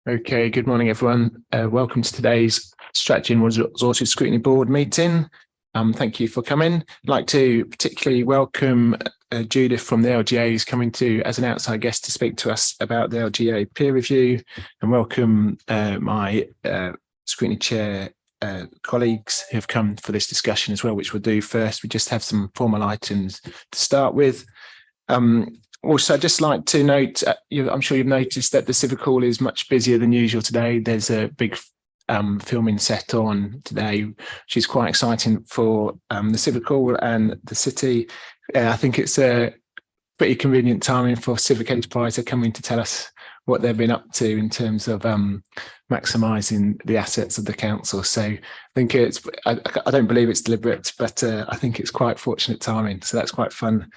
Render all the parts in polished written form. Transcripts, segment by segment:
Okay, good morning, everyone. Welcome to today's Strategy and Resources Scrutiny Board meeting. Thank you for coming. I'd like to particularly welcome Judith from the LGA, who's coming to as an outside guest to speak to us about the LGA peer review, and welcome my Scrutiny Chair colleagues who have come for this discussion as well, which we'll do first. We just have some formal items to start with. Also, I'd just like to note, I'm sure you've noticed that the Civic Hall is much busier than usual today. There's a big filming set on today, which is quite exciting for the Civic Hall and the city. I think it's a pretty convenient timing for Civic Enterprise. They're coming to tell us what they've been up to in terms of maximising the assets of the council. So I think I don't believe it's deliberate, but I think it's quite fortunate timing. So that's quite fun.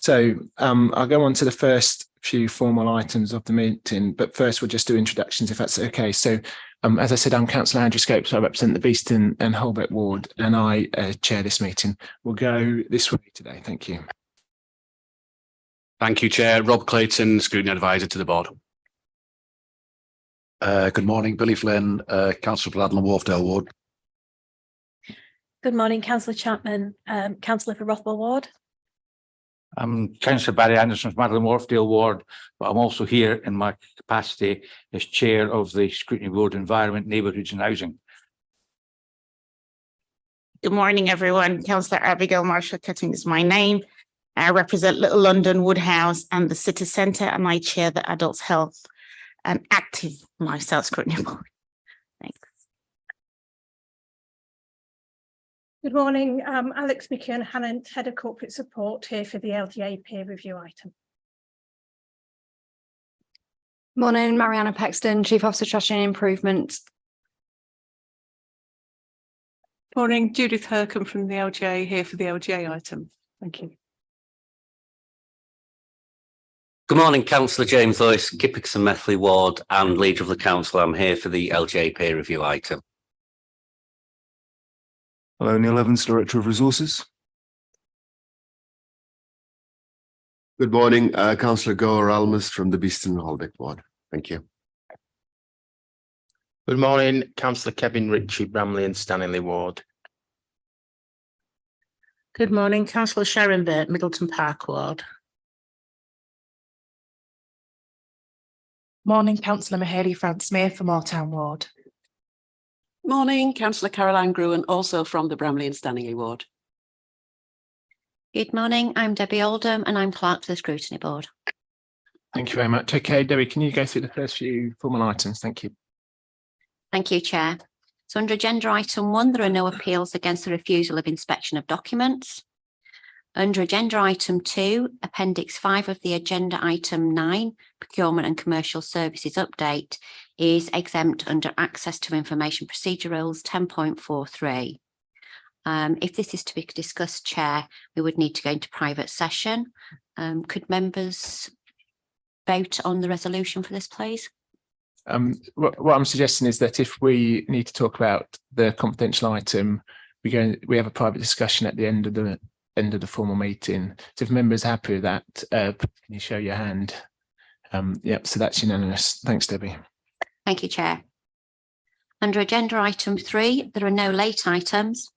So I'll go on to the first few formal items of the meeting, but first we'll just do introductions if that's okay. So as I said, I'm Councillor Andrew Scopes. I represent the Beeston and Holbeck ward, and I chair this meeting. We'll go this way today. Thank you. Thank you, Chair. Rob Clayton, Scrutiny Advisor to the board. Good morning, Billy Flynn, Councillor for Ladland Wharfdale ward. Good morning, Councillor Chapman, Councillor for Rothwell ward. I'm Councillor Barry Anderson from Ladland Wharfdale ward, but I'm also here in my capacity as Chair of the Scrutiny Board Environment, Neighbourhoods and Housing. Good morning, everyone. Councillor Abigail Marshall-Cutting is my name. I represent Little London, Woodhouse and the City Centre, and I chair the Adults Health and Active Lifestyle Scrutiny Board. Thanks. Good morning, Alex McKeown-Hannant, Head of Corporate Support, here for the LGA peer review item. Morning, Mariana Paxton, Chief Officer Strategy and Improvement. Morning, Judith Hercombe from the LGA, here for the LGA item. Thank you. Good morning, Councillor James Lewis, Gippix and Methley ward and Leader of the Council. I'm here for the LGA peer review item. Hello, Neil Evans, Director of Resources. Good morning, Councillor Goer Almas from the Beeston and Holbeck ward. Thank you. Good morning, Councillor Kevin Ritchie, Bramley and Stanley ward. Good morning, Councillor Sharon Burt, Middleton Park ward. Morning, Councillor Mahaley Frantsmere from Moortown ward. Morning, Councillor Caroline Gruen, also from the Bramley and Stanley ward. Good morning, I'm Debbie Oldham and I'm Clerk to the Scrutiny Board. Thank you very much. Okay, Debbie, can you go through the first few formal items? Thank you. Thank you, Chair. So under agenda item 1, there are no appeals against the refusal of inspection of documents. Under agenda item 2, appendix 5 of the agenda item 9, procurement and commercial services update, is exempt under access to information procedure rules 10.43. If this is to be discussed, Chair, we would need to go into private session. Could members vote on the resolution for this, please? What I'm suggesting is that if we need to talk about the confidential item, we have a private discussion at the end of the formal meeting. So if members are happy with that, can you show your hand? Yep, so that's unanimous. Thanks, Debbie. Thank you, Chair. Under agenda item 3, there are no late items.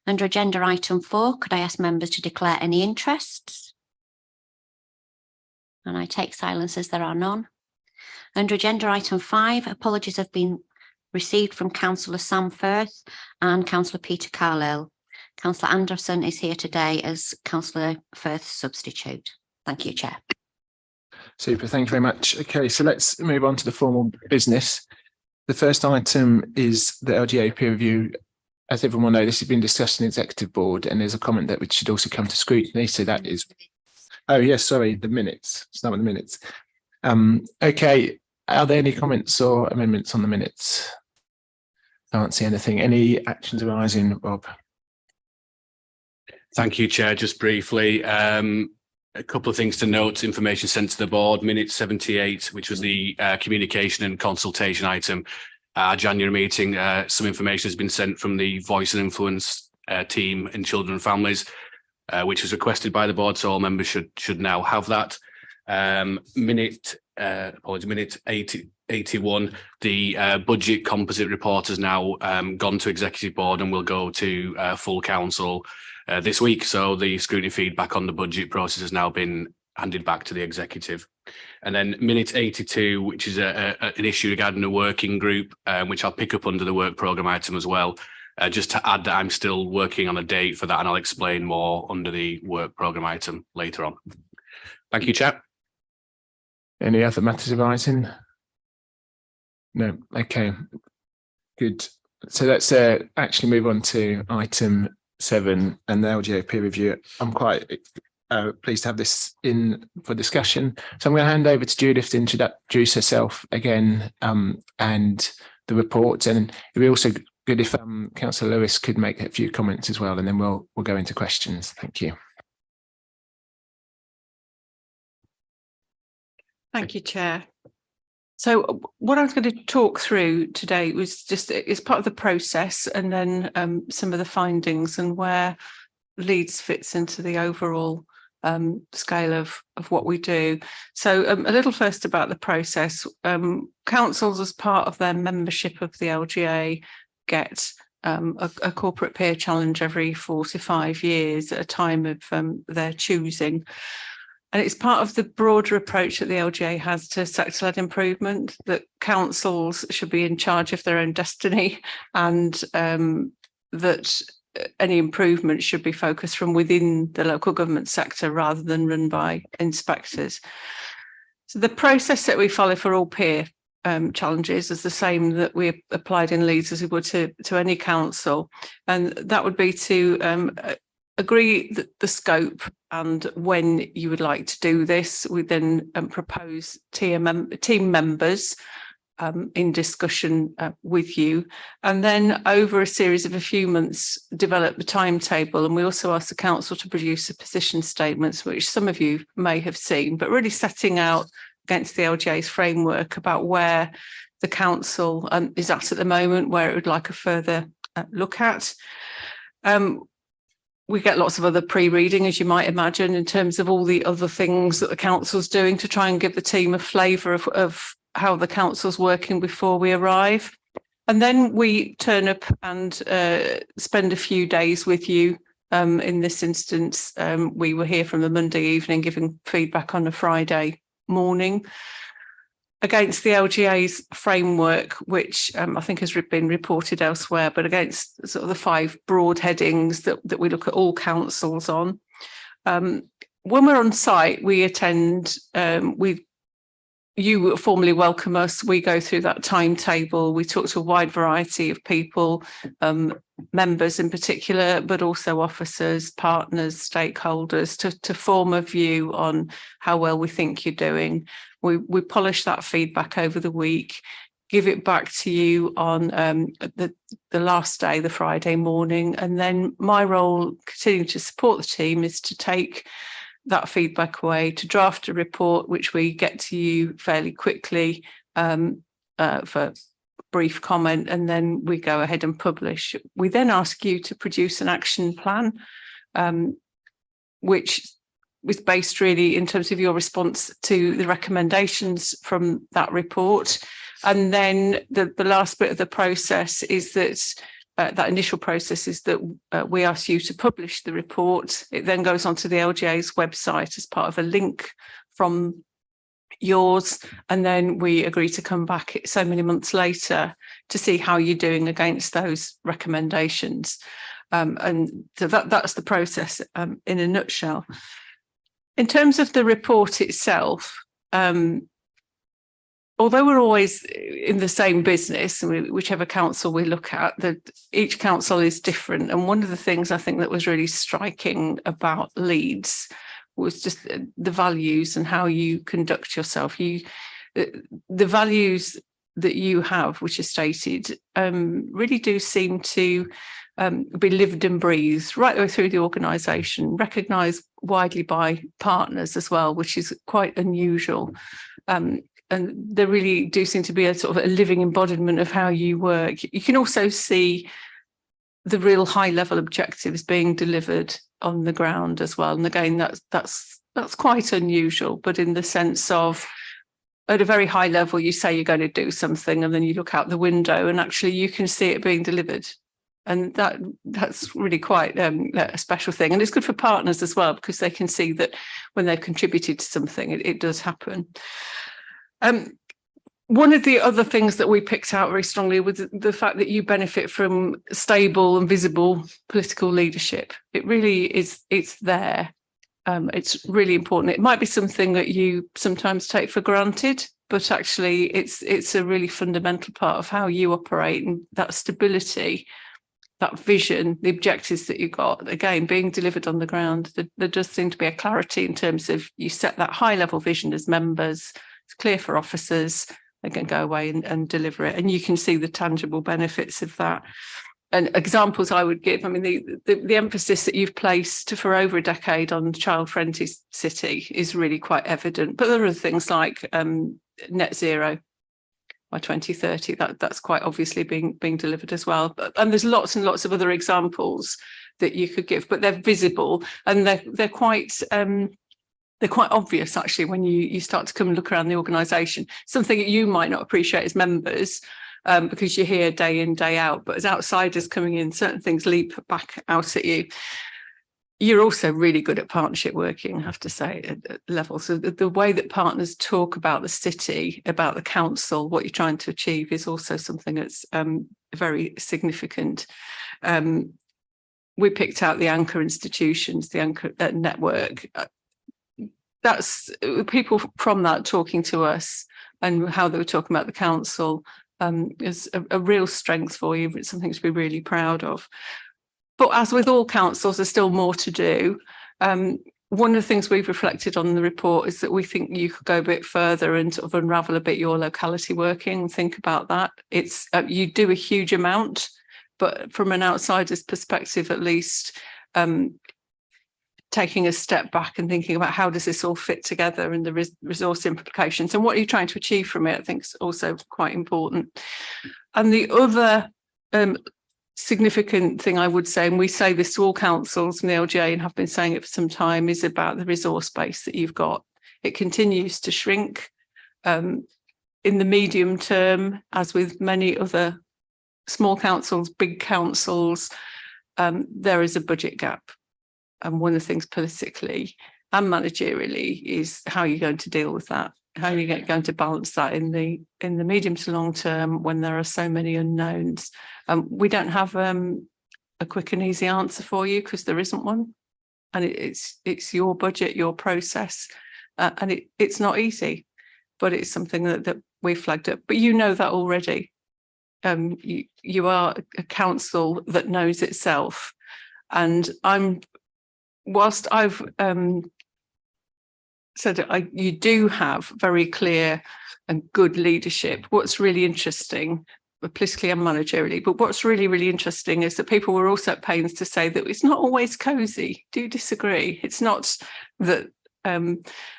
Under agenda item 4, could I ask members to declare any interests? And I take silence as there are none. Under agenda item 5, apologies have been received from Councillor Sam Firth and Councillor Peter Carlisle. Councillor Anderson is here today as Councillor Firth's substitute. Thank you, Chair. Super, thank you very much. Okay, so let's move on to the formal business. The first item is the LGA peer review. As everyone will know, this has been discussed in the Executive Board and there's a comment that we should also come to scrutiny. So that is, oh yes, sorry, the minutes. Start with the minutes. Okay, are there any comments or amendments on the minutes? Can't see anything. Any actions arising, Rob? Thank you, Chair. Just briefly, a couple of things to note. Information sent to the board, minute 78, which was the communication and consultation item. Our January meeting, some information has been sent from the Voice and Influence team in Children and Families, which was requested by the board, so all members should now have that. Minute 80, 81, the budget composite report has now gone to executive board and will go to full council this week. So the scrutiny feedback on the budget process has now been handed back to the executive. And then minute 82, which is an issue regarding a working group, which I'll pick up under the work programme item as well. Just to add that I'm still working on a date for that, and I'll explain more under the work programme item later on. Thank you, Chair. Any other matters arising? No. Okay, good. So let's actually move on to item 7 and the LGA peer review. I'm quite pleased to have this in for discussion. So I'm going to hand over to Judith to introduce herself again and the report. And it'd be also good if Councillor Lewis could make a few comments as well, and then we'll go into questions. Thank you. Thank you, Chair. So what I was going to talk through today was just is part of the process, and then some of the findings and where Leeds fits into the overall scale of what we do. So a little first about the process. Councils, as part of their membership of the LGA, get a corporate peer challenge every 4 to 5 years at a time of their choosing. And it's part of the broader approach that the LGA has to sector-led improvement, that councils should be in charge of their own destiny, and that any improvement should be focused from within the local government sector rather than run by inspectors. So the process that we follow for all peer challenges is the same that we applied in Leeds as we would to any council, and that would be to agree the scope and when you would like to do this. We then propose team members in discussion with you, and then over a series of a few months develop the timetable. And we also ask the council to produce a position statements, which some of you may have seen, but really setting out against the LGA's framework about where the council is at the moment, where it would like a further look at. We get lots of other pre-reading, as you might imagine, in terms of all the other things that the council's doing to try and give the team a flavour of how the council's working before we arrive. And then we turn up and spend a few days with you. In this instance, we were here from the Monday evening giving feedback on a Friday morning against the LGA's framework, which I think has been reported elsewhere, but against sort of the 5 broad headings that we look at all councils on. When we're on site, we attend, you formally welcome us, we go through that timetable, we talk to a wide variety of people, members in particular, but also officers, partners, stakeholders, to form a view on how well we think you're doing. We polish that feedback over the week, give it back to you on the last day, the Friday morning. And then my role, continuing to support the team, is to take that feedback away, to draft a report, which we get to you fairly quickly for brief comment, and then we go ahead and publish. We then ask you to produce an action plan, which was based really in terms of your response to the recommendations from that report. And then the last bit of the process is that that initial process is that we ask you to publish the report. It then goes onto the LGA's website as part of a link from yours, and then we agree to come back so many months later to see how you're doing against those recommendations. And so that's the process in a nutshell. In terms of the report itself, although we're always in the same business, whichever council we look at, that each council is different. And one of the things I think that was really striking about Leeds was just the values and how you conduct yourself. The values that you have, which are stated, really do seem to be lived and breathed right the way through the organisation, recognised widely by partners as well, which is quite unusual. And there really do seem to be a sort of a living embodiment of how you work. You can also see the real high level objectives being delivered on the ground as well. And again, that's quite unusual, but in the sense of at a very high level, you say you're going to do something and then you look out the window and actually you can see it being delivered. And that's really quite a special thing. And it's good for partners as well, because they can see that when they've contributed to something, it does happen. One of the other things that we picked out very strongly was the fact that you benefit from stable and visible political leadership. It really is, it's there. It's really important. It might be something that you sometimes take for granted, but actually it's a really fundamental part of how you operate, and that stability, that vision, the objectives that you got, again, being delivered on the ground. There does seem to be a clarity in terms of you set that high level vision as members, it's clear for officers, they can go away and deliver it. And you can see the tangible benefits of that. And examples I would give, I mean, the emphasis that you've placed for over a decade on child-friendly city is really quite evident. But there are things like net zero by 2030, that's quite obviously being delivered as well. And there's lots and lots of other examples that you could give, but they're visible and they're quite obvious actually when you start to come and look around the organisation. Something that you might not appreciate as members, because you're here day in, day out, but as outsiders coming in, certain things leap back out at you. You're also really good at partnership working, I have to say, at level. So the way that partners talk about the city, about the council, what you're trying to achieve is also something that's very significant. We picked out the anchor institutions, the anchor network. That's people from that talking to us and how they were talking about the council is a real strength for you. It's something to be really proud of. But as with all councils, there's still more to do. One of the things we've reflected on in the report is that we think you could go a bit further and sort of unravel a bit your locality working and think about that. It's you do a huge amount, but from an outsider's perspective, at least, taking a step back and thinking about how does this all fit together and the resource implications and what are you trying to achieve from it, I think is also quite important. And the other significant thing I would say, and we say this to all councils in the LGA and have been saying it for some time, is about the resource base that you've got. It continues to shrink. In the medium term, as with many other small councils, big councils, there is a budget gap. And one of the things politically and managerially is how you're going to deal with that. How are you going to balance that in the medium to long term when there are so many unknowns? We don't have a quick and easy answer for you because there isn't one. And it's your budget, your process, and it's not easy, but it's something that we flagged up. But you know that already. You are a council that knows itself, and whilst I've said you do have very clear and good leadership. What's really interesting, politically and managerially, but what's really, really interesting is that people were also at pains to say that it's not always cosy. Do you disagree? It's not that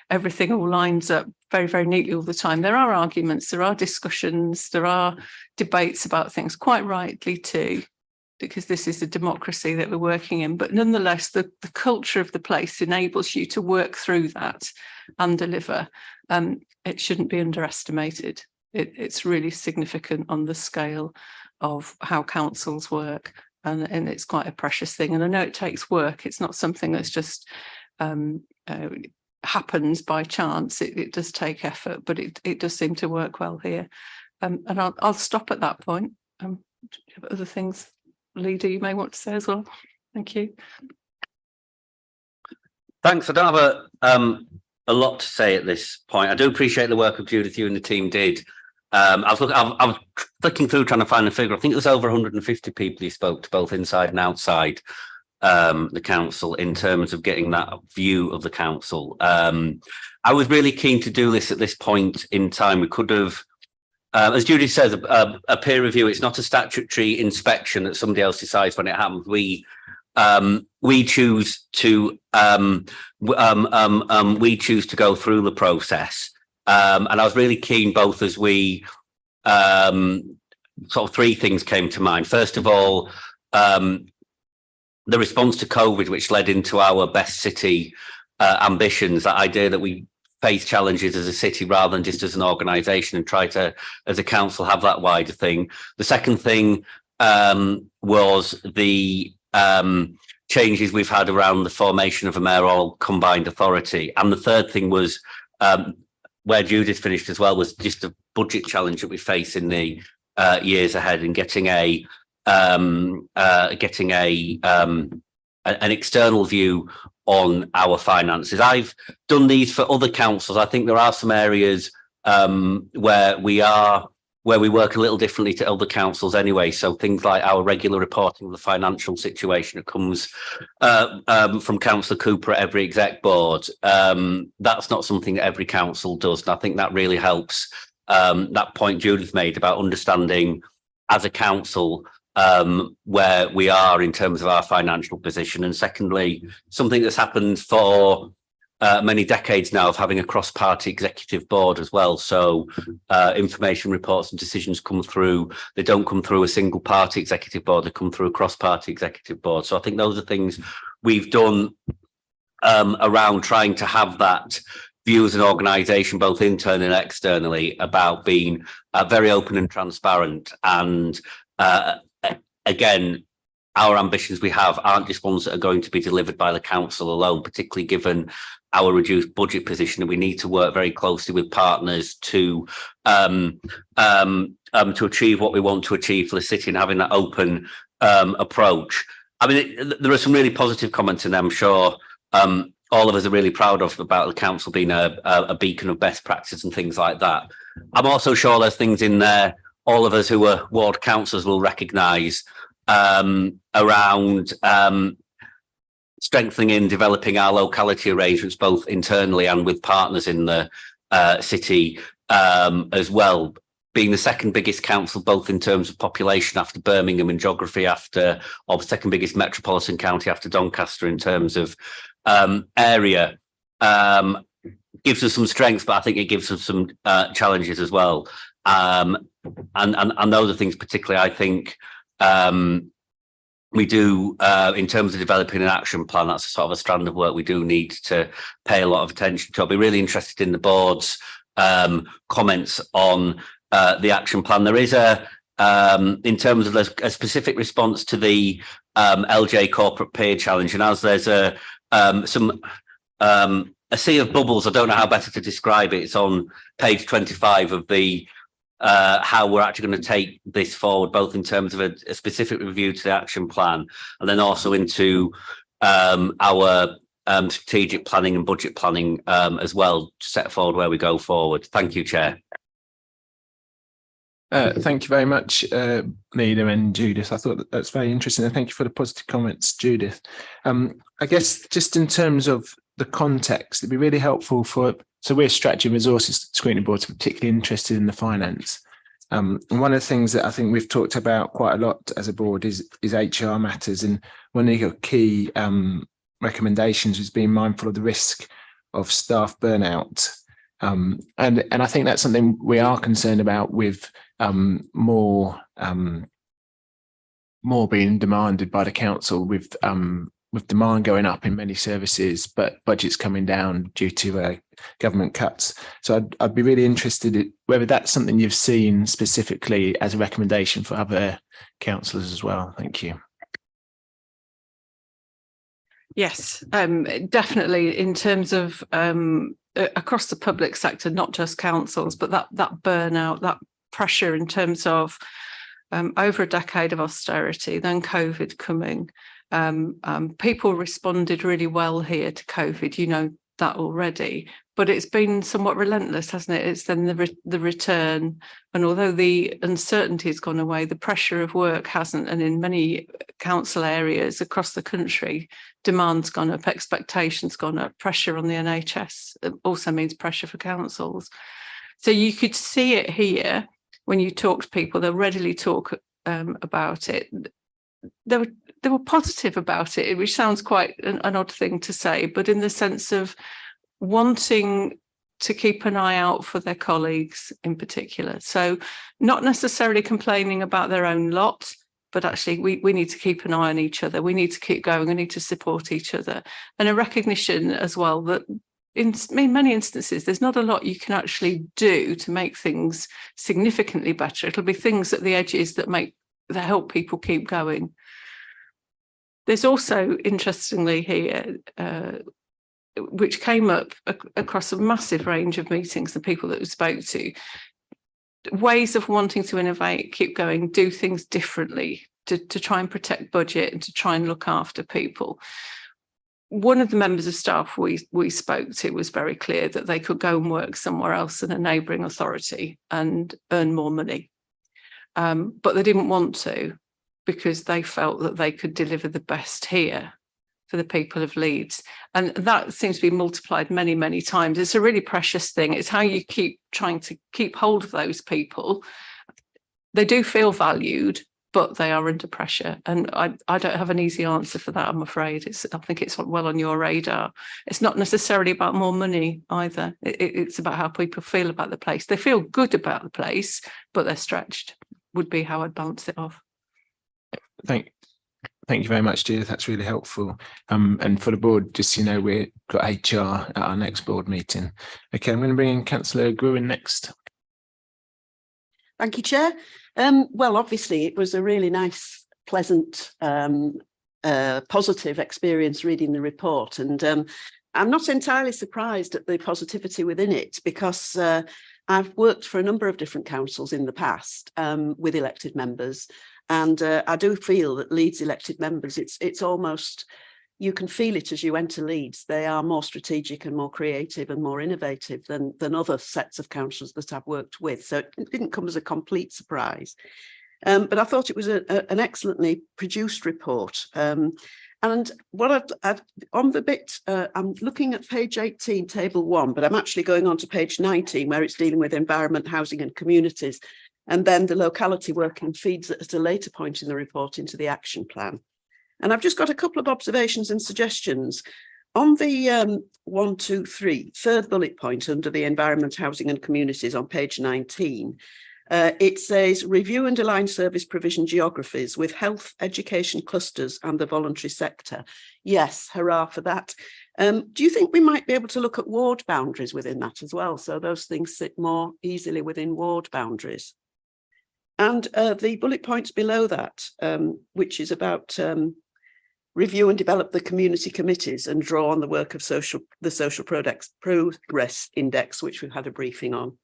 everything all lines up very, very neatly all the time. There are arguments, there are discussions, there are debates about things, quite rightly too, because this is a democracy that we're working in. But nonetheless, the culture of the place enables you to work through that and deliver. It shouldn't be underestimated. It's really significant on the scale of how councils work. And it's quite a precious thing. And I know it takes work. It's not something that's just happens by chance. It does take effort, but it does seem to work well here. And I'll stop at that point. Other things, Leader, you may want to say as well. Thank you. Thanks. I don't have a lot to say at this point. I do appreciate the work of Judith you and the team did. I was clicking through trying to find a figure. I think it was over 150 people you spoke to, both inside and outside the council, in terms of getting that view of the council. I was really keen to do this at this point in time. We could have, as Judy says, a peer review. It's not a statutory inspection that somebody else decides when it happens. We choose to go through the process, and I was really keen, both as we sort of three things came to mind. First of all, the response to COVID, which led into our best city ambitions. That idea that we face challenges as a city rather than just as an organisation, and try to, as a council, have that wider thing. The second thing was the changes we've had around the formation of a mayoral combined authority. And the third thing was where Judith finished as well, was just a budget challenge that we face in the years ahead, and getting an external view on our finances. I've done these for other councils. I think there are some areas where we work a little differently to other councils anyway. So things like our regular reporting of the financial situation that comes from Councillor Cooper at every exec board. That's not something that every council does. And I think that really helps that point Judith made about understanding as a council where we are in terms of our financial position. And secondly, something that's happened for many decades now, of having a cross-party executive board as well. So information reports and decisions come through. They don't come through a single party executive board, they come through a cross-party executive board. So I think those are things we've done around trying to have that view as an organisation, both internally and externally, about being very open and transparent. And again, our ambitions we have aren't just ones that are going to be delivered by the council alone, particularly given our reduced budget position, and we need to work very closely with partners to achieve what we want to achieve for the city, and having that open approach. I mean, there are some really positive comments in there, I'm sure all of us are really proud of, about the council being a beacon of best practice and things like that. I'm also sure there's things in there all of us who are ward councillors will recognise around strengthening and developing our locality arrangements, both internally and with partners in the city as well. Being the second biggest council, both in terms of population after Birmingham and geography after, or second biggest metropolitan county after Doncaster in terms of area, gives us some strengths, but I think it gives us some challenges as well. And those are things particularly I think we do in terms of developing an action plan. That's a sort of a strand of work we do need to pay a lot of attention to. I'll be really interested in the board's comments on the action plan. There is in terms of a specific response to the LJ Corporate Peer Challenge, and as there's a sea of bubbles, I don't know how better to describe it. It's on page 25 of the how we're actually going to take this forward, both in terms of a specific review to the action plan, and then also into our strategic planning and budget planning as well, to set forward where we go forward. Thank you, Chair. Thank you very much, Nina and Judith. I thought that's very interesting, and thank you for the positive comments, Judith. I guess just in terms of the context, it'd be really helpful so we're Strategy and Resources Scrutiny Board, particularly interested in the finance. And one of the things that I think we've talked about quite a lot as a board is HR matters, and one of your key recommendations is being mindful of the risk of staff burnout. And I think that's something we are concerned about, with more being demanded by the council, with demand going up in many services, but budgets coming down due to government cuts. So I'd be really interested in whether that's something you've seen specifically as a recommendation for other councillors as well. Thank you. Yes, definitely, in terms of across the public sector, not just councils, but that burnout, that pressure in terms of over a decade of austerity, then COVID coming. People responded really well here to COVID, you know that already, but it's been somewhat relentless, hasn't it? It's then the return, and although the uncertainty has gone away, the pressure of work hasn't, and in many council areas across the country, demand's gone up, expectations gone up, pressure on the NHS also means pressure for councils. So you could see it here when you talk to people, they'll readily talk about it. They were positive about it, which sounds quite an odd thing to say, but in the sense of wanting to keep an eye out for their colleagues in particular. So not necessarily complaining about their own lot, but actually we need to keep an eye on each other. We need to keep going. We need to support each other. And a recognition as well that in many instances, there's not a lot you can actually do to make things significantly better. It'll be things at the edges that help people keep going. There's also, interestingly here, which came up across a massive range of meetings, the people that we spoke to, ways of wanting to innovate, keep going, do things differently to try and protect budget and to try and look after people. One of the members of staff we spoke to was very clear that they could go and work somewhere else in a neighbouring authority and earn more money. But they didn't want to, because they felt that they could deliver the best here for the people of Leeds. And that seems to be multiplied many, many times. It's a really precious thing. It's how you keep trying to keep hold of those people. They do feel valued, but they are under pressure. And I don't have an easy answer for that, I'm afraid. I think it's well on your radar. It's not necessarily about more money either. It's about how people feel about the place. They feel good about the place, but they're stretched, would be how I'd balance it off. Thank you very much, Judith. That's really helpful. And for the board, just so you know, we've got HR at our next board meeting. Okay, I'm going to bring in Councillor Gruen next. Thank you, Chair. Well, obviously, it was a really nice, pleasant, positive experience reading the report. And I'm not entirely surprised at the positivity within it, because I've worked for a number of different councils in the past with elected members. And I do feel that Leeds elected members, it's almost, you can feel it as you enter Leeds. They are more strategic and more creative and more innovative than other sets of councils that I've worked with. So it didn't come as a complete surprise. But I thought it was an excellently produced report. And what on the bit, I'm looking at page 18, table 1, but I'm actually going on to page 19, where it's dealing with environment, housing and communities. And then the locality working feeds at a later point in the report into the action plan. And I've just got a couple of observations and suggestions. On the 1, 2, 3, third bullet point under the environment, housing and communities on page 19, it says review and align service provision geographies with health, education clusters and the voluntary sector. Yes, hurrah for that. Do you think we might be able to look at ward boundaries within that as well? So those things sit more easily within ward boundaries. And the bullet points below that, which is about review and develop the community committees and draw on the work of the social progress index, which we've had a briefing on.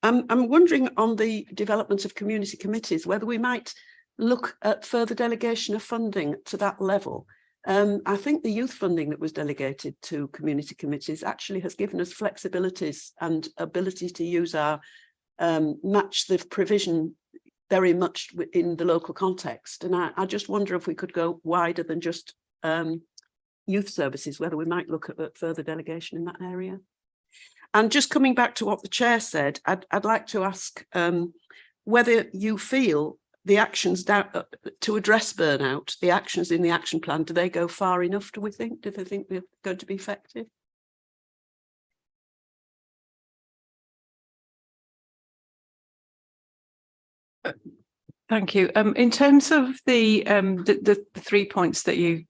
I'm wondering on the development of community committees, whether we might look at further delegation of funding to that level. I think the youth funding that was delegated to community committees actually has given us flexibilities and ability to use our match the provision very much in the local context. And I just wonder if we could go wider than just youth services, whether we might look at further delegation in that area. And just coming back to what the chair said, I'd like to ask whether you feel the actions to address burnout, the actions in the action plan, do they go far enough, do we think? Do they think they're going to be effective? Thank you. In terms of the 3 points that you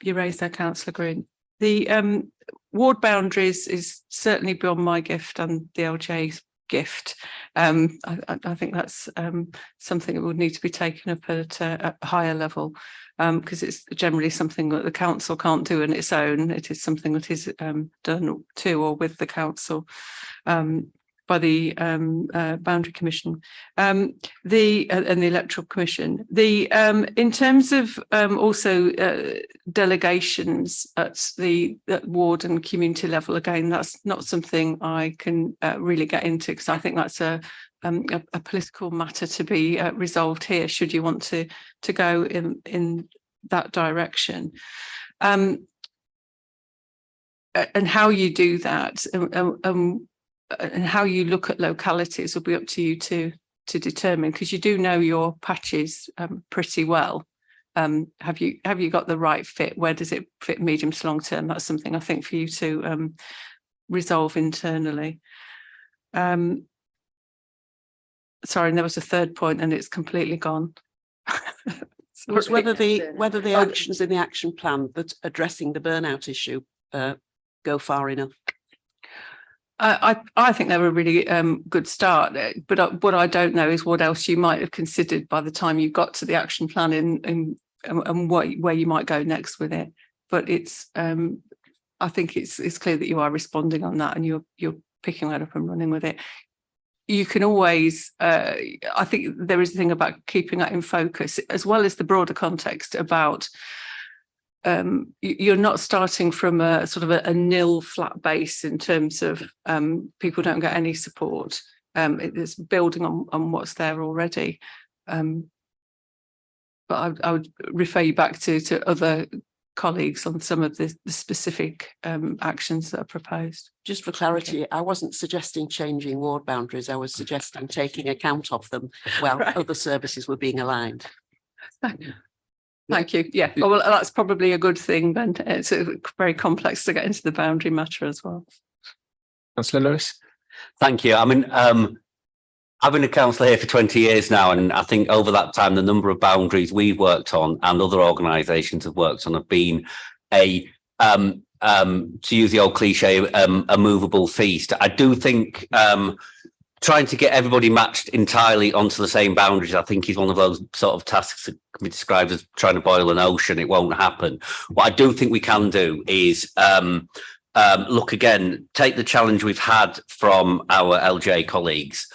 raised there, Councillor Green, the ward boundaries is certainly beyond my gift and the LGA's gift. I think that's something that would need to be taken up at a higher level, because it's generally something that the council can't do on its own. It is something that is done to or with the council. By the Boundary Commission, and the Electoral Commission. In terms of also delegations at the ward and community level, again, that's not something I can really get into, because I think that's a political matter to be resolved here, should you want to go in that direction. And how you do that, and how you look at localities will be up to you to determine, because you do know your patches pretty well. Have you got the right fit? Where does it fit medium to long term? That's something I think for you to resolve internally. Sorry, and there was a third point and it's completely gone. It was whether the actions in the action plan that addressing the burnout issue go far enough. I think they were a really good start, but what I don't know is what else you might have considered by the time you got to the action plan and where you might go next with it. But it's I think it's clear that you are responding on that and you're picking that up and running with it. You can always, I think there is a thing about keeping that in focus, as well as the broader context about you're not starting from a sort of a nil flat base in terms of people don't get any support. It's building on what's there already. But I would refer you back to other colleagues on some of the specific actions that are proposed. Just for clarity, I wasn't suggesting changing ward boundaries. I was suggesting taking account of them while other services were being aligned. Thank you. Yeah, well, that's probably a good thing then. It's very complex to get into the boundary matter as well. Councillor Lewis. Thank you. I mean, I've been a councillor here for 20 years now, and I think over that time, the number of boundaries we've worked on and other organisations have worked on have been a, to use the old cliche, a movable feast. I do think trying to get everybody matched entirely onto the same boundaries, I think, is one of those sort of tasks that can be described as trying to boil an ocean. It won't happen. What I do think we can do is look again, take the challenge we've had from our LGA colleagues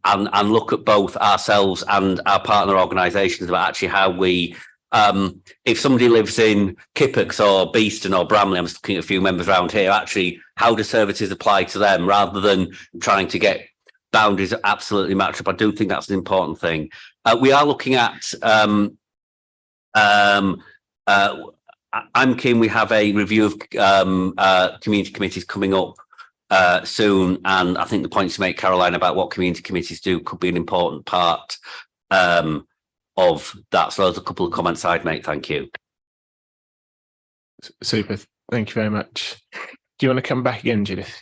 and look at both ourselves and our partner organisations about actually how we, if somebody lives in Kippax or Beeston or Bramley, I'm just looking at a few members around here, actually, how do services apply to them rather than trying to get boundaries that absolutely match up. I do think that's an important thing. We are looking at, I'm keen we have a review of community committees coming up soon, and I think the points you make, Caroline, about what community committees do could be an important part of that. So there's a couple of comments I'd make. Thank you. Super. Thank you very much. Do you want to come back again, Judith?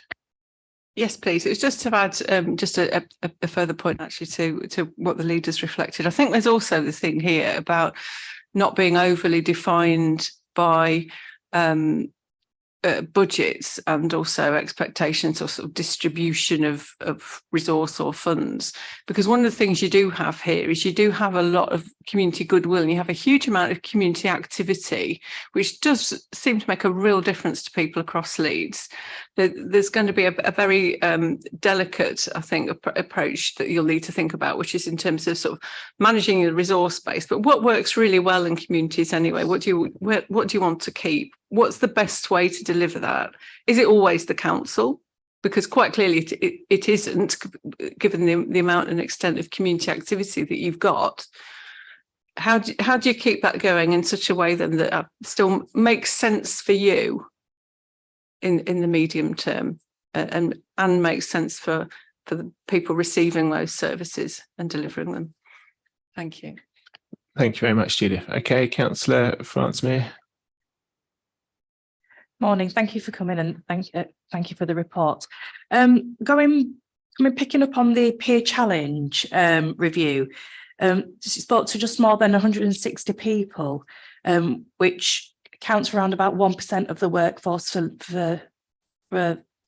Yes, please. It's just to add just a further point actually to what the leaders reflected. I think there's also the thing here about not being overly defined by budgets and also expectations or sort of distribution of resource or funds, because one of the things you do have here is you do have a lot of community goodwill and you have a huge amount of community activity, which does seem to make a real difference to people across Leeds. There's going to be a very delicate, I think, approach that you'll need to think about, which is in terms of sort of managing your resource base. But what works really well in communities anyway? What do you want to keep? What's the best way to deliver that? Is it always the council? Because quite clearly it isn't, given the amount and extent of community activity that you've got. How do you keep that going in such a way then that still makes sense for you in the medium term and makes sense for the people receiving those services and delivering them? Thank you. Thank you very much, Judith. Okay, Councillor Francemeer. Morning. Thank you for coming and thank you for the report. Picking up on the peer challenge review, spoke to just more than 160 people, which accounts for around about 1% of the workforce for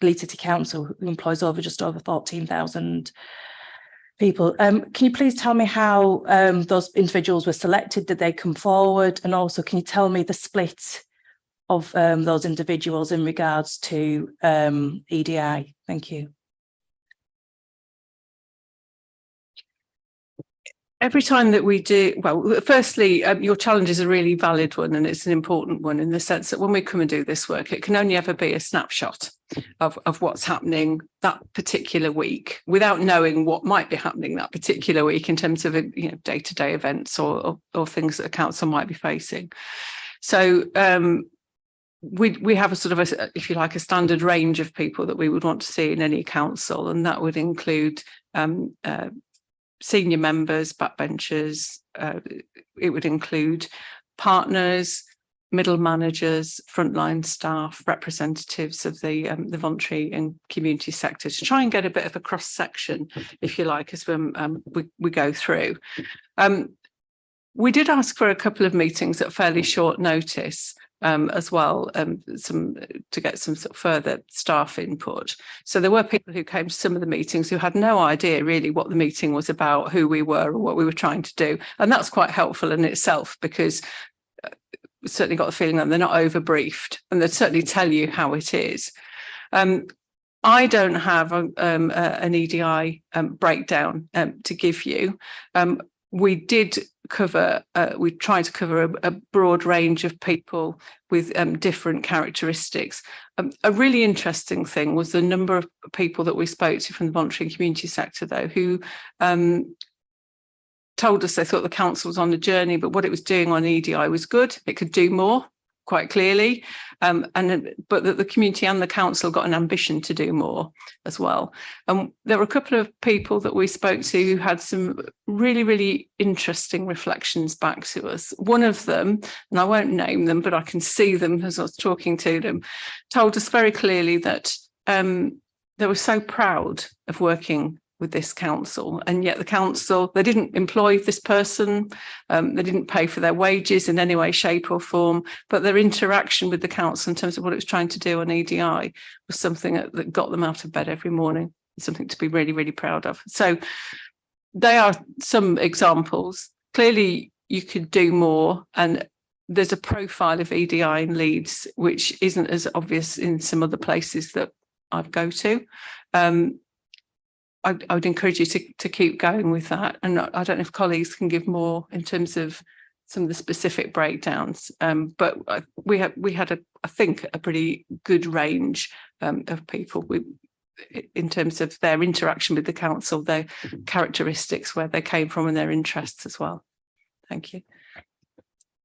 Leeds City Council, who employs just over 14,000 people. Can you please tell me how those individuals were selected? Did they come forward? And also, can you tell me the split of those individuals in regards to EDI? Thank you. Every time that we do, well, firstly, your challenge is a really valid one and it's an important one in the sense that when we come and do this work, it can only ever be a snapshot of what's happening that particular week without knowing what might be happening that particular week in terms of day-to-day events or things that a council might be facing. So we have a sort of, if you like, a standard range of people that we would want to see in any council, and that would include senior members, backbenchers. It would include partners, middle managers, frontline staff, representatives of the voluntary and community sector, to try and get a bit of a cross section, if you like, as we go through. We did ask for a couple of meetings at fairly short notice. as well, to get some sort of further staff input. So there were people who came to some of the meetings who had no idea really what the meeting was about, who we were or what we were trying to do. And that's quite helpful in itself, because we certainly got the feeling that they're not over briefed, and they'd certainly tell you how it is. I don't have an EDI breakdown to give you. We did cover, we tried to cover a broad range of people with different characteristics. A really interesting thing was the number of people that we spoke to from the voluntary and community sector, though, who told us they thought the council was on a journey, but what it was doing on EDI was good. It could do more, quite clearly, but that the community and the council got an ambition to do more as well. There were a couple of people that we spoke to who had some really, really interesting reflections back to us. One of them, and I won't name them, but I can see them as I was talking to them, told us very clearly that they were so proud of working with this council, and yet the council, they didn't employ this person, they didn't pay for their wages in any way, shape or form, but their interaction with the council in terms of what it was trying to do on EDI was something that got them out of bed every morning, something to be really, really proud of. So they are some examples. Clearly you could do more, and there's a profile of EDI in Leeds which isn't as obvious in some other places that I go to. I would encourage you to keep going with that. And I don't know if colleagues can give more in terms of some of the specific breakdowns, but we had I think a pretty good range of people in terms of their interaction with the council, their characteristics, where they came from and their interests as well. Thank you.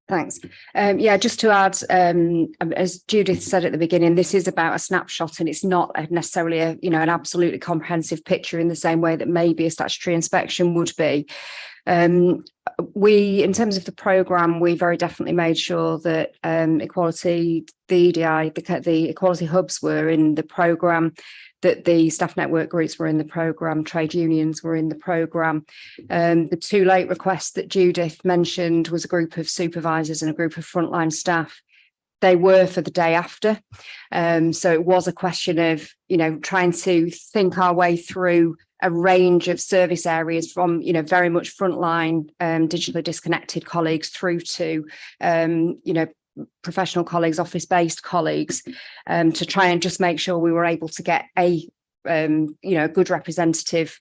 Thanks. Yeah, just to add, as Judith said at the beginning, this is about a snapshot, and it's not necessarily an absolutely comprehensive picture in the same way that maybe a statutory inspection would be. We, in terms of the programme, we very definitely made sure that equality, the EDI, the equality hubs were in the programme, that the staff network groups were in the programme, trade unions were in the programme. The two late requests that Judith mentioned was a group of supervisors and a group of frontline staff. They were for the day after. So it was a question of, trying to think our way through a range of service areas from, very much frontline digitally disconnected colleagues through to, professional colleagues, office-based colleagues, to try and just make sure we were able to get a good representative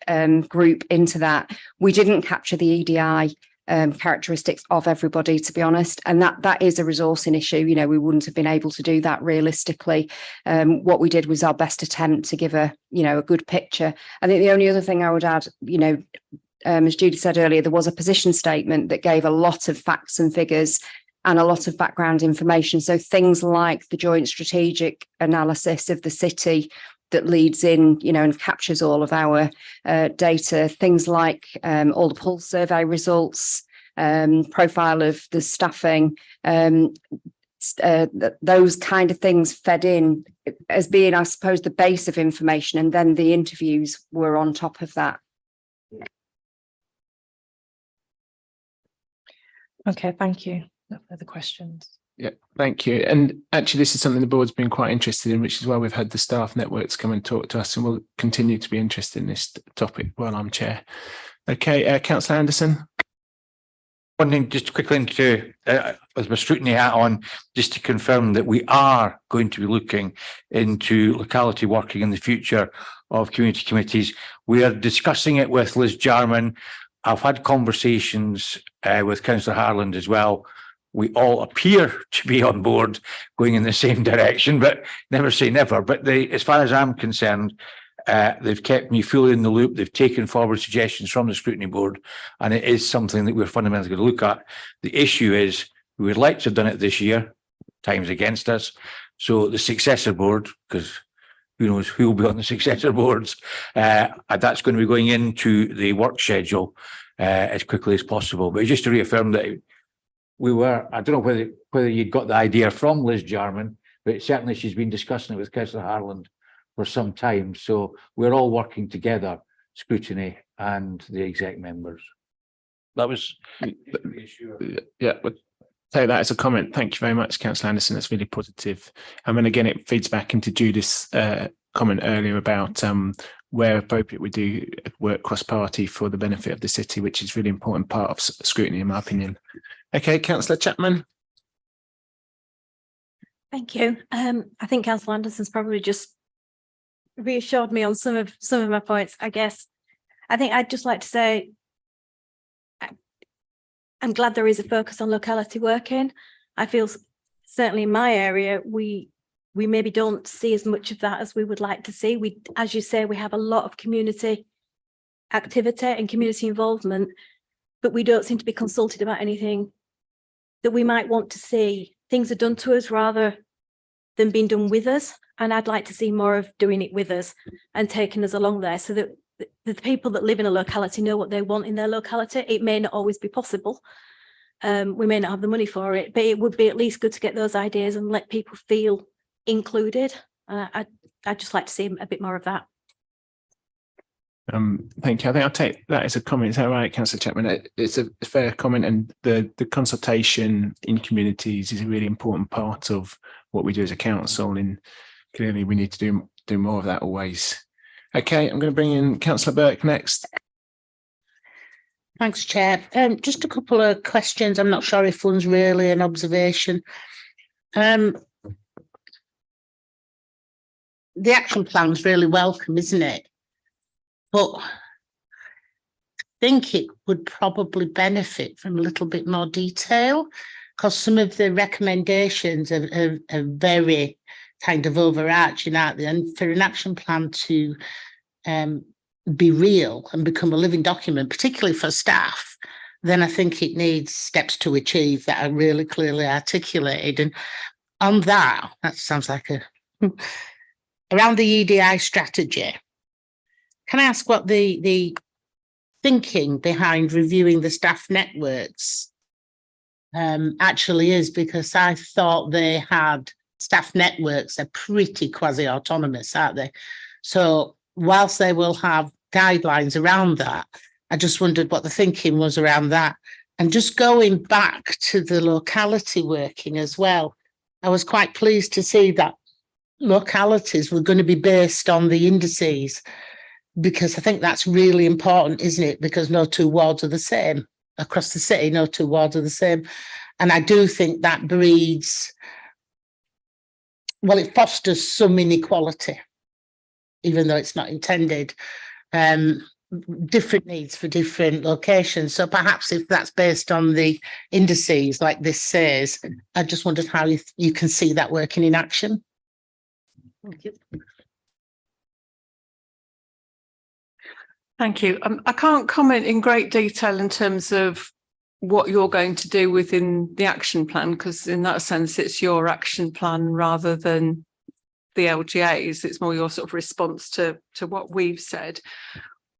group into that. We didn't capture the EDI characteristics of everybody, to be honest, and that is a resourcing issue. We wouldn't have been able to do that realistically. What we did was our best attempt to give a good picture. I think the only other thing I would add, as Judy said earlier, there was a position statement that gave a lot of facts and figures and a lot of background information. So things like the joint strategic analysis of the city that leads in, and captures all of our data, things like all the pulse survey results, profile of the staffing, those kind of things fed in as being, I suppose, the base of information, and then the interviews were on top of that. Okay, thank you. No further questions. Yeah, thank you. And actually, this is something the board's been quite interested in, which is why we've had the staff networks come and talk to us, and we'll continue to be interested in this topic while I'm chair. Okay, Councillor Anderson. One thing, just quickly with my scrutiny hat on, just to confirm that we are going to be looking into locality working in the future of community committees. We are discussing it with Liz Jarman. I've had conversations with Councillor Harland as well. We all appear to be on board going in the same direction, but never say never. But as far as I'm concerned, they've kept me fully in the loop. They've taken forward suggestions from the scrutiny board, and it is something that we're fundamentally going to look at. The issue is we would like to have done it this year. Time's against us. So the successor board, because who knows who will be on the successor boards, that's going to be going into the work schedule as quickly as possible. But just to reaffirm that I don't know whether you'd got the idea from Liz Jarman, but certainly she's been discussing it with Councillor Harland for some time. So we're all working together, scrutiny and the exec members. That was yeah, but take that as a comment. Thank you very much, Councillor Anderson. That's really positive. And again, it feeds back into Judith's comment earlier about where appropriate we do work cross-party for the benefit of the city, which is a really important part of scrutiny, in my opinion. Okay, Councillor Chapman. Thank you. I think Councillor Anderson's probably just reassured me on some of my points. I guess I think I'd just like to say I'm glad there is a focus on locality working. I feel certainly in my area we maybe don't see as much of that as we would like to see. We, as you say, we have a lot of community activity and community involvement, but we don't seem to be consulted about anything that we might want to see. Things are done to us rather than being done with us. And I'd like to see more of doing it with us and taking us along there so that the people that live in a locality know what they want in their locality. It may not always be possible. We may not have the money for it, but it would be at least good to get those ideas and let people feel included. I'd just like to see a bit more of that. Thank you. I think I'll take that as a comment. Is that right, Councillor Chapman? It's a fair comment, and the consultation in communities is a really important part of what we do as a council, and clearly we need to do more of that always. Okay, I'm going to bring in Councillor Burke next. Thanks, Chair. Just a couple of questions. I'm not sure if one's really an observation. The action plan's really welcome, isn't it? But I think it would probably benefit from a little bit more detail, because some of the recommendations are very kind of overarching, aren't they? And for an action plan to be real and become a living document, particularly for staff, then I think it needs steps to achieve that are really clearly articulated. And on that sounds like around the EDI strategy, can I ask what the thinking behind reviewing the staff networks actually is? Because I thought they had staff networks are pretty quasi-autonomous, aren't they? So whilst they will have guidelines around that, I just wondered what the thinking was around that. And just going back to the locality working as well, I was quite pleased to see that localities were going to be based on the indices, because I think that's really important, isn't it? Because no two wards are the same across the city, no two wards are the same. And I do think that breeds, well, it fosters some inequality, even though it's not intended, different needs for different locations. So perhaps if that's based on the indices, like this says, I just wondered how you can see that working in action. Thank you. Thank you. I can't comment in great detail in terms of what you're going to do within the action plan, because in that sense, it's your action plan rather than the LGA's. It's more your sort of response to what we've said.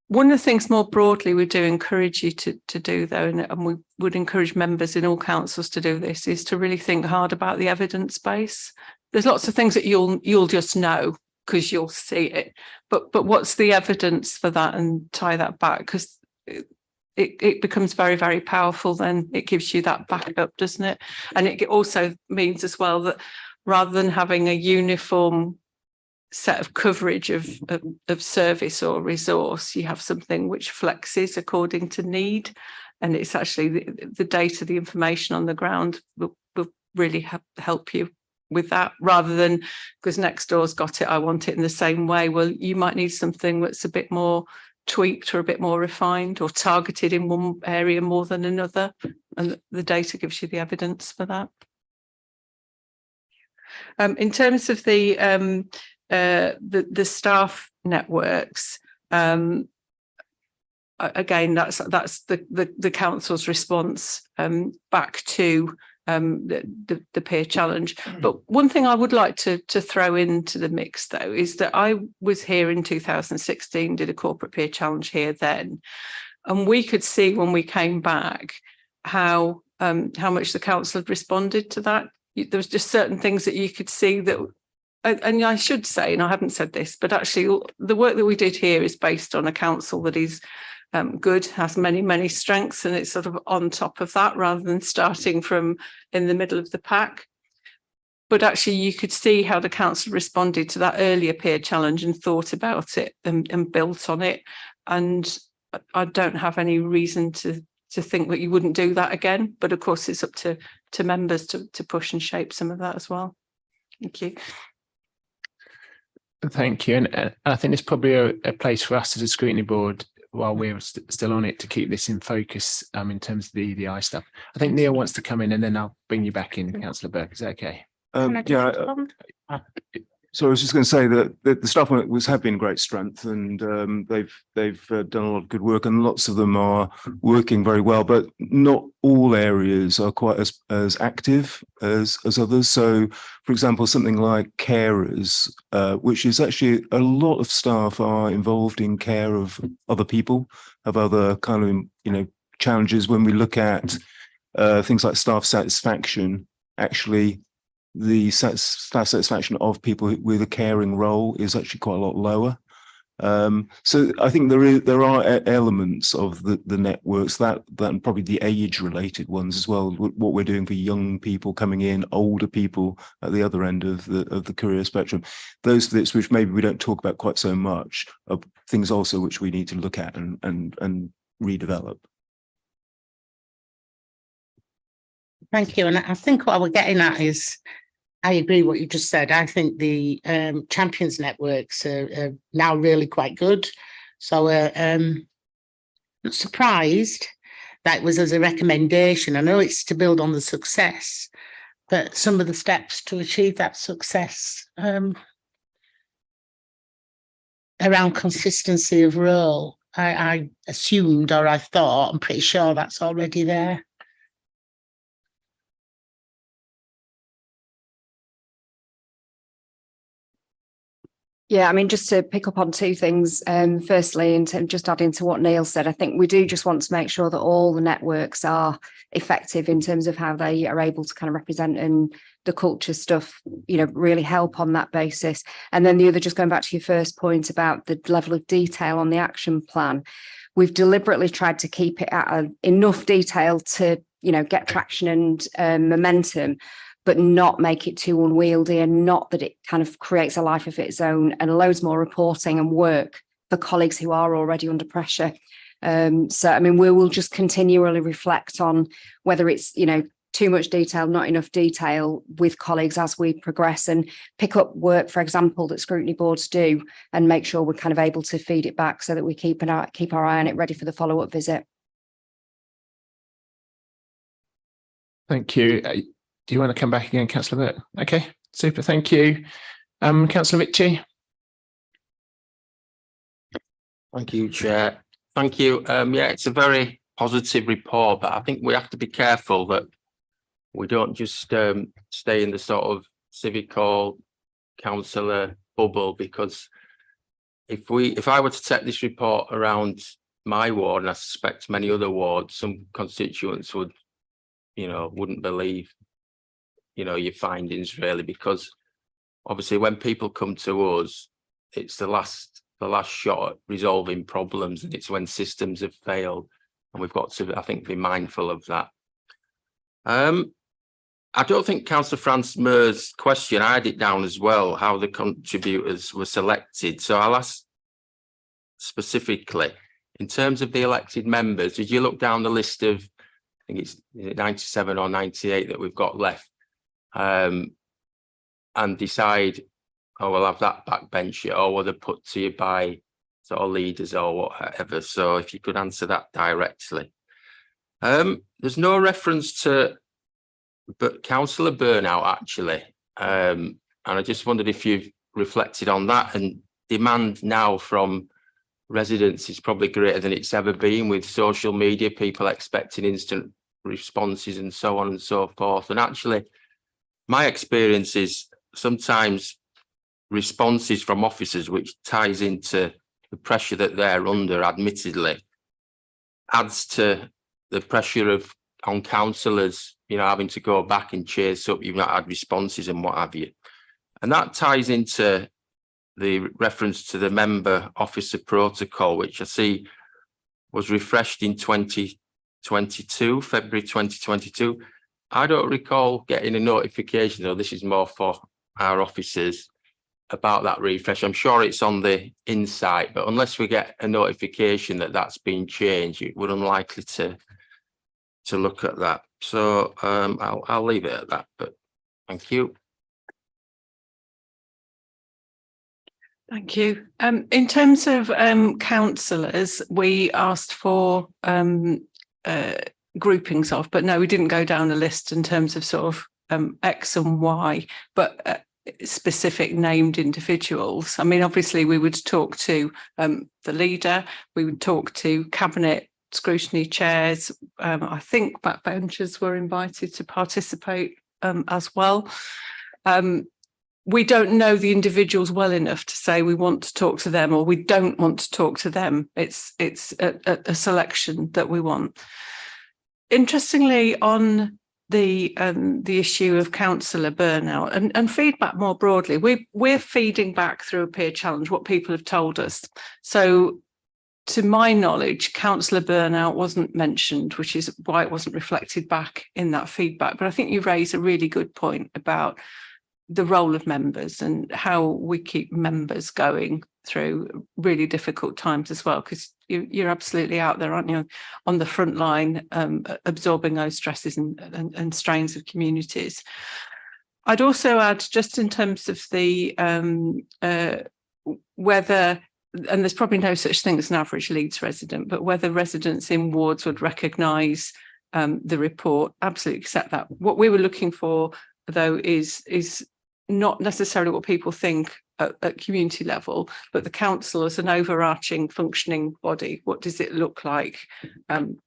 One of the things more broadly we do encourage you to do, though, and we would encourage members in all councils to do this, is to really think hard about the evidence base. There's lots of things that you'll just know because you'll see it, but what's the evidence for that, and tie that back, because it becomes very, very powerful. Then it gives you that backup, doesn't it? And it also means as well that rather than having a uniform set of coverage of service or resource, you have something which flexes according to need, and it's actually the data, the information on the ground will really help you with that, rather than because next door's got it, I want it in the same way. Well, you might need something that's a bit more tweaked or a bit more refined or targeted in one area more than another, and the data gives you the evidence for that. In terms of the staff networks, again, that's the council's response back to the peer challenge. But one thing I would like to throw into the mix, though, is that I was here in 2016, did a corporate peer challenge here then, and we could see when we came back how much the council had responded to that. There was just certain things that you could see that, and I should say, and I haven't said this, but actually the work that we did here is based on a council that is good, has many strengths, and it's sort of on top of that rather than starting from in the middle of the pack. But actually you could see how the council responded to that earlier peer challenge and thought about it and built on it. And I don't have any reason to think that you wouldn't do that again. But of course, it's up to members to push and shape some of that as well. Thank you. Thank you. And I think there's probably a place for us as a scrutiny board while we're still on it to keep this in focus in terms of the EDI stuff. I think Neil wants to come in and then I'll bring you back in, Councillor Burke. Is that okay? So I was just going to say that the staff have been great strength, and they've done a lot of good work, and lots of them are working very well. But not all areas are quite as active as others. So, for example, something like carers, which is actually a lot of staff are involved in care of other people, of other kind of challenges. When we look at things like staff satisfaction, actually, the staff satisfaction of people with a caring role is actually quite a lot lower. So I think there are elements of the networks that and probably the age related ones as well. What we're doing for young people coming in, older people at the other end of the career spectrum, those bits which maybe we don't talk about quite so much are things also which we need to look at and redevelop. Thank you. And I think what we're getting at is, I agree what you just said. I think the champions networks are now really quite good. So I'm not surprised that it was as a recommendation. I know it's to build on the success, but some of the steps to achieve that success around consistency of role, I assumed, or I thought, I'm pretty sure that's already there. Yeah, I mean, just to pick up on two things. Firstly, in terms just adding to what Neil said, I think we do just want to make sure that all the networks are effective in terms of how they are able to kind of represent and the culture stuff, really help on that basis. And then the other, just going back to your first point about the level of detail on the action plan, we've deliberately tried to keep it at enough detail to, get traction and momentum, but not make it too unwieldy, and not that it kind of creates a life of its own and loads more reporting and work for colleagues who are already under pressure. So, I mean, we will just continually reflect on whether it's, too much detail, not enough detail with colleagues as we progress, and pick up work, for example, that scrutiny boards do, and make sure we're kind of able to feed it back so that we keep our eye on it ready for the follow-up visit. Thank you. Do you want to come back again, Councillor Burt? Okay, super. Thank you. Councillor Ritchie. Thank you, Chair. Thank you. Yeah, it's a very positive report, but I think we have to be careful that we don't just stay in the sort of civic hall councillor bubble, because if I were to take this report around my ward, and I suspect many other wards, some constituents would, wouldn't believe your findings really, because obviously when people come to us, it's the last shot at resolving problems, and it's when systems have failed, and we've got to, I think, be mindful of that. I don't think Councillor Francis Mears' question, I had it down as well, how the contributors were selected. So I'll ask specifically, in terms of the elected members, did you look down the list of, I think it's 97 or 98 that we've got left, and decide, oh, we'll have that backbencher, or were they put to you by sort of leaders or whatever? So if you could answer that directly. There's no reference to councillor burnout, actually, and I just wondered if you've reflected on that. And demand now from residents is probably greater than it's ever been, with social media, people expecting instant responses and so on and so forth. And actually, my experience is sometimes responses from officers, which ties into the pressure that they're under, admittedly, adds to the pressure on councillors, having to go back and chase up, you've not had responses and what have you. And that ties into the reference to the member officer protocol, which I see was refreshed in 2022, February 2022. I don't recall getting a notification, though this is more for our officers, about that refresh. I'm sure it's on the insight, but unless we get a notification that that's been changed, we're unlikely to look at that. So I'll leave it at that, but thank you. Thank you. In terms of councillors, we asked for groupings of, but no, we didn't go down a list in terms of sort of X and Y, but specific named individuals. I mean, obviously we would talk to the leader, we would talk to cabinet scrutiny chairs. I think backbenchers were invited to participate as well. We don't know the individuals well enough to say we want to talk to them or we don't want to talk to them. It's a selection that we want. Interestingly, on the issue of councillor burnout and feedback more broadly, we're feeding back through a peer challenge what people have told us. So to my knowledge, councillor burnout wasn't mentioned, which is why it wasn't reflected back in that feedback. But I think you raise a really good point about the role of members and how we keep members going through really difficult times as well, because you're absolutely out there, aren't you, on the front line, absorbing those stresses and strains of communities. I'd also add, just in terms of the whether, and there's probably no such thing as an average Leeds resident, but whether residents in wards would recognise the report, absolutely accept that. What we were looking for, though, is not necessarily what people think at community level, but the council as an overarching functioning body. What does it look like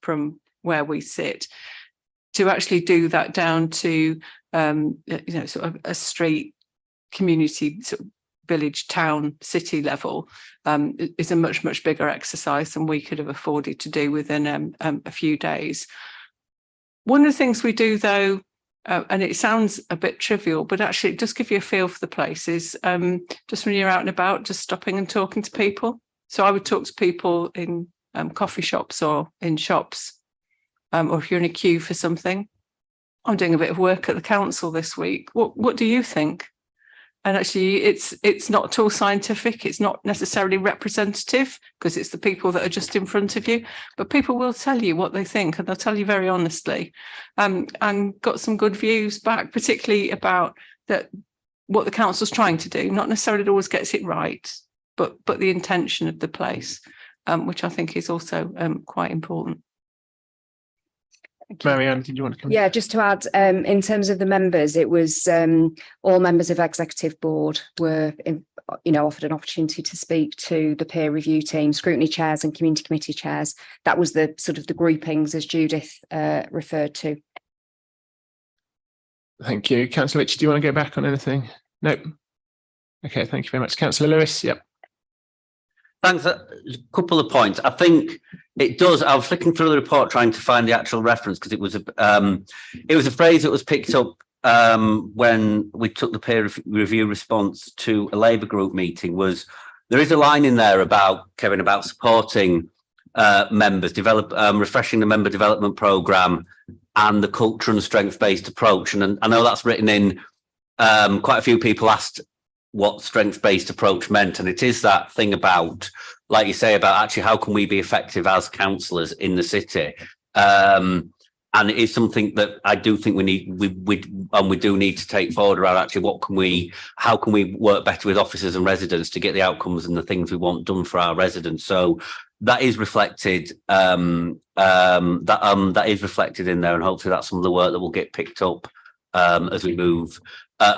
from where we sit? To actually do that down to sort of a street, community, sort of village, town, city level is a much bigger exercise than we could have afforded to do within a few days. One of the things we do, though, and it sounds a bit trivial, but actually it does give you a feel for the places. Just when you're out and about, just stopping and talking to people. So I would talk to people in coffee shops or in shops, or if you're in a queue for something. I'm doing a bit of work at the council this week. What do you think? And actually, it's not at all scientific. It's not necessarily representative because it's the people that are just in front of you. But people will tell you what they think, and they'll tell you very honestly. And got some good views back, particularly about what the council's trying to do. Not necessarily it always gets it right, but the intention of the place, which I think is also quite important. Marianne, did you want to come? Yeah, just to add, in terms of the members, it was all members of executive board were, offered an opportunity to speak to the peer review team, scrutiny chairs and community committee chairs. That was the sort of the groupings as Judith referred to. Thank you. Councillor Mitchell, do you want to go back on anything? No. Okay, thank you very much. Councillor Lewis, yep. Thanks. A couple of points. I think it does. I was flicking through the report trying to find the actual reference because it was a phrase that was picked up when we took the peer review response to a Labour group meeting. Was there is a line in there about Kevin about supporting members, refreshing the member development programme and the culture and strength based approach. And I know that's written in. Quite a few people asked what strength-based approach meant, and it is that thing about, like you say, about actually how can we be effective as councillors in the city, and it is something that I do think we do need to take forward around actually how can we work better with officers and residents to get the outcomes and the things we want done for our residents. So that is reflected that is reflected in there, and hopefully that's some of the work that will get picked up as we move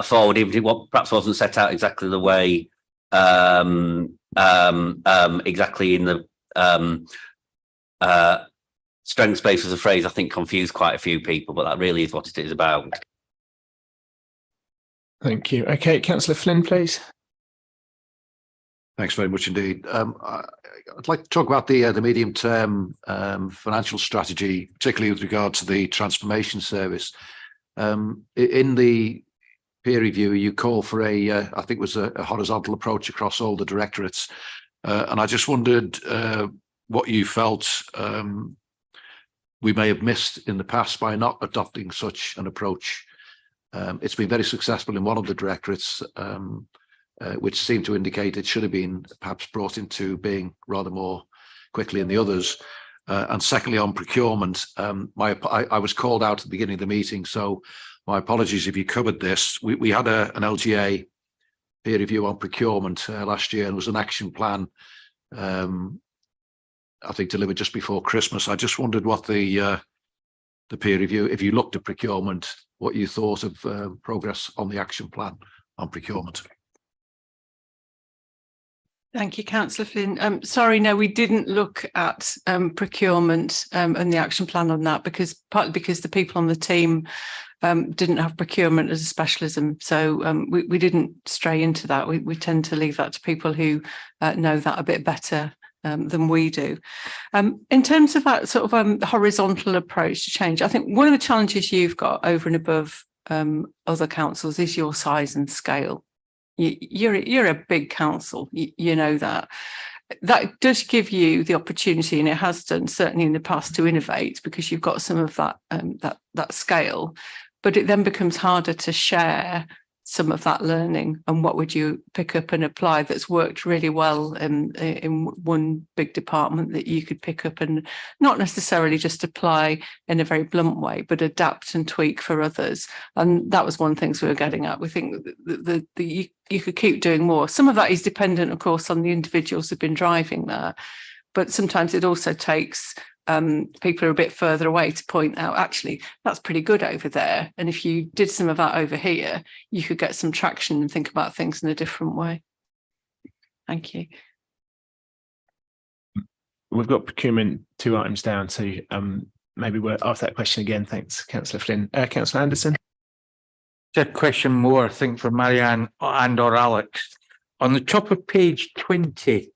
forward, even if it perhaps wasn't set out exactly the way exactly in the strength space was a phrase I think confused quite a few people, but that really is what it is about. Thank you. Okay, Councillor Flynn, please. Thanks very much indeed. I'd like to talk about the medium-term financial strategy, particularly with regard to the transformation service. In the peer review, you call for I think it was a horizontal approach across all the directorates. And I just wondered what you felt we may have missed in the past by not adopting such an approach. It's been very successful in one of the directorates, which seemed to indicate it should have been perhaps brought into being rather more quickly in the others. And secondly, on procurement, I was called out at the beginning of the meeting, so my apologies if you covered this. We had an LGA peer review on procurement last year, and it was an action plan, I think, delivered just before Christmas. I just wondered what the peer review, if you looked at procurement, what you thought of progress on the action plan on procurement. Thank you, Councillor Flynn. Sorry, no, we didn't look at procurement and the action plan on that, because partly because the people on the team didn't have procurement as a specialism. So we didn't stray into that. We tend to leave that to people who know that a bit better than we do. In terms of that sort of horizontal approach to change, I think one of the challenges you've got over and above other councils is your size and scale. You're a big council, you know that. That does give you the opportunity, and it has done certainly in the past, to innovate, because you've got some of that that scale. But it then becomes harder to share some of that learning, and what would you pick up and apply that's worked really well in one big department that you could pick up and not necessarily just apply in a very blunt way, but adapt and tweak for others. And that was one of the things we were getting at. We think that you could keep doing more. Some of that is dependent, of course, on the individuals who've been driving that, but sometimes it also takes people who are a bit further away to point out, actually, that's pretty good over there. And if you did some of that over here, you could get some traction and think about things in a different way. Thank you. We've got procurement 2 items down, so maybe we'll ask that question again. Thanks, Councillor Flynn. Councillor Anderson. A question more, I think, for Marianne and or Alex. On the top of page 20,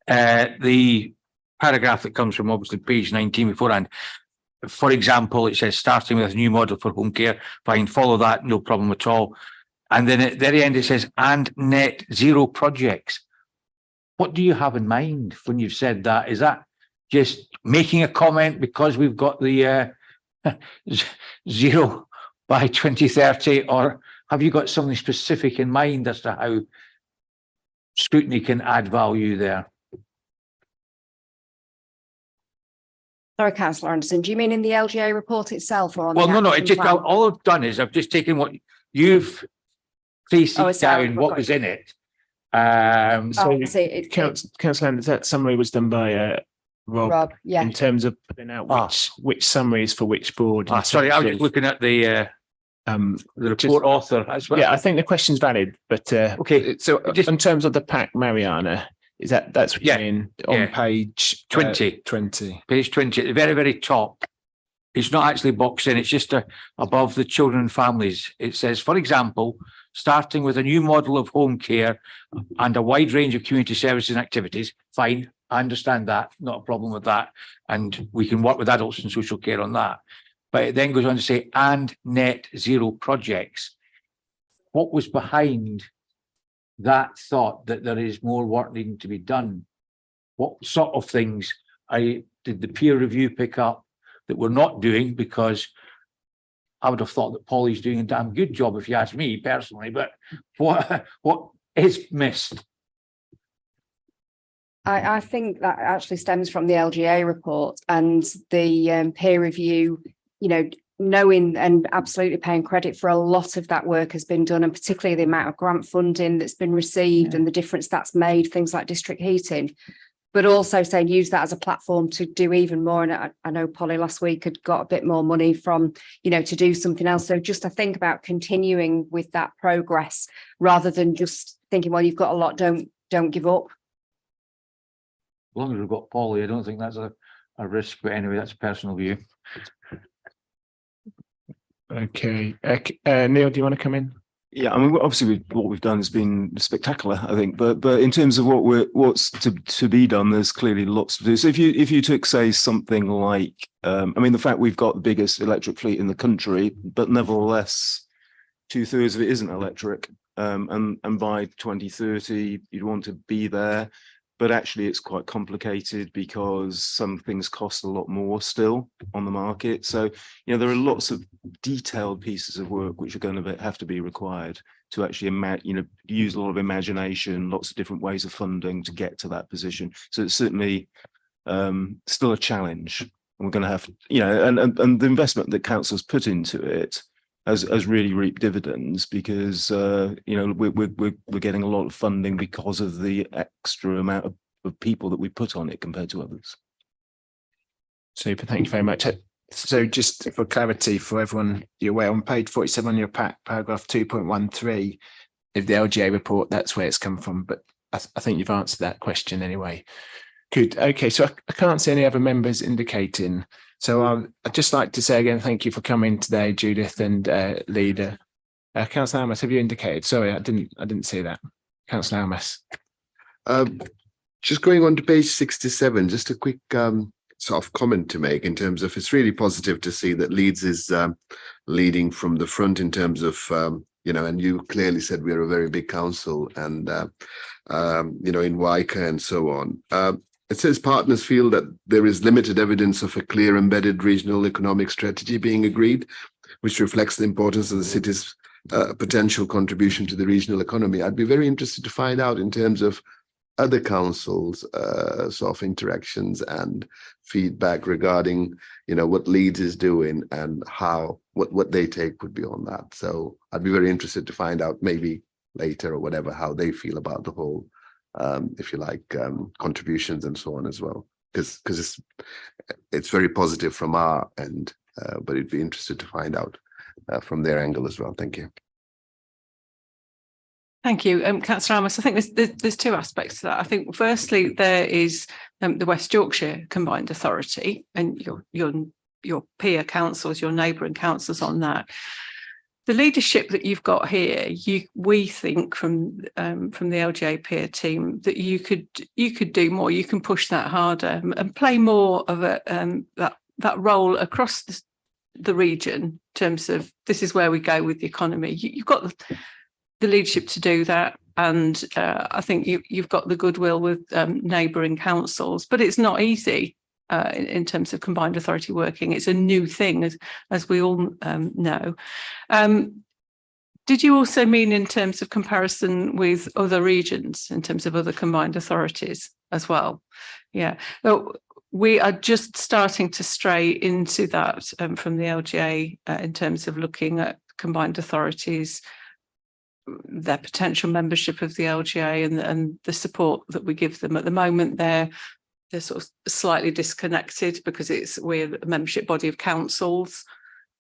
the paragraph that comes from obviously page 19 beforehand. For example, it says starting with a new model for home care. Fine, follow that, no problem at all. And then at the very end it says and net zero projects. What do you have in mind when you've said that? Is that just making a comment because we've got the zero by 2030, or have you got something specific in mind as to how Scrutiny can add value there? Sorry, Councillor Anderson, do you mean in the LGA report itself or on well, the no, it's just plan? all I've done is I've just taken what you've placed down, what was in it. Councillor Anderson, that summary was done by Rob, yeah. In terms of putting out which summaries for which board. Sorry, I was just looking at the report author as well. Yeah, I think the question's valid, but okay. So in terms of the pack, Mariana, is that's what you mean on page 20? 20. Page 20 at the very, very top. It's not actually boxed in, it's just above the children and families. It says, for example, starting with a new model of home care and a wide range of community services and activities. Fine, I understand that, not a problem with that. And we can work with adults and social care on that. But it then goes on to say, and net zero projects. What was behind that thought that there is more work needing to be done? What sort of things did the peer review pick up that we're not doing? Because I would have thought that Polly's doing a damn good job, if you ask me personally, but what is missed? I think that actually stems from the LGA report and the peer review, you know, knowing and absolutely paying credit for a lot of that work has been done, and particularly the amount of grant funding that's been received and the difference that's made, things like district heating, but also saying use that as a platform to do even more. And I know Polly last week had got a bit more money from, you know, to do something else. So just to think about continuing with that progress rather than just thinking, well, you've got a lot, don't give up. As long as we've got Polly, I don't think that's a risk, but anyway, that's a personal view. Okay. Neil, do you want to come in? Yeah, I mean, obviously what we've done has been spectacular, I think, but in terms of what's to be done, there's clearly lots to do. So if you took, say, something like, I mean, the fact we've got the biggest electric fleet in the country, but nevertheless, 2/3 of it isn't electric, and by 2030 you'd want to be there. but actually it's quite complicated because some things cost a lot more still on the market. So, you know, there are lots of detailed pieces of work which are going to have to be required to actually, use a lot of imagination, lots of different ways of funding to get to that position. So it's certainly still a challenge. And we're going to have, and the investment that council's put into it has really reaped dividends because we're getting a lot of funding because of the extra amount of people that we put on it compared to others. Super, thank you very much. So just for clarity for everyone, you're aware on page 47 on your pack, paragraph 2.13 of the LGA report, that's where it's come from. But I think you've answered that question anyway. Good. Okay, so I can't see any other members indicating. So I'd just like to say again, thank you for coming today, Judith and Leader. Councillor Almas, have you indicated? Sorry, I didn't see that. Councillor Almas. Just going on to page 67, just a quick sort of comment to make in terms of it's really positive to see that Leeds is leading from the front in terms of, and you clearly said we're a very big council and, in WICA and so on. It says partners feel that there is limited evidence of a clear embedded regional economic strategy being agreed, which reflects the importance of the city's potential contribution to the regional economy. I'd be very interested to find out in terms of other councils' sort of interactions and feedback regarding, what Leeds is doing and what they take would be on that. So I'd be very interested to find out maybe later or whatever how they feel about the whole, if you like, contributions and so on as well, because it's very positive from our end, but it'd be interested to find out from their angle as well. Thank you. Thank you, Councillor Almas. I think there's two aspects to that. I think firstly there is the West Yorkshire Combined Authority and your peer councils, your neighbouring councils on that. The leadership that you've got here, we think from the LGA peer team that you could do more. You can push that harder and play more of that role across the region in terms of this is where we go with the economy. You've got the leadership to do that, and I think you've got the goodwill with neighbouring councils, but it's not easy in terms of combined authority working. It's a new thing, as we all know. Did you also mean in terms of comparison with other regions, in terms of other combined authorities as well? Yeah, well, we are just starting to stray into that from the LGA in terms of looking at combined authorities, their potential membership of the LGA and the support that we give them. At the moment, they're sort of slightly disconnected because we're a membership body of councils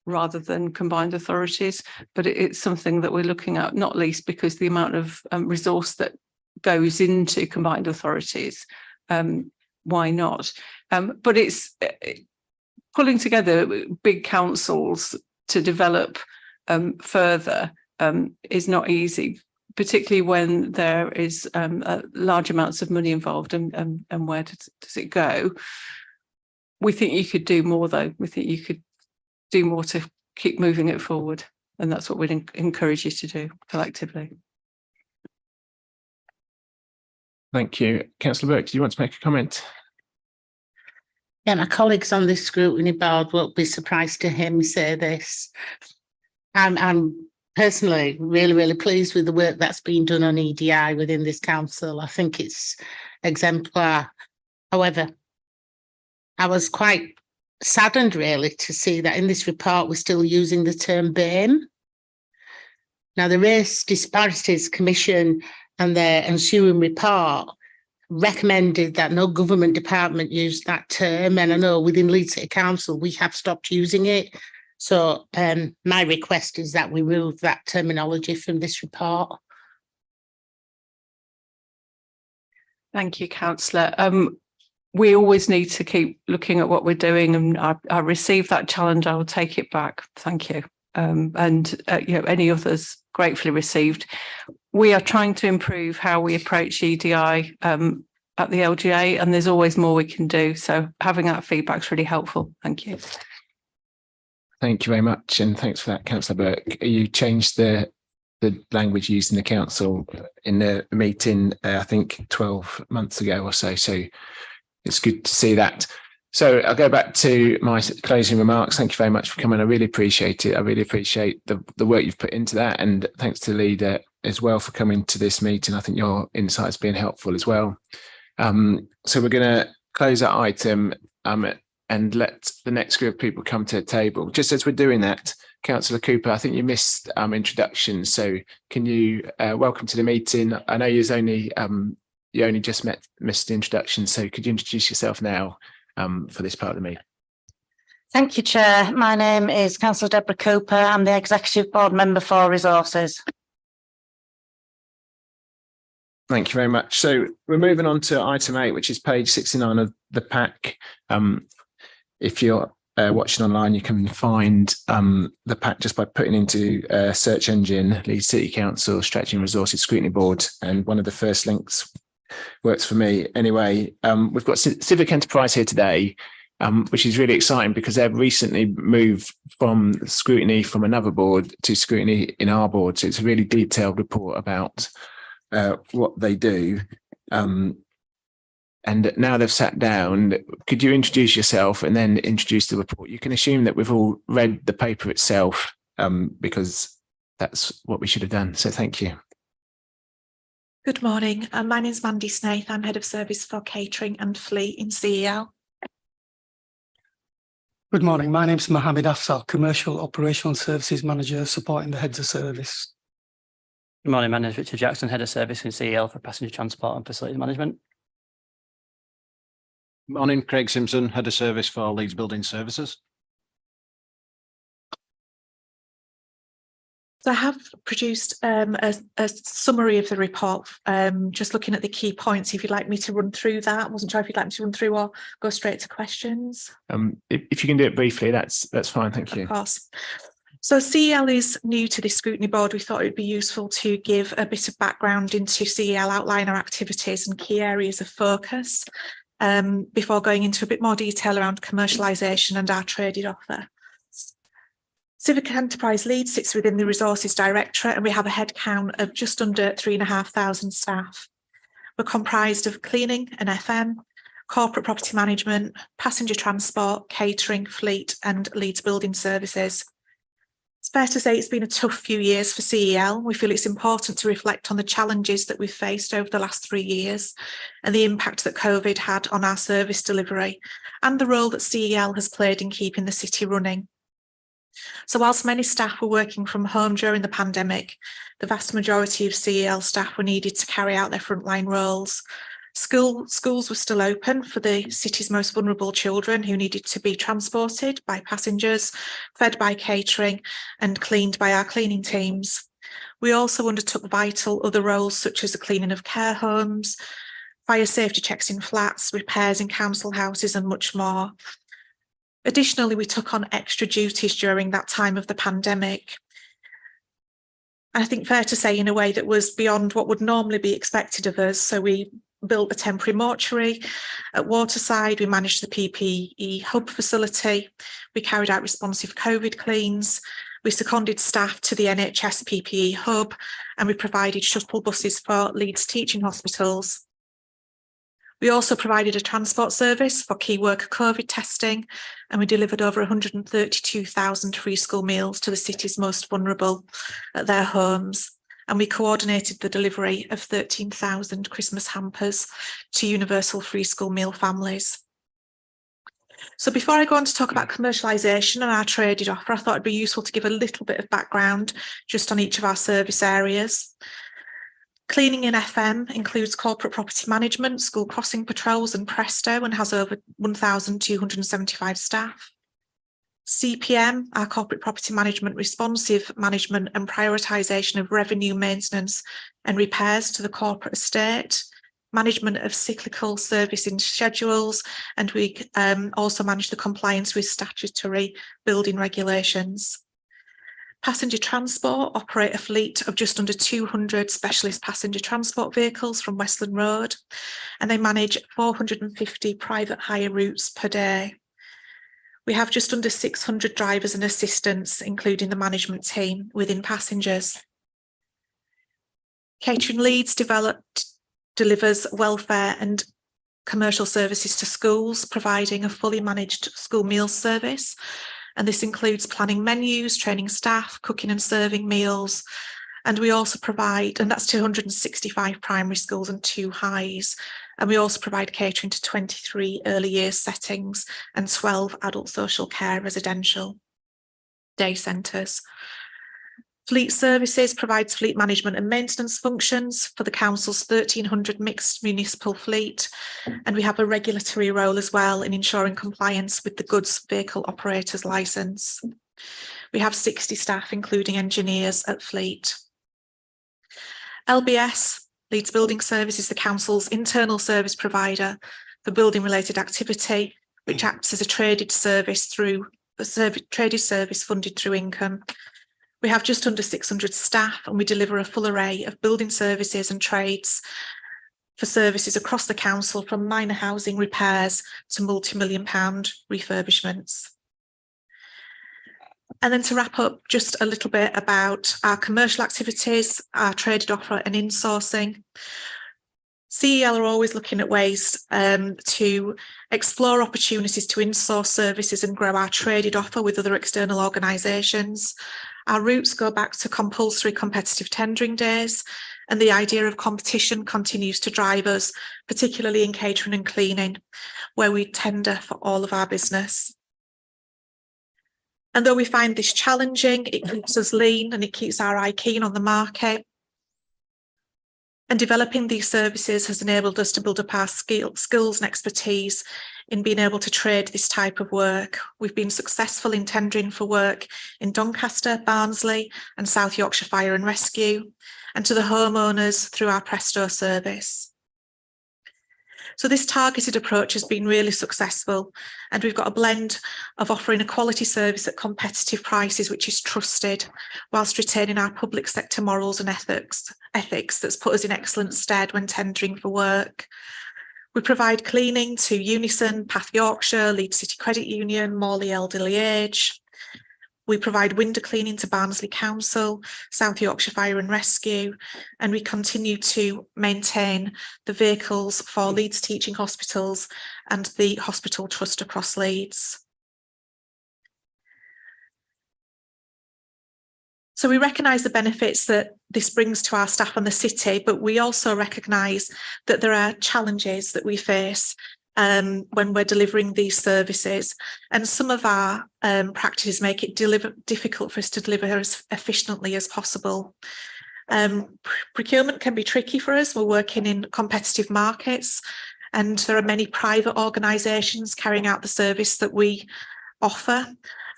rather than combined authorities, but it's something that we're looking at, not least because the amount of resource that goes into combined authorities, why not? But it's pulling together big councils to develop further is not easy, particularly when there is large amounts of money involved and where does it go? We think you could do more though. We think you could do more to keep moving it forward. And that's what we'd encourage you to do collectively. Thank you. Councillor Burke, do you want to make a comment? Yeah, my colleagues on this scrutiny board won't be surprised to hear me say this. I'm personally really, really pleased with the work that's been done on EDI within this council. I think it's exemplar. However, I was quite saddened really to see that in this report we're still using the term BAME. Now, the Race Disparities Commission and their ensuing report recommended that no government department use that term, and I know within Leeds City Council we have stopped using it. So my request is that we remove that terminology from this report. Thank you, Councillor. We always need to keep looking at what we're doing, and I received that challenge. I will take it back. Thank you. Any others gratefully received. We are trying to improve how we approach EDI at the LGA, and there's always more we can do. So having that feedback is really helpful. Thank you. Thank you very much, and thanks for that, Councillor Burke. You changed the the language used in the council in the meeting, I think 12 months ago or so. So it's good to see that. So I'll go back to my closing remarks. Thank you very much for coming. I really appreciate it. I really appreciate the work you've put into that. And thanks to the leader as well for coming to this meeting. I think your insights have been helpful as well. So we're going to close that item and let the next group of people come to the table. Just as we're doing that, Councillor Cooper, I think you missed introductions. So can you welcome to the meeting? I know you only just missed the introduction. So could you introduce yourself now for this part of the meeting? Thank you, Chair. My name is Councillor Deborah Cooper. I'm the Executive Board Member for Resources. Thank you very much. So we're moving on to item 8, which is page 69 of the pack. If you're watching online, you can find the pack just by putting into a search engine Leeds City Council Strategy and Resources Scrutiny Board, and one of the first links works for me. Anyway, we've got Civic Enterprise here today, which is really exciting because they've recently moved from scrutiny from another board to scrutiny in our board. So it's a really detailed report about what they do. And now they've sat down, could you introduce yourself and then introduce the report? You can assume that we've all read the paper itself because that's what we should have done. So thank you. Good morning. My name is Mandy Snaith. I'm Head of Service for Catering and Fleet in CEL. Good morning. My name is Mohammed Afsal, Commercial Operational Services Manager, supporting the Heads of Service. Good morning. My name is Richard Jackson, Head of Service in CEL for Passenger Transport and Facilities Management. Morning, Craig Simpson, Head of Service for Leeds Building Services. So I have produced a summary of the report, just looking at the key points. If you'd like me to run through that, I wasn't sure if you'd like me to run through or go straight to questions. If you can do it briefly, that's fine. Thank you. Of course. So CEL is new to this scrutiny board. We thought it would be useful to give a bit of background into CEL, outline our activities and key areas of focus before going into a bit more detail around commercialisation and our traded offer. Civic Enterprise Leeds sits within the Resources Directorate, and we have a headcount of just under 3,500 staff. We're comprised of cleaning and FM, corporate property management, passenger transport, catering, fleet and Leeds Building Services. It's fair to say it's been a tough few years for CEL. We feel it's important to reflect on the challenges that we've faced over the last 3 years and the impact that COVID had on our service delivery and the role that CEL has played in keeping the city running. So whilst many staff were working from home during the pandemic, the vast majority of CEL staff were needed to carry out their frontline roles. Schools were still open for the city's most vulnerable children who needed to be transported by passengers, fed by catering and cleaned by our cleaning teams. We also undertook vital other roles such as the cleaning of care homes, fire safety checks in flats, repairs in council houses and much more. Additionally, we took on extra duties during that time of the pandemic. I think fair to say in a way that was beyond what would normally be expected of us. So we built a temporary mortuary at Waterside, we managed the PPE hub facility, we carried out responsive COVID cleans, we seconded staff to the NHS PPE hub, and we provided shuttle buses for Leeds teaching hospitals. We also provided a transport service for key worker COVID testing, and we delivered over 132,000 free school meals to the city's most vulnerable at their homes. And we coordinated the delivery of 13,000 Christmas hampers to universal free school meal families. So before I go on to talk about commercialisation and our traded offer, I thought it'd be useful to give a little bit of background just on each of our service areas. Cleaning in FM includes corporate property management, school crossing patrols and Presto, and has over 1,275 staff. CPM, our corporate property management, responsive management and prioritisation of revenue maintenance and repairs to the corporate estate, management of cyclical servicing schedules, and we also manage the compliance with statutory building regulations. Passenger transport operate a fleet of just under 200 specialist passenger transport vehicles from Westland Road, and they manage 450 private hire routes per day. We have just under 600 drivers and assistants, including the management team within passengers. Catering Leeds delivers welfare and commercial services to schools, providing a fully managed school meals service. And this includes planning menus, training staff, cooking and serving meals. And we also provide, and that's 265 primary schools and 2 highs. And we also provide catering to 23 early years settings and 12 adult social care residential day centres. Fleet Services provides fleet management and maintenance functions for the council's 1,300 mixed municipal fleet. And we have a regulatory role as well in ensuring compliance with the Goods Vehicle Operators Licence. We have 60 staff, including engineers at Fleet. LBS, Leeds Building Service, is the council's internal service provider for building related activity, which acts as a traded service funded through income. We have just under 600 staff, and we deliver a full array of building services and trades for services across the council, from minor housing repairs to multi-million-pound refurbishments. And then to wrap up, just a little bit about our commercial activities, our traded offer and insourcing. CEL are always looking at ways to explore opportunities to insource services and grow our traded offer with other external organisations. Our roots go back to compulsory competitive tendering days, and the idea of competition continues to drive us, particularly in catering and cleaning, where we tender for all of our business. And though we find this challenging, it keeps us lean and it keeps our eye keen on the market. And developing these services has enabled us to build up our skills and expertise in being able to trade this type of work. We've been successful in tendering for work in Doncaster, Barnsley and South Yorkshire Fire and Rescue, and to the homeowners through our Presto service. So this targeted approach has been really successful, and we've got a blend of offering a quality service at competitive prices, which is trusted, whilst retaining our public sector morals and ethics that's put us in excellent stead when tendering for work. We provide cleaning to Unison, Path Yorkshire, Leeds City Credit Union, Morley Elderly Age. We provide window cleaning to Barnsley Council, South Yorkshire Fire and Rescue, and we continue to maintain the vehicles for Leeds Teaching Hospitals and the Hospital Trust across Leeds. So we recognise the benefits that this brings to our staff and the city, but we also recognise that there are challenges that we face when we're delivering these services, and some of our practices make it difficult for us to deliver as efficiently as possible. Procurement can be tricky for us. We're working in competitive markets, and there are many private organisations carrying out the service that we offer,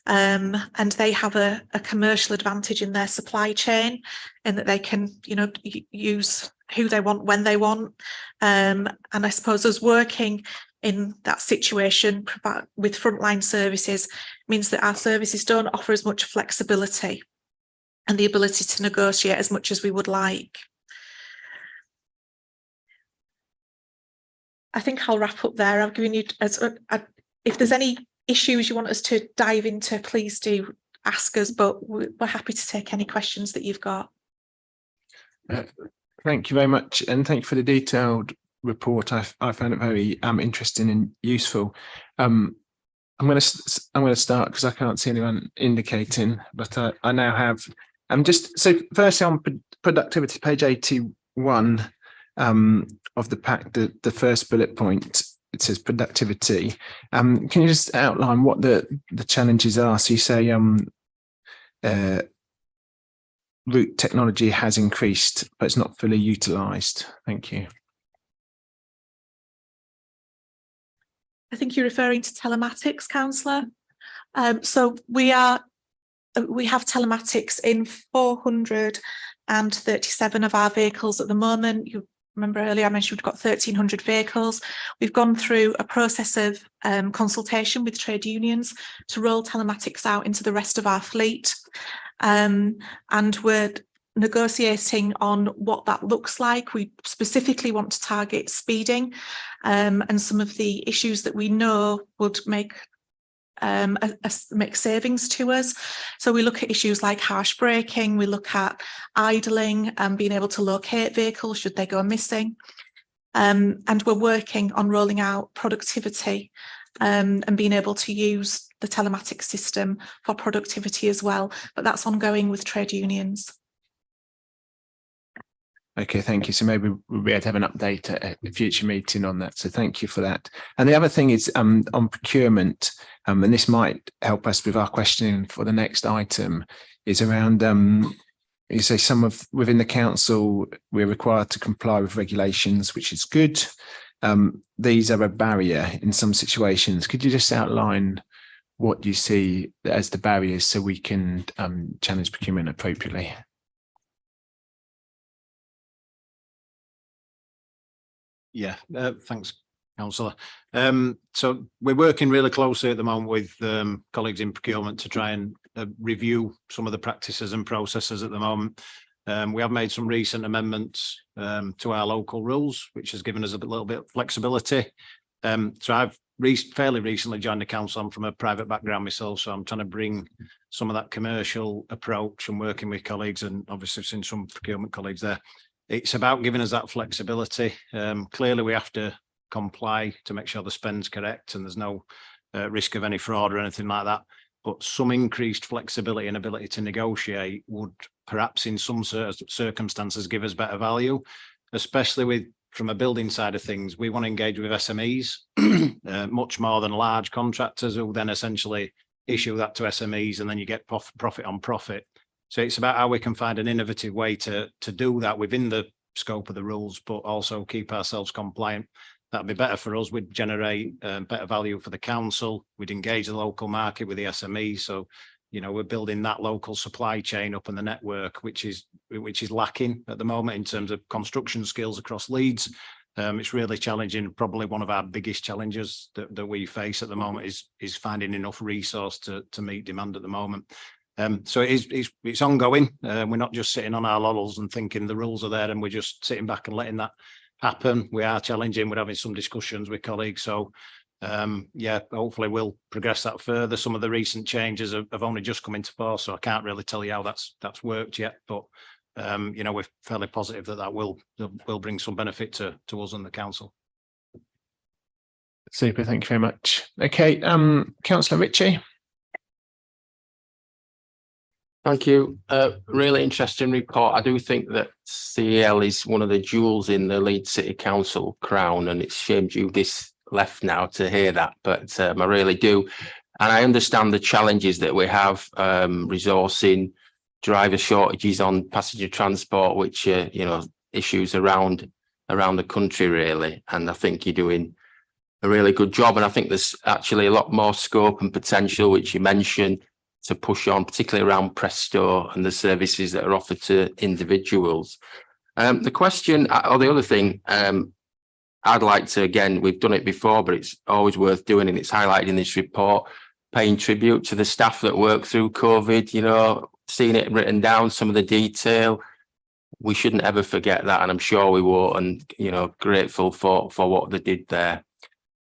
and they have a commercial advantage in their supply chain in that they can, use who they want when they want. And I suppose us working in that situation with frontline services means that our services don't offer as much flexibility and the ability to negotiate as much as we would like. I think I'll wrap up there. I've given you, if there's any issues you want us to dive into, please do ask us, but we're happy to take any questions that you've got. Thank you very much, and thank you for the detailed report. I found it very interesting and useful. I'm going to start because I can't see anyone indicating, but I now have. So firstly on productivity, page 81 of the pack, the first bullet point, it says productivity. Can you just outline what the challenges are? So you say route technology has increased, but it's not fully utilised. Thank you. I think you're referring to telematics, Councillor. So we have telematics in 437 of our vehicles at the moment. You remember earlier I mentioned we've got 1,300 vehicles. We've gone through a process of consultation with trade unions to roll telematics out into the rest of our fleet. And we're negotiating on what that looks like. We specifically want to target speeding and some of the issues that we know would make make savings to us. So we look at issues like harsh braking, we look at idling and being able to locate vehicles should they go missing. And we're working on rolling out productivity and being able to use the telematics system for productivity as well. But that's ongoing with trade unions. Okay, thank you. So maybe we'll be able to have an update at a future meeting on that. So thank you for that. And the other thing is on procurement, and this might help us with our questioning for the next item, is around you say within the council we're required to comply with regulations, which is good. These are a barrier in some situations. Could you just outline what you see as the barriers so we can challenge procurement appropriately? Yeah, thanks, Councillor. So we're working really closely at the moment with colleagues in procurement to try and review some of the practices and processes at the moment. We have made some recent amendments to our local rules, which has given us a little bit of flexibility. So I've fairly recently joined the council. I'm from a private background myself, so I'm trying to bring some of that commercial approach and working with colleagues, and obviously seen some procurement colleagues there. It's about giving us that flexibility. Clearly, we have to comply to make sure the spend's correct and there's no risk of any fraud or anything like that. But some increased flexibility and ability to negotiate would perhaps in some circumstances give us better value, especially from a building side of things. We want to engage with SMEs much more than large contractors who then essentially issue that to SMEs and then you get profit on profit. So it's about how we can find an innovative way to do that within the scope of the rules, but also keep ourselves compliant. That'd be better for us. We'd generate better value for the council. We'd engage the local market with the SME. So, you know, we're building that local supply chain up in the network, which is lacking at the moment in terms of construction skills across Leeds. It's really challenging. Probably one of our biggest challenges that we face at the moment is finding enough resource to meet demand at the moment. So it's ongoing. We're not just sitting on our laurels and thinking the rules are there and we're just sitting back and letting that happen. We are challenging. We're having some discussions with colleagues. So yeah, hopefully we'll progress that further. Some of the recent changes have only just come into force, so I can't really tell you how that's worked yet. But you know, we're fairly positive that will bring some benefit to us and the council. Super. Thank you very much. Okay, Councillor Ritchie. Thank you. Really interesting report. I do think that CEL is one of the jewels in the Leeds City Council crown, and it's a shame Judith left now to hear that, but I really do. And I understand the challenges that we have, resourcing, driver shortages on passenger transport, which are, you know, issues around the country really. And I think you're doing a really good job. And I think there's actually a lot more scope and potential, which you mentioned, to push on, particularly around Presto and the services that are offered to individuals. The question, or the other thing, I'd like to, again, we've done it before, but it's always worth doing, and it's highlighted in this report, paying tribute to the staff that worked through COVID, you know, seeing it written down, some of the detail. We shouldn't ever forget that, and I'm sure we won't, and, you know, grateful for what they did there.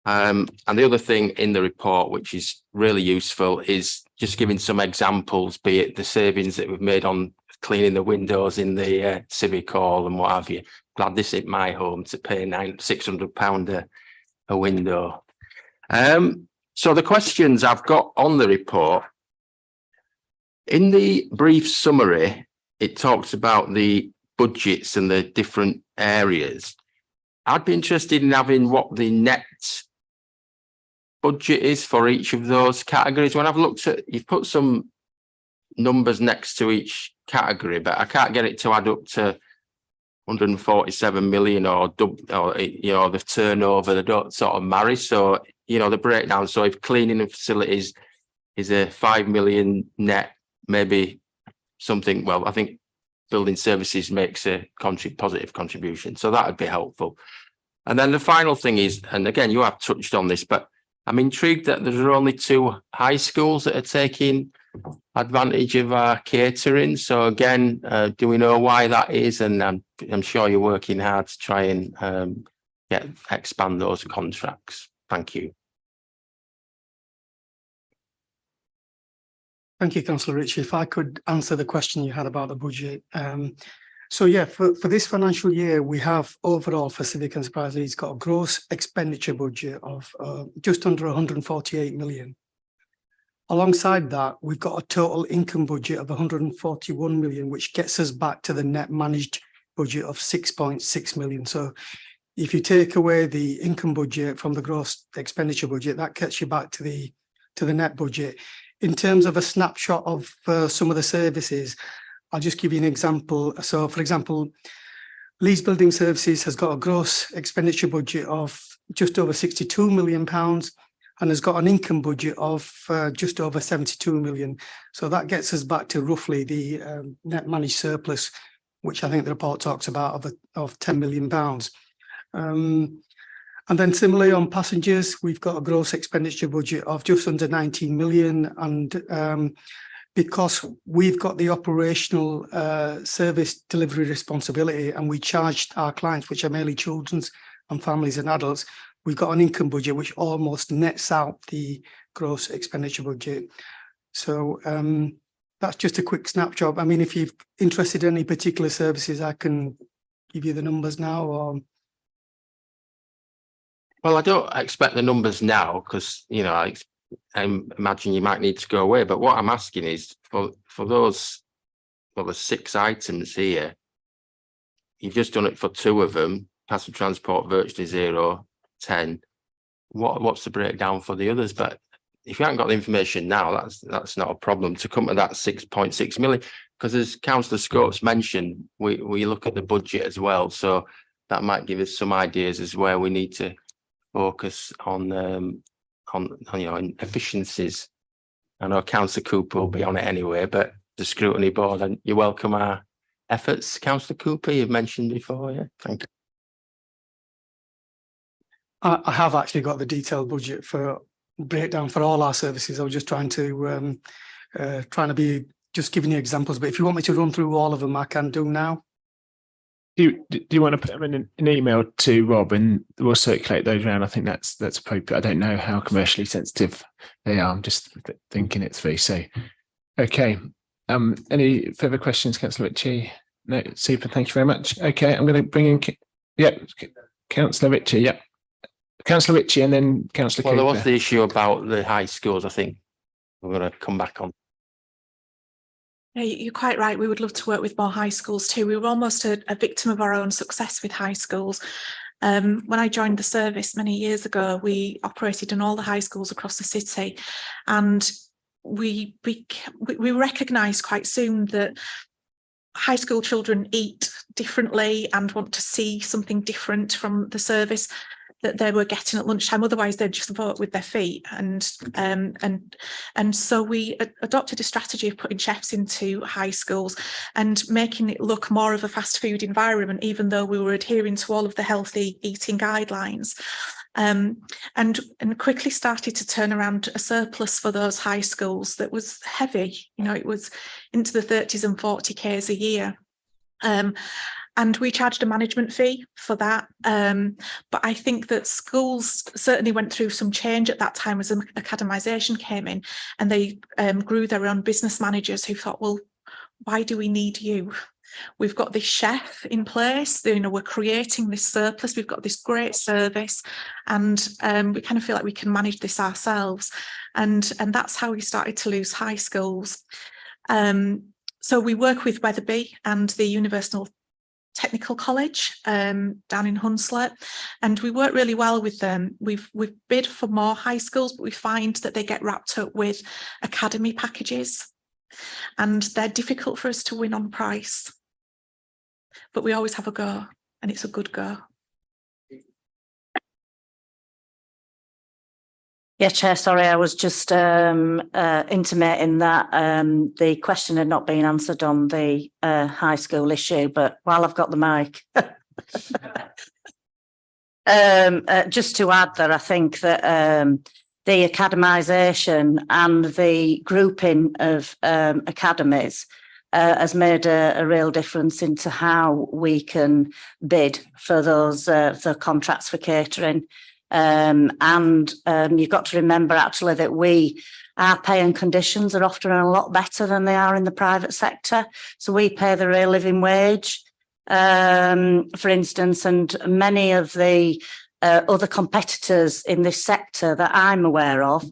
And the other thing in the report, which is really useful, is just giving some examples, be it the savings that we've made on cleaning the windows in the Civic Hall and what have you. Glad this ain't my home to pay £600 a window. So the questions I've got on the report, in the brief summary, it talks about the budgets and the different areas. I'd be interested in having what the net budget is for each of those categories. When I've looked at, you've put some numbers next to each category, but I can't get it to add up to 147 million or you know, the turnover. They don't sort of marry. So, you know, the breakdown. So if cleaning and facilities is a 5 million net, maybe something, well, I think building services makes a positive contribution. So that would be helpful. And then the final thing is, and again, you have touched on this, but I'm intrigued that there are only 2 high schools that are taking advantage of our catering. So again, do we know why that is? And I'm sure you're working hard to try and expand those contracts. Thank you. Thank you, Councillor Ritchie. If I could answer the question you had about the budget. So yeah, for this financial year, we have overall for Civic Enterprise Leeds got a gross expenditure budget of just under 148 million. Alongside that, we've got a total income budget of 141 million, which gets us back to the net managed budget of 6.6 million. So if you take away the income budget from the gross expenditure budget, that gets you back to the net budget. In terms of a snapshot of some of the services, I'll just give you an example. So, for example, Leeds Building Services has got a gross expenditure budget of just over £62 million and has got an income budget of just over 72 million. So that gets us back to roughly the net managed surplus, which I think the report talks about of £10 million. And then similarly on passengers, we've got a gross expenditure budget of just under 19 million. And because we've got the operational service delivery responsibility and we charged our clients, which are mainly children's and families and adults, we've got an income budget which almost nets out the gross expenditure budget. So that's just a quick snapshot. I mean, if you're interested in any particular services, I can give you the numbers now. Or Well, I don't expect the numbers now because, you know, I imagine you might need to go away. But what I'm asking is for those, well, the 6 items here, you've just done it for 2 of them, passenger transport virtually 0, 10. What's the breakdown for the others? But if you haven't got the information now, that's not a problem to come to that 6.6 million. Because as Councillor Scopes mentioned, we look at the budget as well. So that might give us some ideas as where we need to focus on you know, efficiencies. I know Councillor Cooper will be on it anyway, but the scrutiny board, and you welcome our efforts. Councillor Cooper, you've mentioned before, yeah. Thank you. I have actually got the detailed budget for breakdown for all our services. I was just trying to be just giving you examples, but if you want me to run through all of them, I can do now. Do you want to put them in an email to Rob and we'll circulate those around? I think that's appropriate. I don't know how commercially sensitive they are. I'm just thinking it through. So, okay. Any further questions, Councillor Ritchie? No, super. Thank you very much. Okay, I'm going to bring in, Councillor Ritchie. Councillor Ritchie and then Councillor Cooper. Well, there was the issue about the high schools. I think we're going to come back on. Yeah, you're quite right. We would love to work with more high schools too. We were almost a victim of our own success with high schools. When I joined the service many years ago, we operated in all the high schools across the city, and we recognised quite soon that high school children eat differently and want to see something different from the service that they were getting at lunchtime. Otherwise, they'd just vote with their feet. And so we adopted a strategy of putting chefs into high schools and making it look more of a fast food environment, even though we were adhering to all of the healthy eating guidelines. And quickly started to turn around a surplus for those high schools that was heavy. You know, it was into the 30s and 40Ks a year. And we charged a management fee for that. But I think that schools certainly went through some change at that time as academisation came in, and they grew their own business managers who thought, well, why do we need you? We've got this chef in place, you know, we're creating this surplus, we've got this great service, and we kind of feel like we can manage this ourselves. And that's how we started to lose high schools. So we work with Wetherby and the Universal Technical College down in Hunslet, and we work really well with them. We've bid for more high schools, but we find that they get wrapped up with academy packages, and they're difficult for us to win on price. But we always have a go, and it's a good go. Yeah, Chair, sorry, I was just intimating that the question had not been answered on the high school issue, but while I've got the mic, just to add that I think that the academisation and the grouping of academies has made a real difference into how we can bid for those the contracts for catering. You've got to remember actually that our pay and conditions are often a lot better than they are in the private sector. So we pay the real living wage, for instance, and many of the other competitors in this sector that I'm aware of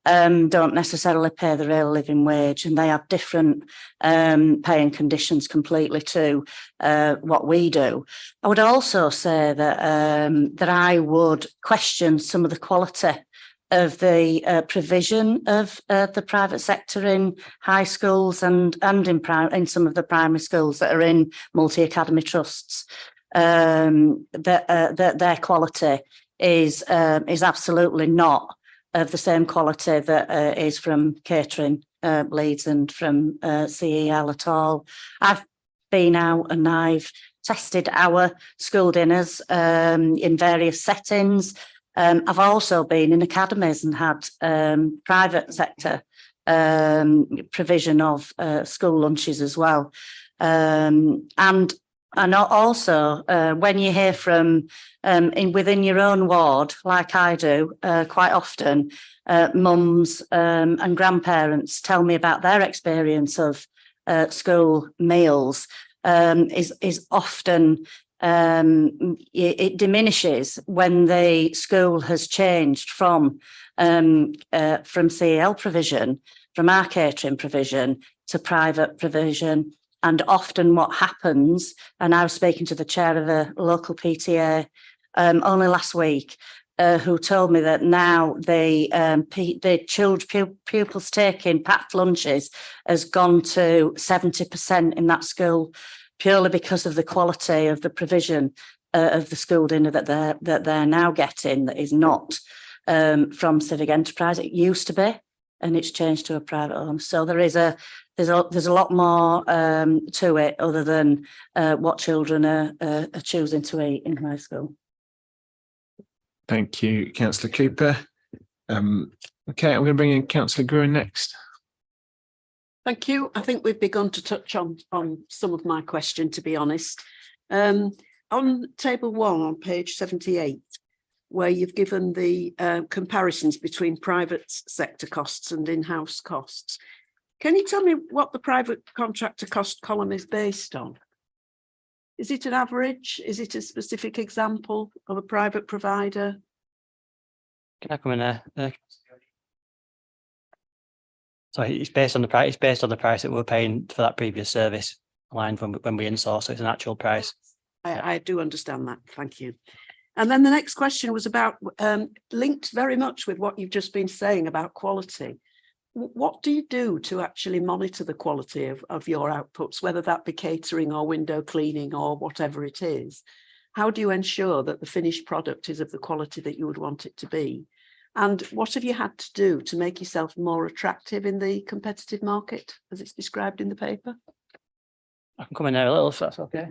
don't necessarily pay the real living wage, and they have different pay and conditions completely to what we do. I would also say that I would question some of the quality of the provision of the private sector in high schools and in some of the primary schools that are in multi-academy trusts. That their quality is absolutely not of the same quality that is from catering Leeds and from CEL at all. I've been out and I've tested our school dinners in various settings. I've also been in academies and had private sector provision of school lunches as well. And also, when you hear from within your own ward, like I do, quite often, mums and grandparents tell me about their experience of school meals, is often it diminishes when the school has changed from CEL provision, from our catering provision to private provision. And often what happens, and I was speaking to the chair of a local PTA only last week, who told me that now the pupils taking packed lunches has gone to 70% in that school, purely because of the quality of the provision of the school dinner that they're now getting, that is not from civic enterprise. It used to be, and it's changed to a private home. So there's a lot more to it other than what children are choosing to eat in high school. Thank you, Councillor Cooper. Okay, I'm going to bring in Councillor Gruen next. Thank you. I think we've begun to touch on some of my question, to be honest. On table 1 on page 78, where you've given the comparisons between private sector costs and in-house costs, can you tell me what the private contractor cost column is based on? Is it an average? Is it a specific example of a private provider? Can I come in there? So it's based on the price. It's based on the price that we're paying for that previous service line when we insource. So it's an actual price. I do understand that. Thank you. And then the next question was about linked very much with what you've just been saying about quality. What do you do to actually monitor the quality of your outputs, whether that be catering or window cleaning or whatever it is? How do you ensure that the finished product is of the quality that you would want it to be? And what have you had to do to make yourself more attractive in the competitive market, as it's described in the paper? I can come in there a little, if that's okay.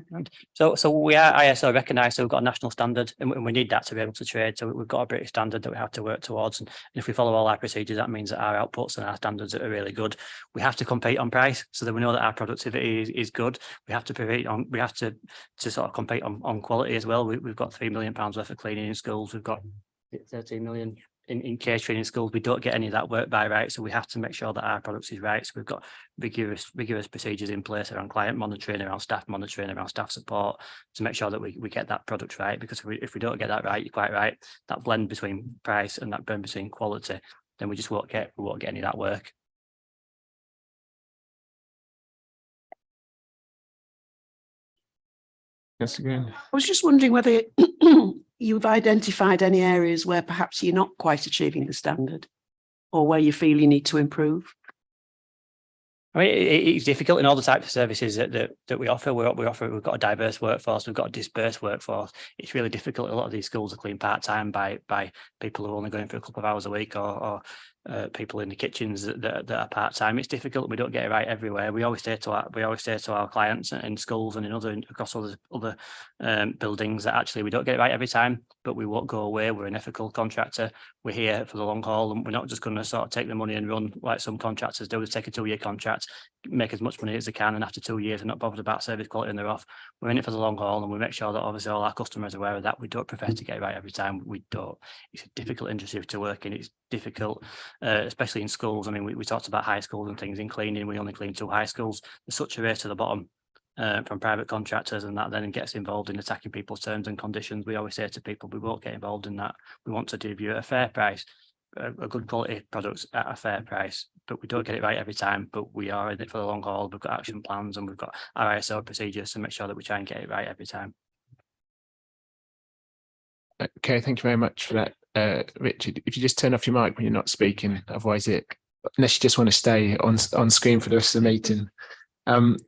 So we are ISO recognised, so we've got a national standard, and we need that to be able to trade. So we've got a British standard that we have to work towards, and if we follow all our procedures, that means that our outputs and our standards are really good. We have to compete on price, so that we know that our productivity is good. We have to sort of compete on quality as well. We've got £3 million worth of cleaning in schools. We've got 13 million in catering in schools. We don't get any of that work by right, so we have to make sure that our products is right. So we've got rigorous procedures in place around client monitoring, around staff monitoring, around staff support, to make sure that we get that product right. Because if we don't get that right, you're quite right, that blend between price and that blend between quality, then we just won't get any of that work. Yes, again. I was just wondering whether you've identified any areas where perhaps you're not quite achieving the standard, or where you feel you need to improve. I mean, it's difficult in all the types of services that we offer. We've got a diverse workforce. We've got a dispersed workforce. It's really difficult. A lot of these schools are cleaned part-time by people who are only going for a couple of hours a week, or people in the kitchens that are part-time. It's difficult. We don't get it right everywhere. We always say to our clients in schools and across other buildings that actually we don't get it right every time, but we won't go away. We're an ethical contractor. We're here for the long haul, and we're not just going to sort of take the money and run like some contractors do. They take a 2-year contract, make as much money as they can, and after 2 years they're not bothered about service quality and they're off. We're in it for the long haul, and we make sure that obviously all our customers are aware of that. We don't prefer to get it right every time. We don't. It's a difficult industry to work in. It's difficult, especially in schools. I mean, we talked about high schools and things in cleaning. We only clean 2 high schools. There's such a race to the bottom from private contractors, and that then gets involved in attacking people's terms and conditions. We always say to people, we won't get involved in that. We want to give you a fair price, a good quality product at a fair price, but we don't get it right every time. But we are in it for the long haul. We've got action plans and we've got our ISO procedures to make sure that we try and get it right every time. Okay, thank you very much for that, Richard. If you just turn off your mic when you're not speaking, otherwise unless you just want to stay on screen for the rest of the meeting.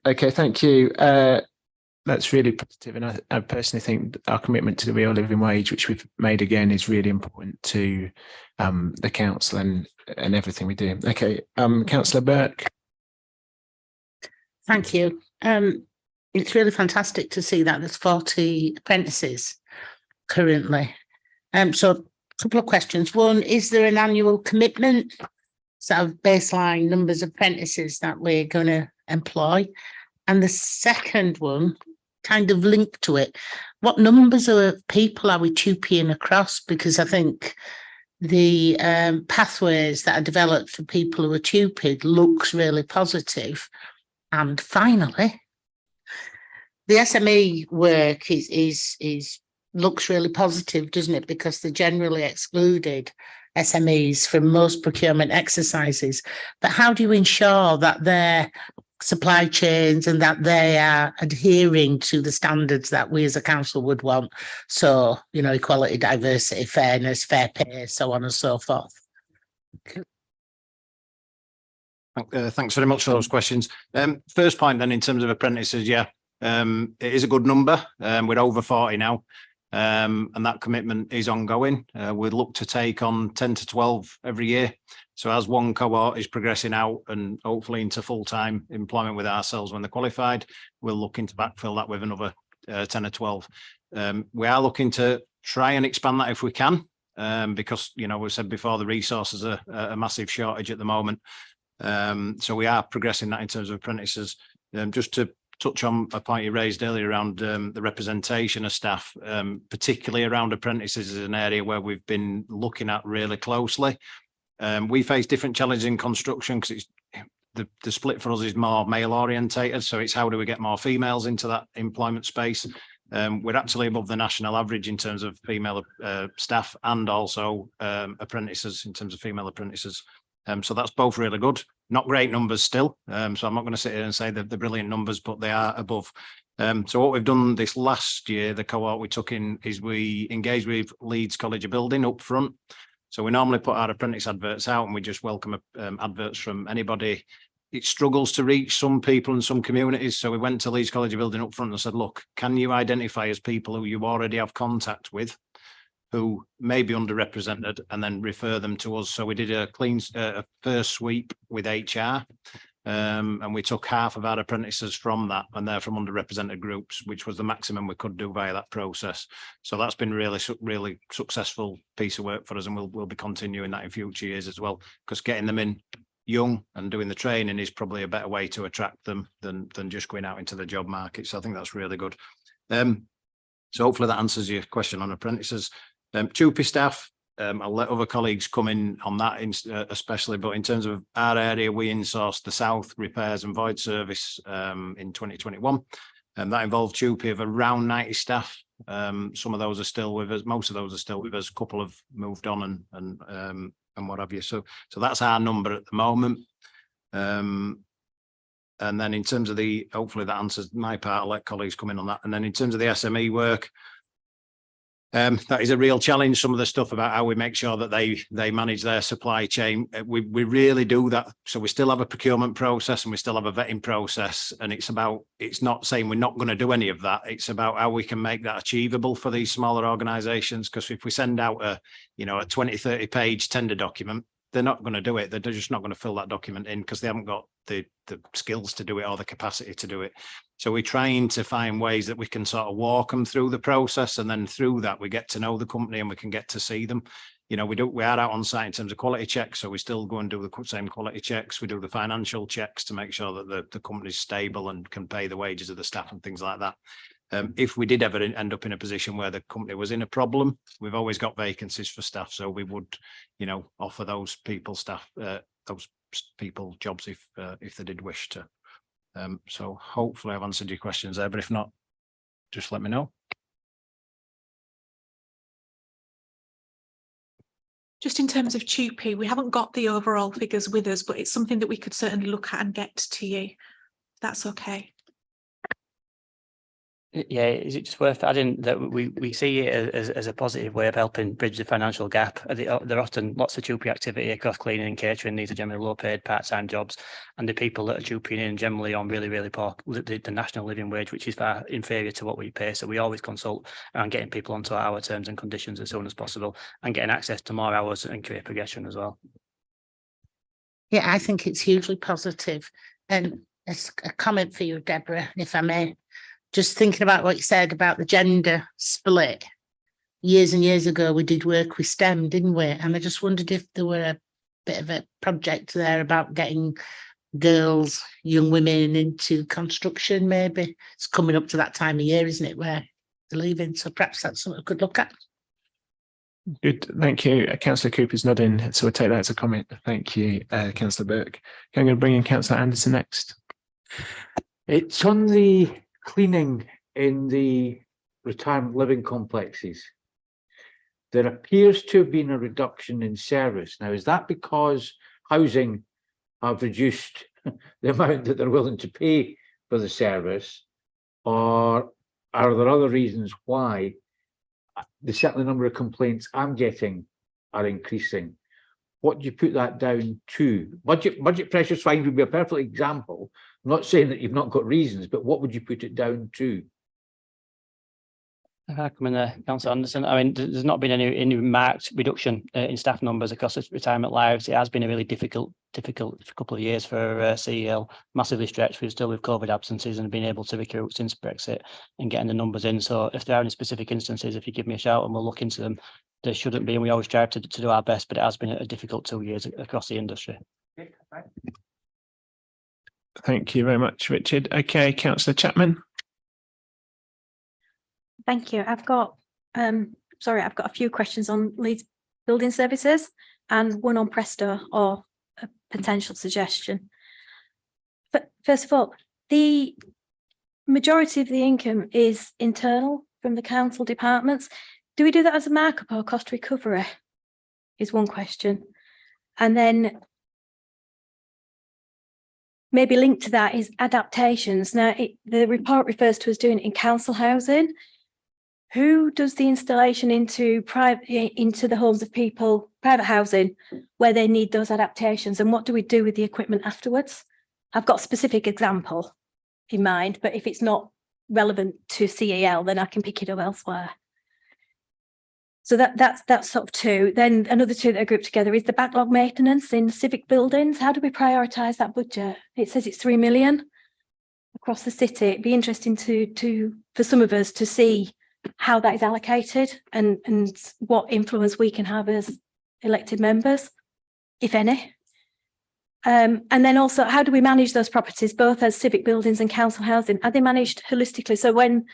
Okay, thank you. That's really positive, and I personally think our commitment to the real living wage, which we've made again, is really important to the council and everything we do. Okay, Councillor Burke. Thank you. It's really fantastic to see that there's 40 apprentices currently. So a couple of questions. One, is there an annual commitment, sort of baseline numbers of apprentices that we're going to employ? And the second one, kind of linked to it, what numbers of people are we TUPEing across? Because I think the pathways that are developed for people who are TUPEd looks really positive. And finally, the SME work is looks really positive, doesn't it? Because they generally excluded SMEs from most procurement exercises. But how do you ensure that their supply chains and that they are adhering to the standards that we as a council would want? So, you know, equality, diversity, fairness, fair pay, so on and so forth. Thanks very much for those questions. First point then, in terms of apprentices, yeah, it is a good number. We're over 40 now. And that commitment is ongoing. We'd look to take on 10 to 12 every year. So as one cohort is progressing out and hopefully into full-time employment with ourselves when they're qualified, we're looking to backfill that with another 10 or 12. We are looking to try and expand that if we can, because, you know, we said before, the resources are a massive shortage at the moment. So we are progressing that in terms of apprentices. Just to touch on a point you raised earlier around the representation of staff, particularly around apprentices, is an area where we've been looking at really closely. We face different challenges in construction because the split for us is more male orientated. So it's how do we get more females into that employment space? We're actually above the national average in terms of female staff and also apprentices in terms of female apprentices. So that's both really good. Not great numbers still. So I'm not going to sit here and say that they're brilliant numbers, but they are above. So what we've done this last year, the cohort we took in, is we engaged with Leeds College of Building up front. So we normally put our apprentice adverts out and we just welcome adverts from anybody. It struggles to reach some people in some communities. So we went to Leeds College of Building up front and said, look, can you identify as people who you already have contact with, who may be underrepresented, and then refer them to us? So we did a clean first sweep with HR, and we took half of our apprentices from that, and they're from underrepresented groups, which was the maximum we could do via that process. So that's been really successful piece of work for us, and we'll be continuing that in future years as well, because getting them in young and doing the training is probably a better way to attract them than just going out into the job market. So I think that's really good. So hopefully that answers your question on apprentices. TUPE staff, I'll let other colleagues come in on that especially, but in terms of our area, we insourced the South repairs and void service in 2021, and that involved TUPE of around 90 staff. Some of those are still with us, most of those are still with us, a couple have moved on and what have you. So that's our number at the moment. And then in terms of hopefully that answers my part. I'll let colleagues come in on that. And then in terms of the SME work, that is a real challenge. Some of the stuff about how we make sure that they manage their supply chain, we really do that. So we still have a procurement process and we still have a vetting process, and it's not saying we're not going to do any of that. It's about how we can make that achievable for these smaller organizations, because if we send out a 20-30 page tender document, they're not going to do it. They're just not going to fill that document in because they haven't got the skills to do it or the capacity to do it. So we're trying to find ways that we can sort of walk them through the process, and then through that we get to know the company and we can get to see them. you know, we are out on site in terms of quality checks, so we still go and do the same quality checks. We do the financial checks to make sure that the company's stable and can pay the wages of the staff and things like that. If we did ever end up in a position where the company was in a problem, we've always got vacancies for staff, so we would, you know, offer those people jobs if they did wish to. So hopefully I've answered your questions there, but if not, just let me know. Just in terms of TUPE, we haven't got the overall figures with us, but it's something that we could certainly look at and get to you. That's okay. Yeah, is it just worth adding that we see it as a positive way of helping bridge the financial gap? There are often lots of TUPE activity across cleaning and catering. These are generally low-paid part-time jobs, and the people that are TUPEing in generally on really, really poor, the national living wage, which is far inferior to what we pay. So we always consult around getting people onto our terms and conditions as soon as possible and getting access to more hours and career progression as well. Yeah, I think it's hugely positive. And it's a comment for you, Deborah, if I may. Just thinking about what you said about the gender split. Years and years ago, we did work with STEM, didn't we? And I just wondered if there were a bit of a project there about getting girls, young women into construction, maybe. It's coming up to that time of year, isn't it, where they're leaving? So perhaps that's something we could look at. Good, thank you. Councillor Cooper's nodding, so we'll take that as a comment. Thank you, Councillor Burke. I'm going to bring in Councillor Anderson next. It's on the cleaning in the retirement living complexes. There appears to have been a reduction in service. Now, is that because housing have reduced the amount that they're willing to pay for the service, or are there other reasons why the number of complaints I'm getting are increasing? What do you put that down to? Budget pressure fine would be a perfect example. I'm not saying that you've not got reasons, but what would you put it down to? If I come in there, Councillor Anderson, I mean, there's not been any marked reduction in staff numbers across the retirement lives. It has been a really difficult couple of years for CEL, massively stretched. We're still with COVID absences and being able to recruit since Brexit and getting the numbers in. So if there are any specific instances, if you give me a shout and we'll look into them, there shouldn't be, and we always strive to do our best, but it has been a difficult 2 years across the industry. Thank you very much, Richard. Okay, Councillor Chapman. Thank you. I've got a few questions on Leeds Building Services and one on Presto or a potential suggestion. But first of all, the majority of the income is internal from the council departments. Do we do that as a markup or cost recovery? Is one question. And then maybe linked to that is adaptations. Now, the report refers to us doing it in council housing. Who does the installation into the homes of people, private housing, where they need those adaptations? And what do we do with the equipment afterwards? I've got a specific example in mind, but if it's not relevant to CEL, then I can pick it up elsewhere. So that's sort of two. Then another two that are grouped together is the backlog maintenance in civic buildings. How do we prioritise that budget? It says it's 3 million across the city. It'd be interesting for some of us to see how that is allocated and what influence we can have as elected members, if any. And then also, how do we manage those properties, both as civic buildings and council housing? Are they managed holistically? So when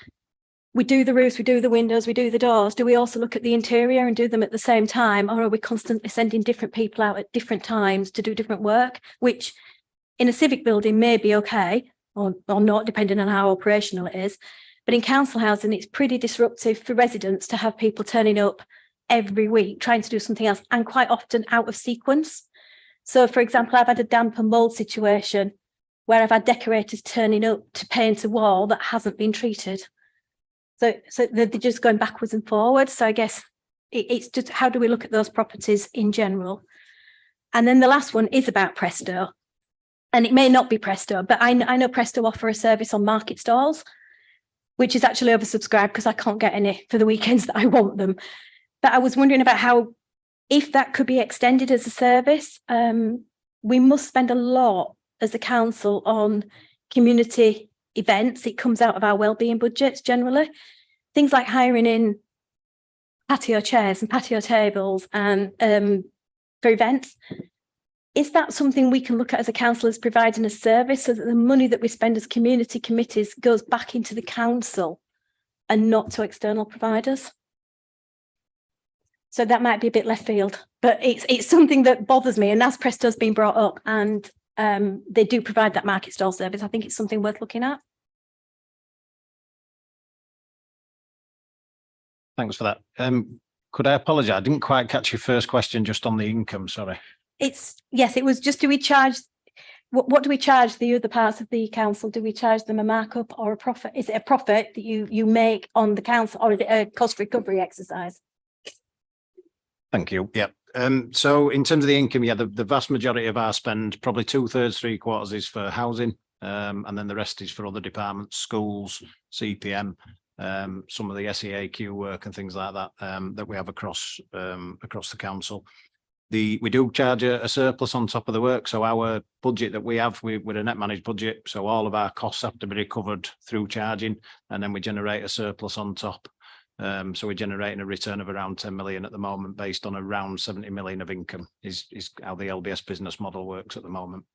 we do the roofs, we do the windows, we do the doors, do we also look at the interior and do them at the same time? Or are we constantly sending different people out at different times to do different work, which in a civic building may be okay or not, depending on how operational it is. But in council housing, it's pretty disruptive for residents to have people turning up every week, trying to do something else, and quite often out of sequence. So, for example, I've had a damp and mold situation where I've had decorators turning up to paint a wall that hasn't been treated. So they're just going backwards and forwards. So I guess it's just, how do we look at those properties in general? And then the last one is about Presto. And it may not be Presto, but I know Presto offer a service on market stalls, which is actually oversubscribed because I can't get any for the weekends that I want them. But I was wondering about how, if that could be extended as a service. We must spend a lot as a council on community events. It comes out of our wellbeing budgets generally. Things like hiring in patio chairs and patio tables and for events. Is that something we can look at as a council as providing a service, so that the money that we spend as community committees goes back into the council and not to external providers? So that might be a bit left field, but it's something that bothers me, and as Presto's been brought up, and they do provide that market stall service. I think it's something worth looking at. Thanks for that. Could I apologise? I didn't quite catch your first question just on the income, sorry. Yes, it was just, do we charge, what do we charge the other parts of the council? Do we charge them a markup or a profit? Is it a profit that you make on the council, or is it a cost recovery exercise? Thank you. Yeah. So in terms of the income, yeah, the vast majority of our spend, probably 2/3, 3/4 is for housing. And then the rest is for other departments, schools, CPM, some of the SEAQ work and things like that, that we have across the council. We do charge a surplus on top of the work. So our budget that we have, we're a net managed budget. So all of our costs have to be recovered through charging, and then we generate a surplus on top. So we're generating a return of around 10 million at the moment, based on around 70 million of income is how the LBS business model works at the moment.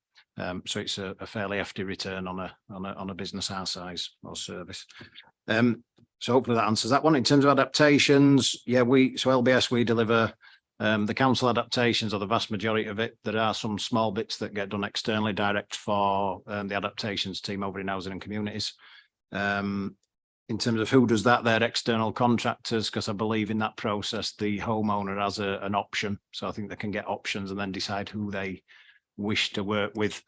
So it's a fairly hefty return on a business our size or service. So hopefully that answers that one. In terms of adaptations, yeah, so LBS, we deliver the council adaptations, or the vast majority of it. There are some small bits that get done externally, direct for the adaptations team over in housing and communities. In terms of who does that, they're external contractors, because I believe in that process the homeowner has an option. So I think they can get options and then decide who they wish to work with.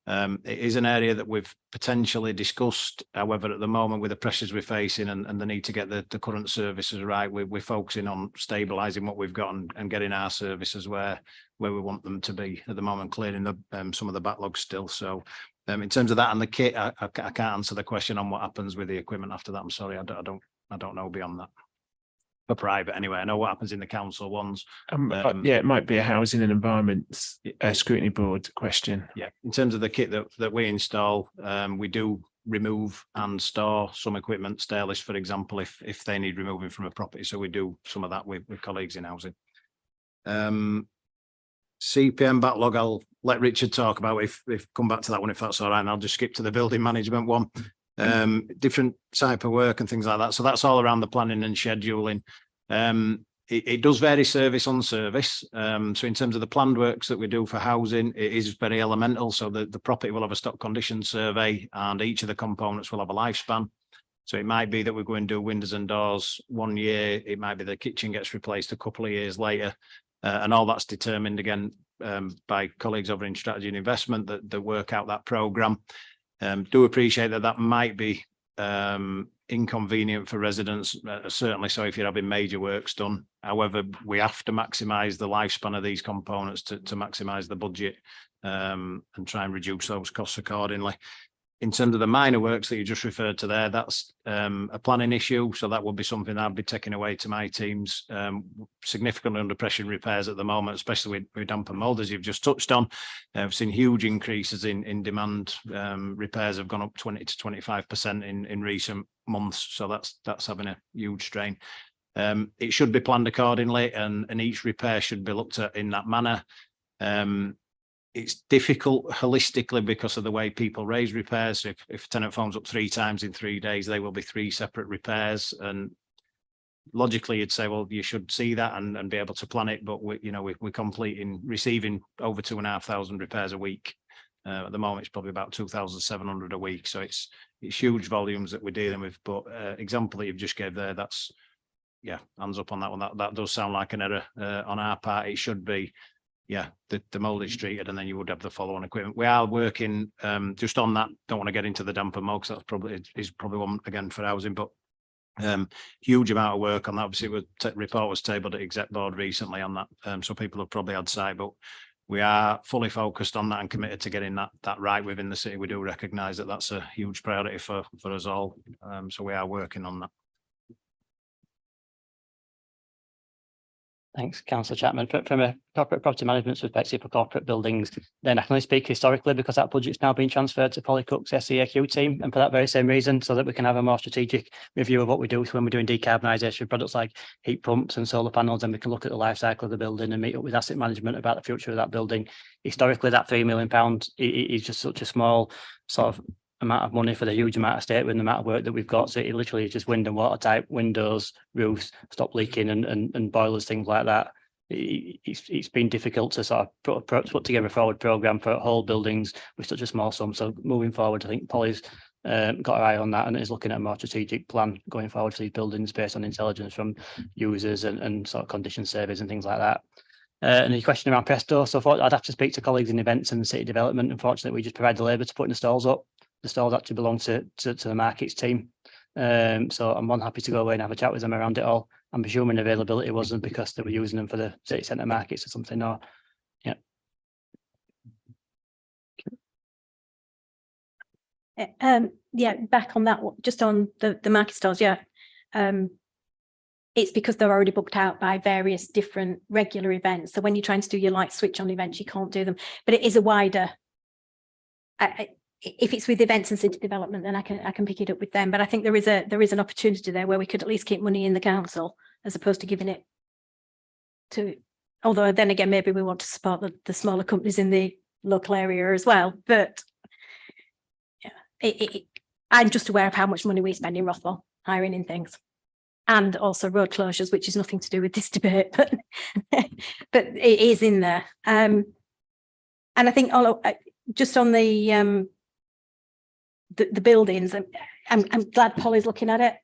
It is an area that we've potentially discussed. However, at the moment, with the pressures we're facing and the need to get the current services right, we're focusing on stabilising what we've got and getting our services where we want them to be at the moment, clearing some of the backlogs still. So in terms of that and the kit, I can't answer the question on what happens with the equipment after that. I'm sorry, I don't know beyond that. For private anyway, I know what happens in the council ones. Yeah, it might be a housing and environment scrutiny board question. Yeah, in terms of the kit that we install, we do remove and store some equipment, stairlifts, for example, if they need removing from a property. So we do some of that with colleagues in housing. CPM backlog, I'll let Richard talk about if come back to that one, if that's all right, and I'll just skip to the building management one. Different type of work and things like that. So that's all around the planning and scheduling. It does vary service on service. So in terms of the planned works that we do for housing, it is very elemental. So the property will have a stock condition survey, and each of the components will have a lifespan. So it might be that we're going to do windows and doors 1 year. It might be the kitchen gets replaced a couple of years later. And all that's determined again by colleagues over in strategy and investment that work out that programme. Do appreciate that might be inconvenient for residents, certainly so if you're having major works done. However, we have to maximise the lifespan of these components to maximise the budget and try and reduce those costs accordingly. In terms of the minor works that you just referred to there, that's a planning issue. So that would be something I'd be taking away to my teams. Significantly under pressure in repairs at the moment, especially with damp and mould, as you've just touched on. I've seen huge increases in demand. Repairs have gone up 20 to 25% in recent months. So that's having a huge strain. It should be planned accordingly, and each repair should be looked at in that manner. It's difficult holistically because of the way people raise repairs. If a tenant phones up 3 times in 3 days, they will be 3 separate repairs. And logically, you'd say, well, you should see that and be able to plan it. But we're receiving over 2,500 repairs a week. At the moment, it's probably about 2,700 a week. So it's huge volumes that we're dealing with. But example that you've just gave there, that's, yeah, hands up on that one. That does sound like an error on our part. It should be, yeah, the mold is treated, and then you would have the follow-on equipment. We are working just on that. Don't want to get into the damp and mold, because that's probably one again for housing, but huge amount of work on that. Obviously, report was tabled at exec board recently on that, so people have probably had sight, but we are fully focused on that and committed to getting that right within the city. We do recognise that that's a huge priority for us all, so we are working on that. Thanks, Councillor Chapman. From a corporate property management perspective for corporate buildings, then I can only speak historically because that budget's now been transferred to Polly Cook's SEAQ team, and for that very same reason, so that we can have a more strategic review of what we do. So when we're doing decarbonisation products like heat pumps and solar panels, then we can look at the life cycle of the building and meet up with asset management about the future of that building. Historically, that £3 million is just such a small sort of amount of money for the huge amount of state and the amount of work that we've got. So it literally is just wind and water type windows, roofs, stop leaking and boilers, things like that. It's been difficult to sort of put together a forward programme for whole buildings with such a small sum. So moving forward, I think Polly's got her eye on that and is looking at a more strategic plan going forward for these buildings based on intelligence from users and sort of condition surveys and things like that. And a question around Presto. So I'd have to speak to colleagues in events and city development. Unfortunately, we just provide the labour to put in the stalls up. The stalls actually belong to the markets team. So I'm more than happy to go away and have a chat with them around it all. I'm presuming availability wasn't because they were using them for the city centre markets or something. Or yeah. Yeah, back on that, just on the market stalls. Yeah, it's because they're already booked out by various different regular events. So when you're trying to do your light switch on events, you can't do them. But it is a wider. If it's with events and city development, then I can pick it up with them. But I think there is an opportunity there where we could at least keep money in the council as opposed to giving it to. Although then again, maybe we want to support the smaller companies in the local area as well. But yeah, I'm just aware of how much money we spend in Rothwell hiring in things, and also road closures, which is nothing to do with this debate, but but it is in there. And I think just on the buildings, I'm glad Polly's looking at it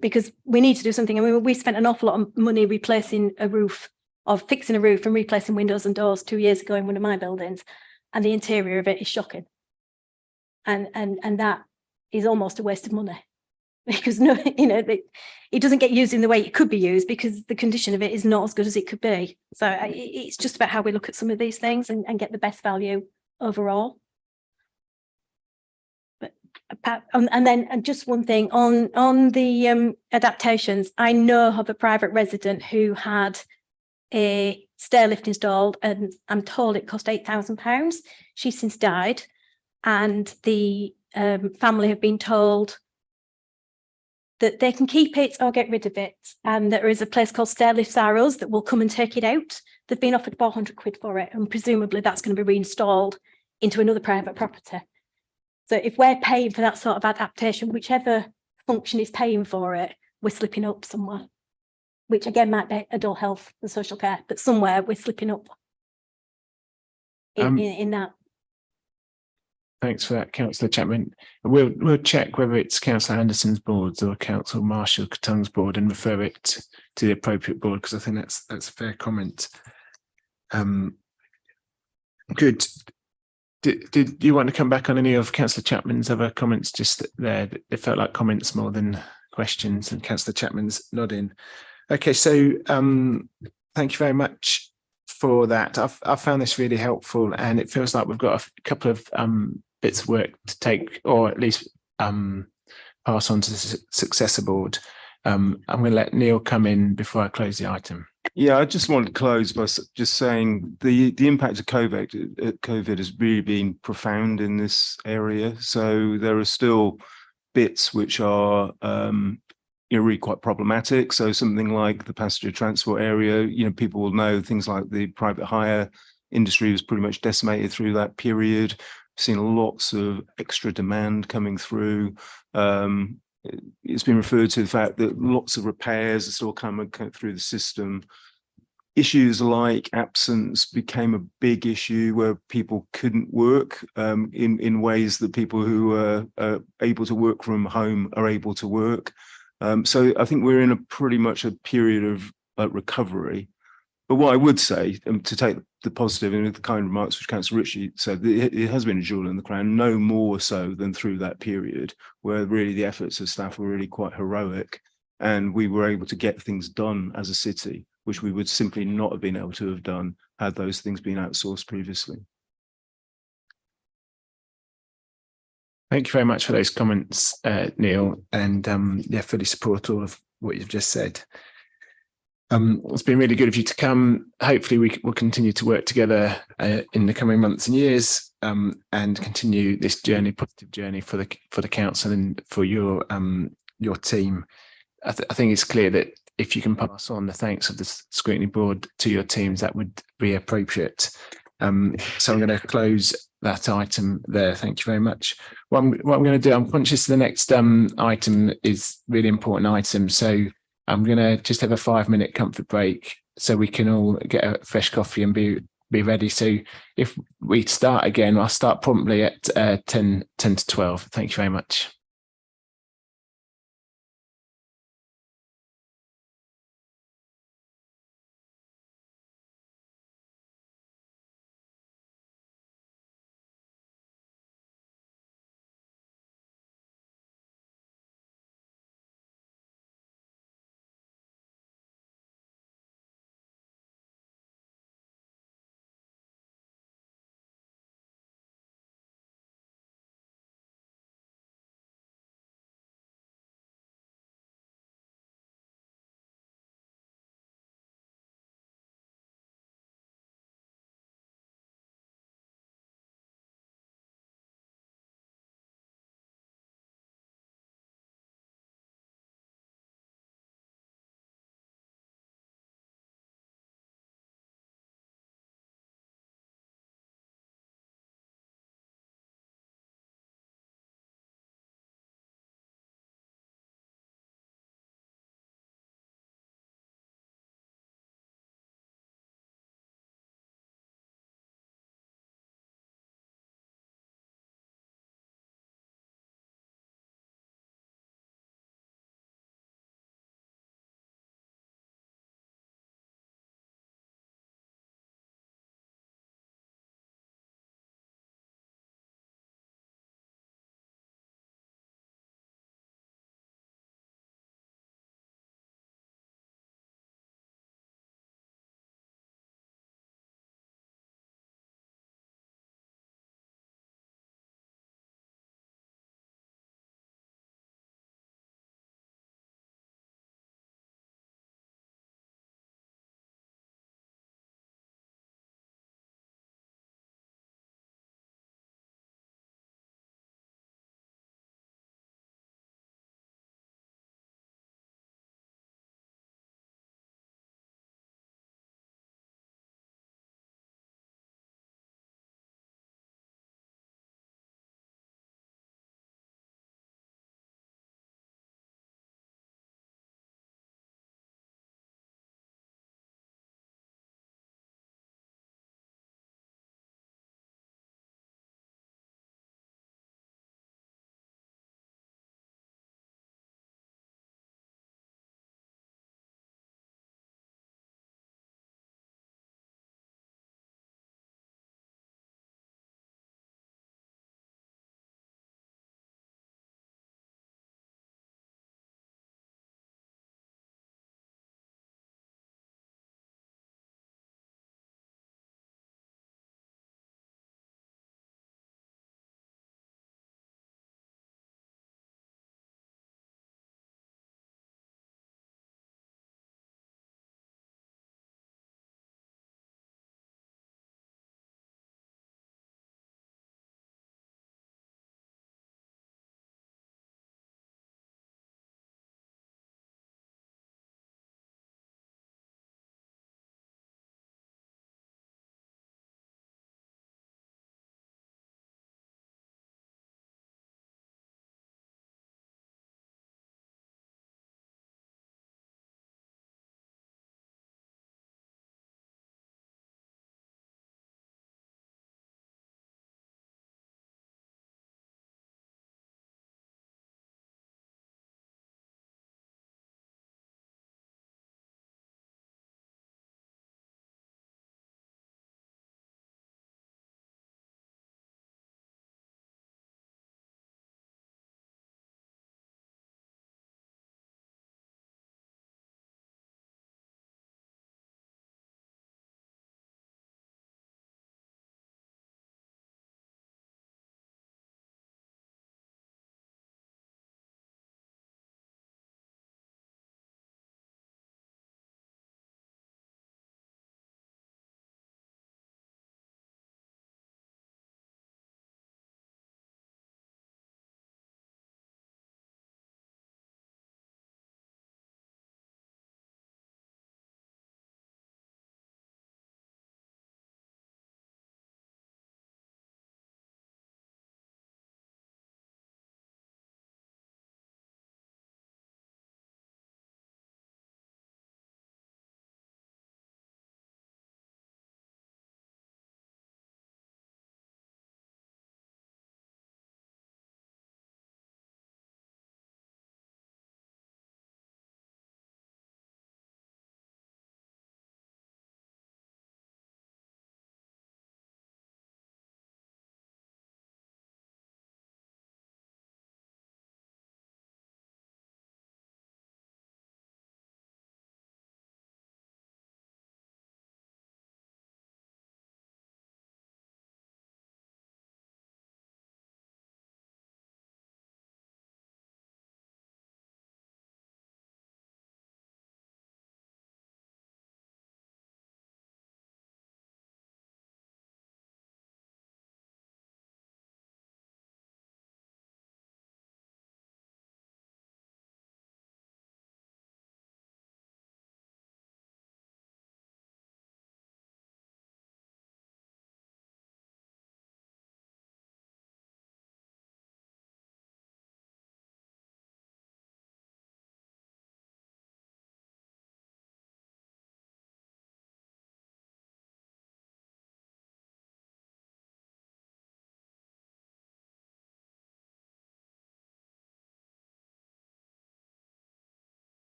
because we need to do something. I mean, we spent an awful lot of money replacing a roof, or fixing a roof and replacing windows and doors 2 years ago in one of my buildings, and the interior of it is shocking. And that is almost a waste of money because it doesn't get used in the way it could be used because the condition of it is not as good as it could be. So it's just about how we look at some of these things and get the best value overall. And then just one thing on the adaptations. I know of a private resident who had a stair lift installed, and I'm told it cost £8,000. She's since died, and the family have been told that they can keep it or get rid of it, and there is a place called Stair Lifts Arrows that will come and take it out. They've been offered £400 for it, and presumably that's going to be reinstalled into another private property. So if we're paying for that sort of adaptation, whichever function is paying for it, we're slipping up somewhere, which again might be adult health and social care, but somewhere we're slipping up in that. Thanks for that, Councillor Chapman. We'll check whether it's Councillor Anderson's boards or Councillor Marshall Katung's board and refer it to the appropriate board, because I think that's a fair comment. Good. Did you want to come back on any of Councillor Chapman's other comments? Just there, they felt like comments more than questions, and Councillor Chapman's nodding. Okay, so thank you very much for that. I've found this really helpful, and it feels like we've got a couple of bits of work to take, or at least pass on to the successor board. I'm going to let Neil come in before I close the item. Yeah, I just want to close by just saying the impact of COVID has really been profound in this area. So there are still bits which are really quite problematic. So something like the passenger transport area, people will know things like the private hire industry was pretty much decimated through that period. We've seen lots of extra demand coming through. It's been referred to the fact that lots of repairs are still coming through the system. Issues like absence became a big issue where people couldn't work in ways that people who are able to work from home are able to work. So I think we're in a pretty much a period of recovery. But what I would say, to take the positive and the kind of remarks which Councillor Ritchie said, it has been a jewel in the crown, no more so than through that period where really the efforts of staff were really quite heroic, and we were able to get things done as a city, which we would simply not have been able to have done had those things been outsourced previously. Thank you very much for those comments, Neil, and fully support all of what you've just said. It's been really good of you to come. Hopefully we will continue to work together in the coming months and years, and continue this journey, positive journey for the council and for your team. I think it's clear that if you can pass on the thanks of the scrutiny board to your teams, that would be appropriate. So I'm going to close that item there. Thank you very much. What I'm going to do, I'm conscious the next item is really important item. So I'm going to just have a 5-minute comfort break so we can all get a fresh coffee and be ready. So if we start again, I'll start promptly at 10 to 12. Thank you very much.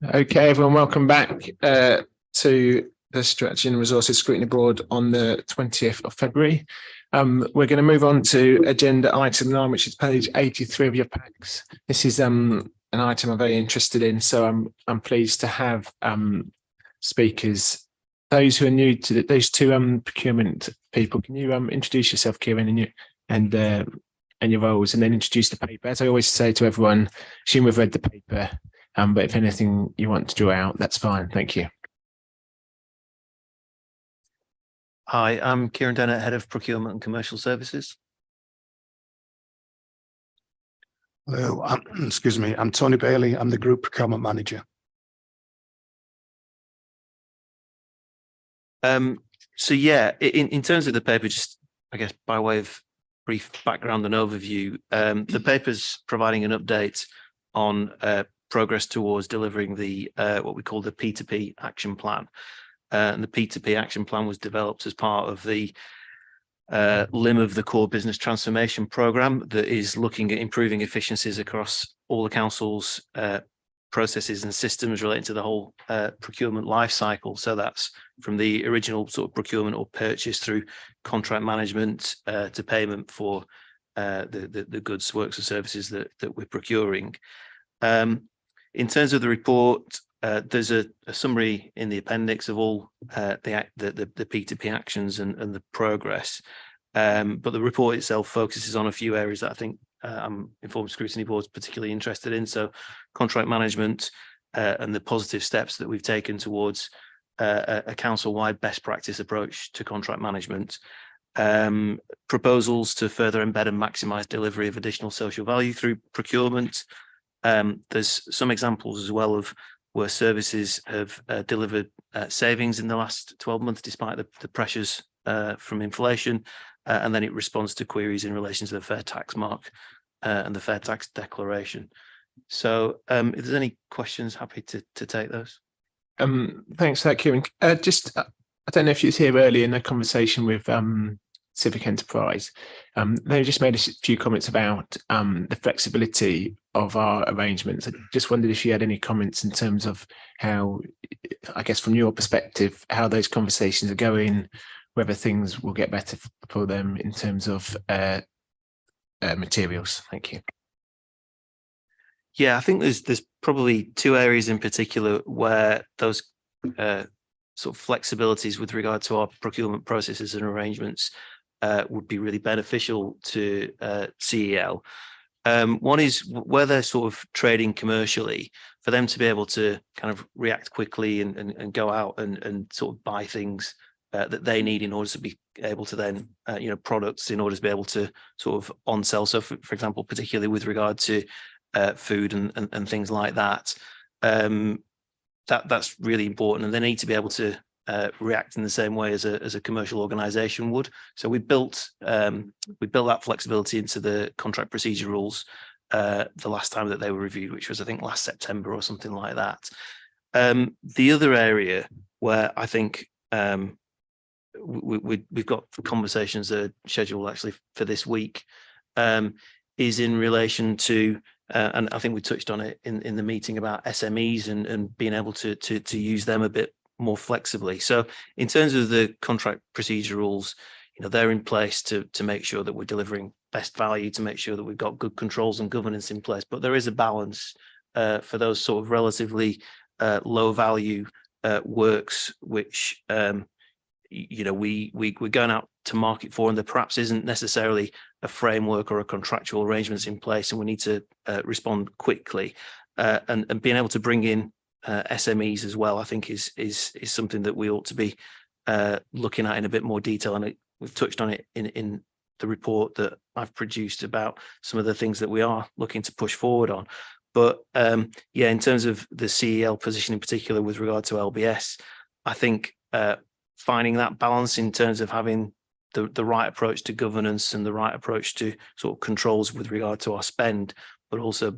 Okay, everyone, welcome back to the Strategy and Resources Scrutiny Board on the 20th of February. We're going to move on to agenda item 9, which is page 83 of your packs. This is an item I'm very interested in, so I'm pleased to have speakers. Those who are new to those two procurement people, can you introduce yourself, Kieran, and your roles, and then introduce the paper? As I always say to everyone, assume we've read the paper. But if anything you want to draw out, that's fine. Thank you. Hi, I'm Kieran Dennett, Head of Procurement and Commercial Services. Hello, excuse me, I'm Tony Bailey. I'm the Group Procurement Manager. So yeah, in terms of the paper, just I guess by way of brief background and overview, the paper's providing an update on progress towards delivering the what we call the P2P action plan. And the P2P action plan was developed as part of the limb of the core business transformation program that is looking at improving efficiencies across all the council's processes and systems relating to the whole procurement life cycle. So that's from the original sort of procurement or purchase through contract management to payment for the goods, works, or services that we're procuring. In terms of the report, there's a summary in the appendix of all the P2P actions and the progress. But the report itself focuses on a few areas that I think I'm informed Scrutiny Board's particularly interested in. So contract management and the positive steps that we've taken towards a council-wide best practice approach to contract management. Proposals to further embed and maximise delivery of additional social value through procurement. There's some examples as well of where services have delivered savings in the last 12 months despite the pressures from inflation, and then it responds to queries in relation to the fair tax mark and the fair tax declaration. So if there's any questions, happy to take those. Thanks for that, Kieran. I don't know if you was here earlier in the conversation with Civic Enterprise. They just made a few comments about the flexibility of our arrangements. I just wondered if you had any comments in terms of how, I guess from your perspective, how those conversations are going, whether things will get better for them in terms of materials. Thank you. Yeah, I think there's probably two areas in particular where those sort of flexibilities with regard to our procurement processes and arrangements would be really beneficial to CEL. One is where they're sort of trading commercially, for them to be able to kind of react quickly and go out and sort of buy things that they need in order to be able to then, products in order to be able to sort of on sell. So for example, particularly with regard to food and things like that, that's really important, and they need to be able to react in the same way as a commercial organization would. So we built that flexibility into the contract procedure rules the last time that they were reviewed, which was I think last September or something like that. The other area where I think we've got conversations that are scheduled actually for this week is in relation to and I think we touched on it in the meeting about SMEs and being able to use them a bit more flexibly. So in terms of the contract procedure rules, they're in place to make sure that we're delivering best value, to make sure that we've got good controls and governance in place. But there is a balance for those sort of relatively low value works, which we're going out to market for, and there perhaps isn't necessarily a framework or a contractual arrangements in place, and we need to respond quickly. And being able to bring in SMEs as well, I think is something that we ought to be looking at in a bit more detail. And we've touched on it in the report that I've produced about some of the things that we are looking to push forward on. But yeah, in terms of the CEL position in particular with regard to LBS, I think finding that balance in terms of having the right approach to governance and the right approach to sort of controls with regard to our spend, but also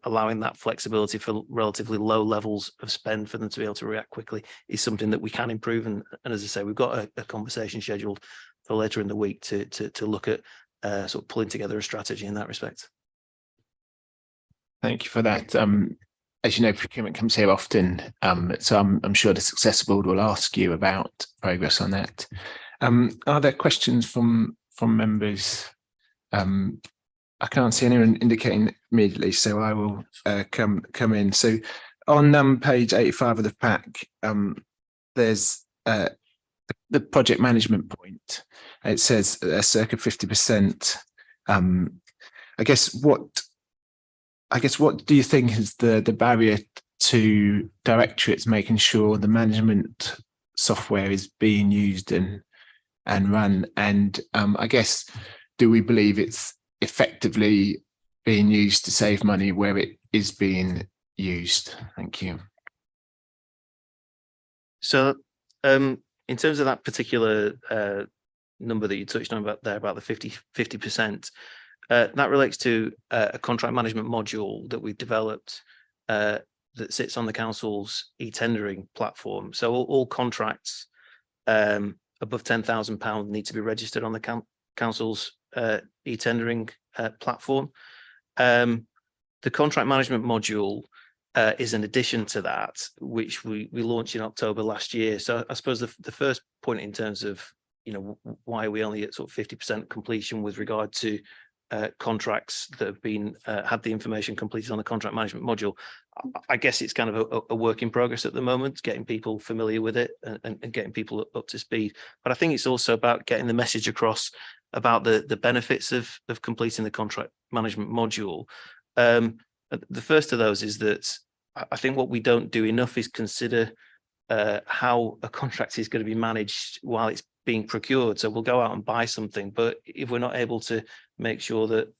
allowing that flexibility for relatively low levels of spend for them to be able to react quickly is something that we can improve. And as I say, we've got a conversation scheduled for later in the week to look at sort of pulling together a strategy in that respect. Thank you for that. as you know, procurement comes here often, so I'm sure the successor board will ask you about progress on that. Are there questions from members? I can't see anyone indicating immediately, so I will come in. So on page 85 of the pack, there's the project management point. It says circa 50%. I guess what do you think is the barrier to directorates making sure the management software is being used and run? And I guess, do we believe it's effectively being used to save money where it is being used? Thank you. So in terms of that particular number that you touched on about the 50%, that relates to a contract management module that we've developed that sits on the council's e-tendering platform. So all contracts above £10,000 need to be registered on the council's e-tendering platform. The contract management module is an addition to that, which we launched in October last year. So I suppose the first point in terms of, you know, why are we only at sort of 50% completion with regard to contracts that have been had the information completed on the contract management module. I guess it's kind of a work in progress at the moment, getting people familiar with it and getting people up to speed. But I think it's also about getting the message across about the benefits of completing the contract management module. The first of those is that I think what we don't do enough is consider how a contract is going to be managed while it's being procured. So we'll go out and buy something, but if we're not able to make sure that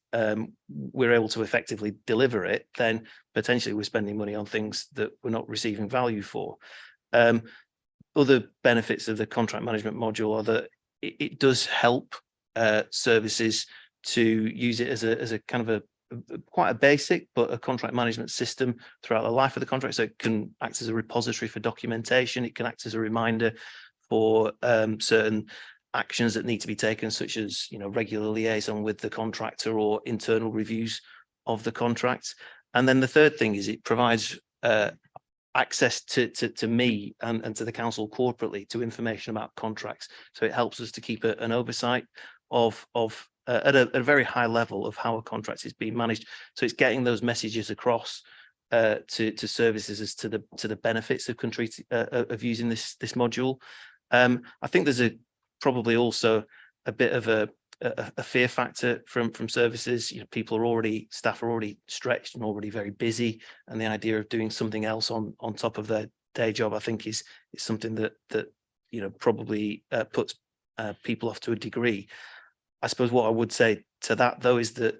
we're able to effectively deliver it, then potentially we're spending money on things that we're not receiving value for. Other benefits of the contract management module are that it does help services to use it as a kind of quite a basic but a contract management system throughout the life of the contract. So it can act as a repository for documentation. It can act as a reminder for certain actions that need to be taken, such as, you know, regular liaison with the contractor or internal reviews of the contract. And then the third thing is it provides access to me and to the council corporately to information about contracts. So it helps us to keep an oversight of at a very high level of how a contract is being managed. So it's getting those messages across to services as to the benefits of using this module. I think there's probably also a bit of a fear factor from services. You know, staff are already stretched and already very busy, and the idea of doing something else on top of their day job, I think, is something that you know, probably puts people off to a degree. I suppose what I would say to that, though, is that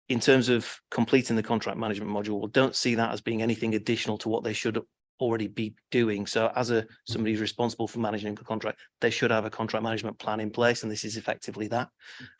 in terms of completing the contract management module, we don't see that as being anything additional to what they should already be doing. So as somebody who's responsible for managing a contract, they should have a contract management plan in place, and this is effectively that.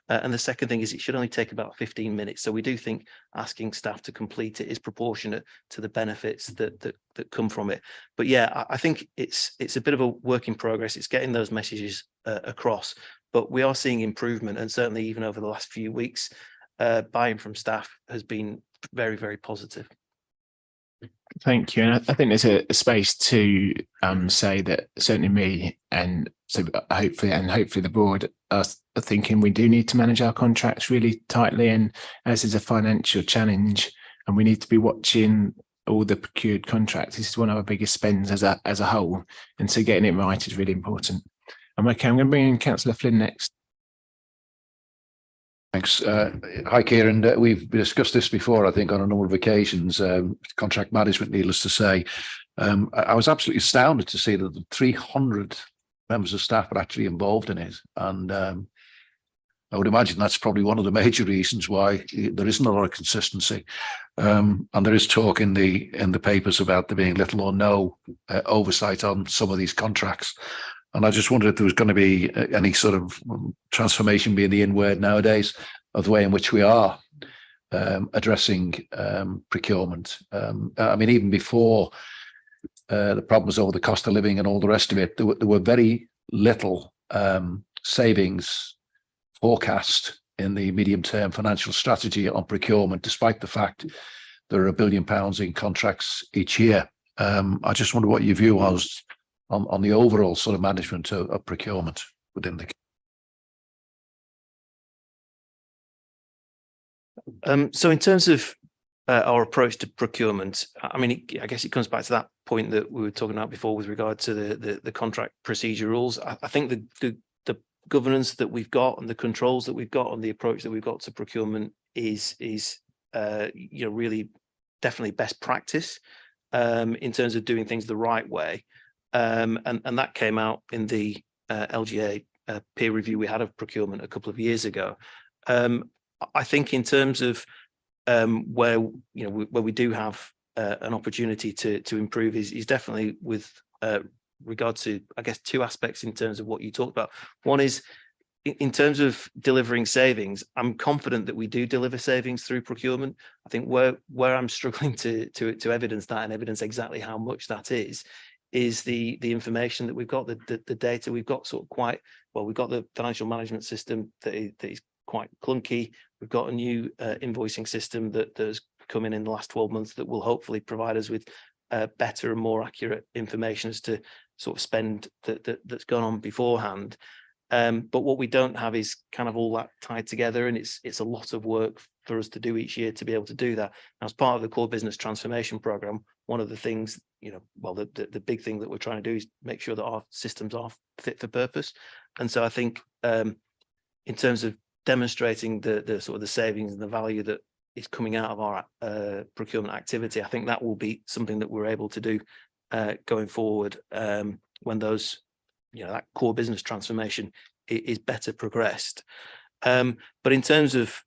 And the second thing is it should only take about 15 minutes. So we do think asking staff to complete it is proportionate to the benefits that come from it. But yeah, I think it's a bit of a work in progress. It's getting those messages across, but we are seeing improvement, and certainly even over the last few weeks, buy-in from staff has been very, very positive. Thank you. And I think there's a space to say that certainly me and so hopefully the board are thinking we do need to manage our contracts really tightly, and as is a financial challenge, and we need to be watching all the procured contracts. This is one of our biggest spends as a whole, and so getting it right is really important. Okay, I'm going to bring in Councillor Flynn next. Thanks. Hi, Kieran. We've discussed this before, I think, on a number of occasions. Contract management, needless to say. I was absolutely astounded to see that the 300 members of staff are actually involved in it. And I would imagine that's probably one of the major reasons why there isn't a lot of consistency. And there is talk in the papers about there being little or no oversight on some of these contracts. And I just wondered if there was going to be any sort of transformation, being the in word nowadays, of the way in which we are addressing procurement. I mean, even before the problems over the cost of living and all the rest of it, there were very little savings forecast in the medium-term financial strategy on procurement, despite the fact there are £1 billion in contracts each year. I just wonder what your view was on the overall sort of management of procurement within the. So in terms of our approach to procurement, I mean, I guess it comes back to that point that we were talking about before with regard to the contract procedure rules. I think the governance that we've got and the controls that we've got and the approach that we've got to procurement is really definitely best practice in terms of doing things the right way. And that came out in the LGA peer review we had of procurement a couple of years ago. I think in terms of where we do have an opportunity to improve is definitely with regard to, I guess, two aspects in terms of what you talked about. One is in terms of delivering savings. I'm confident that we do deliver savings through procurement. I think where I'm struggling to evidence that and evidence exactly how much that is the information that we've got, the data we've got sort of quite well. We've got the financial management system that is quite clunky. We've got a new invoicing system that has come in the last 12 months that will hopefully provide us with better and more accurate information as to sort of spend that's gone on beforehand. But what we don't have is kind of all that tied together, and it's a lot of work for us to do each year to be able to do that. Now, as part of the core business transformation program, one of the things, the big thing that we're trying to do is make sure that our systems are fit for purpose. And so I think in terms of demonstrating the sort of the savings and the value that is coming out of our procurement activity, I think that will be something that we're able to do going forward when those, that core business transformation is better progressed. But in terms of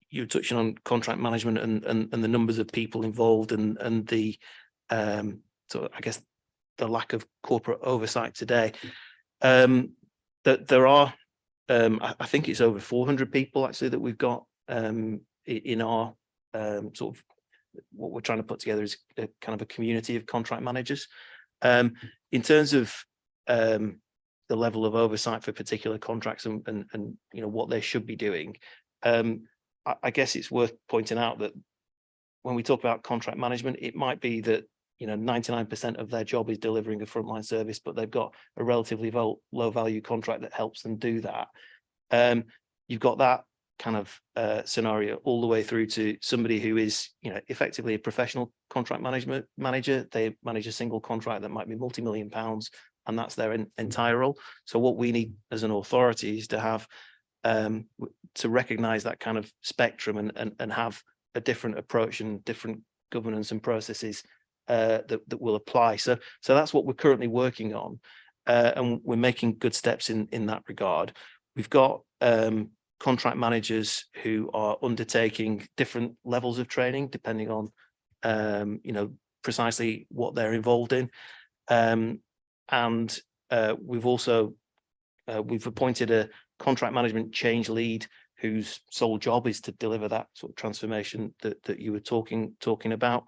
you're touching on contract management and the numbers of people involved and the so I guess the lack of corporate oversight today, that there are I think it's over 400 people actually that we've got in our sort of what we're trying to put together is a kind of a community of contract managers. In terms of the level of oversight for particular contracts and what they should be doing, I guess it's worth pointing out that when we talk about contract management, it might be that 99% of their job is delivering a frontline service, but they've got a relatively low value contract that helps them do that. You've got that kind of scenario all the way through to somebody who is effectively a professional contract management manager. They manage a single contract that might be multi-million pounds, and that's their entire role. So what we need as an authority is to have to recognize that kind of spectrum and have a different approach and different governance and processes that will apply. So that's what we're currently working on, and we're making good steps in that regard. We've got contract managers who are undertaking different levels of training depending on precisely what they're involved in, and we've also we've appointed a contract management change lead whose sole job is to deliver that sort of transformation that you were talking about,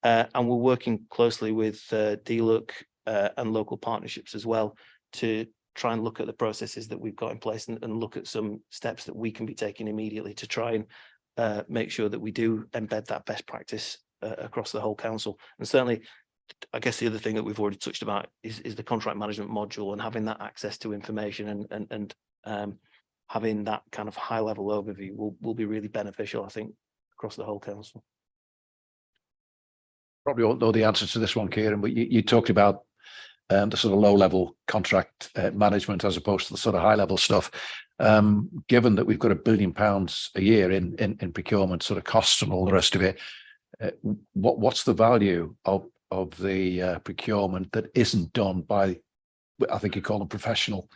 and we're working closely with DLUC and local partnerships as well to try and look at the processes that we've got in place and look at some steps that we can be taking immediately to try and make sure that we do embed that best practice across the whole council. And certainly, I guess the other thing that we've already touched about is the contract management module, and having that access to information and having that kind of high level overview will be really beneficial, I think, across the whole council. Probably won't know the answer to this one, Kieran, but you talked about the sort of low level contract management as opposed to the sort of high level stuff. Given that we've got £1 billion a year in procurement sort of costs and all the rest of it, what's the value of the procurement that isn't done by, I think you call them professional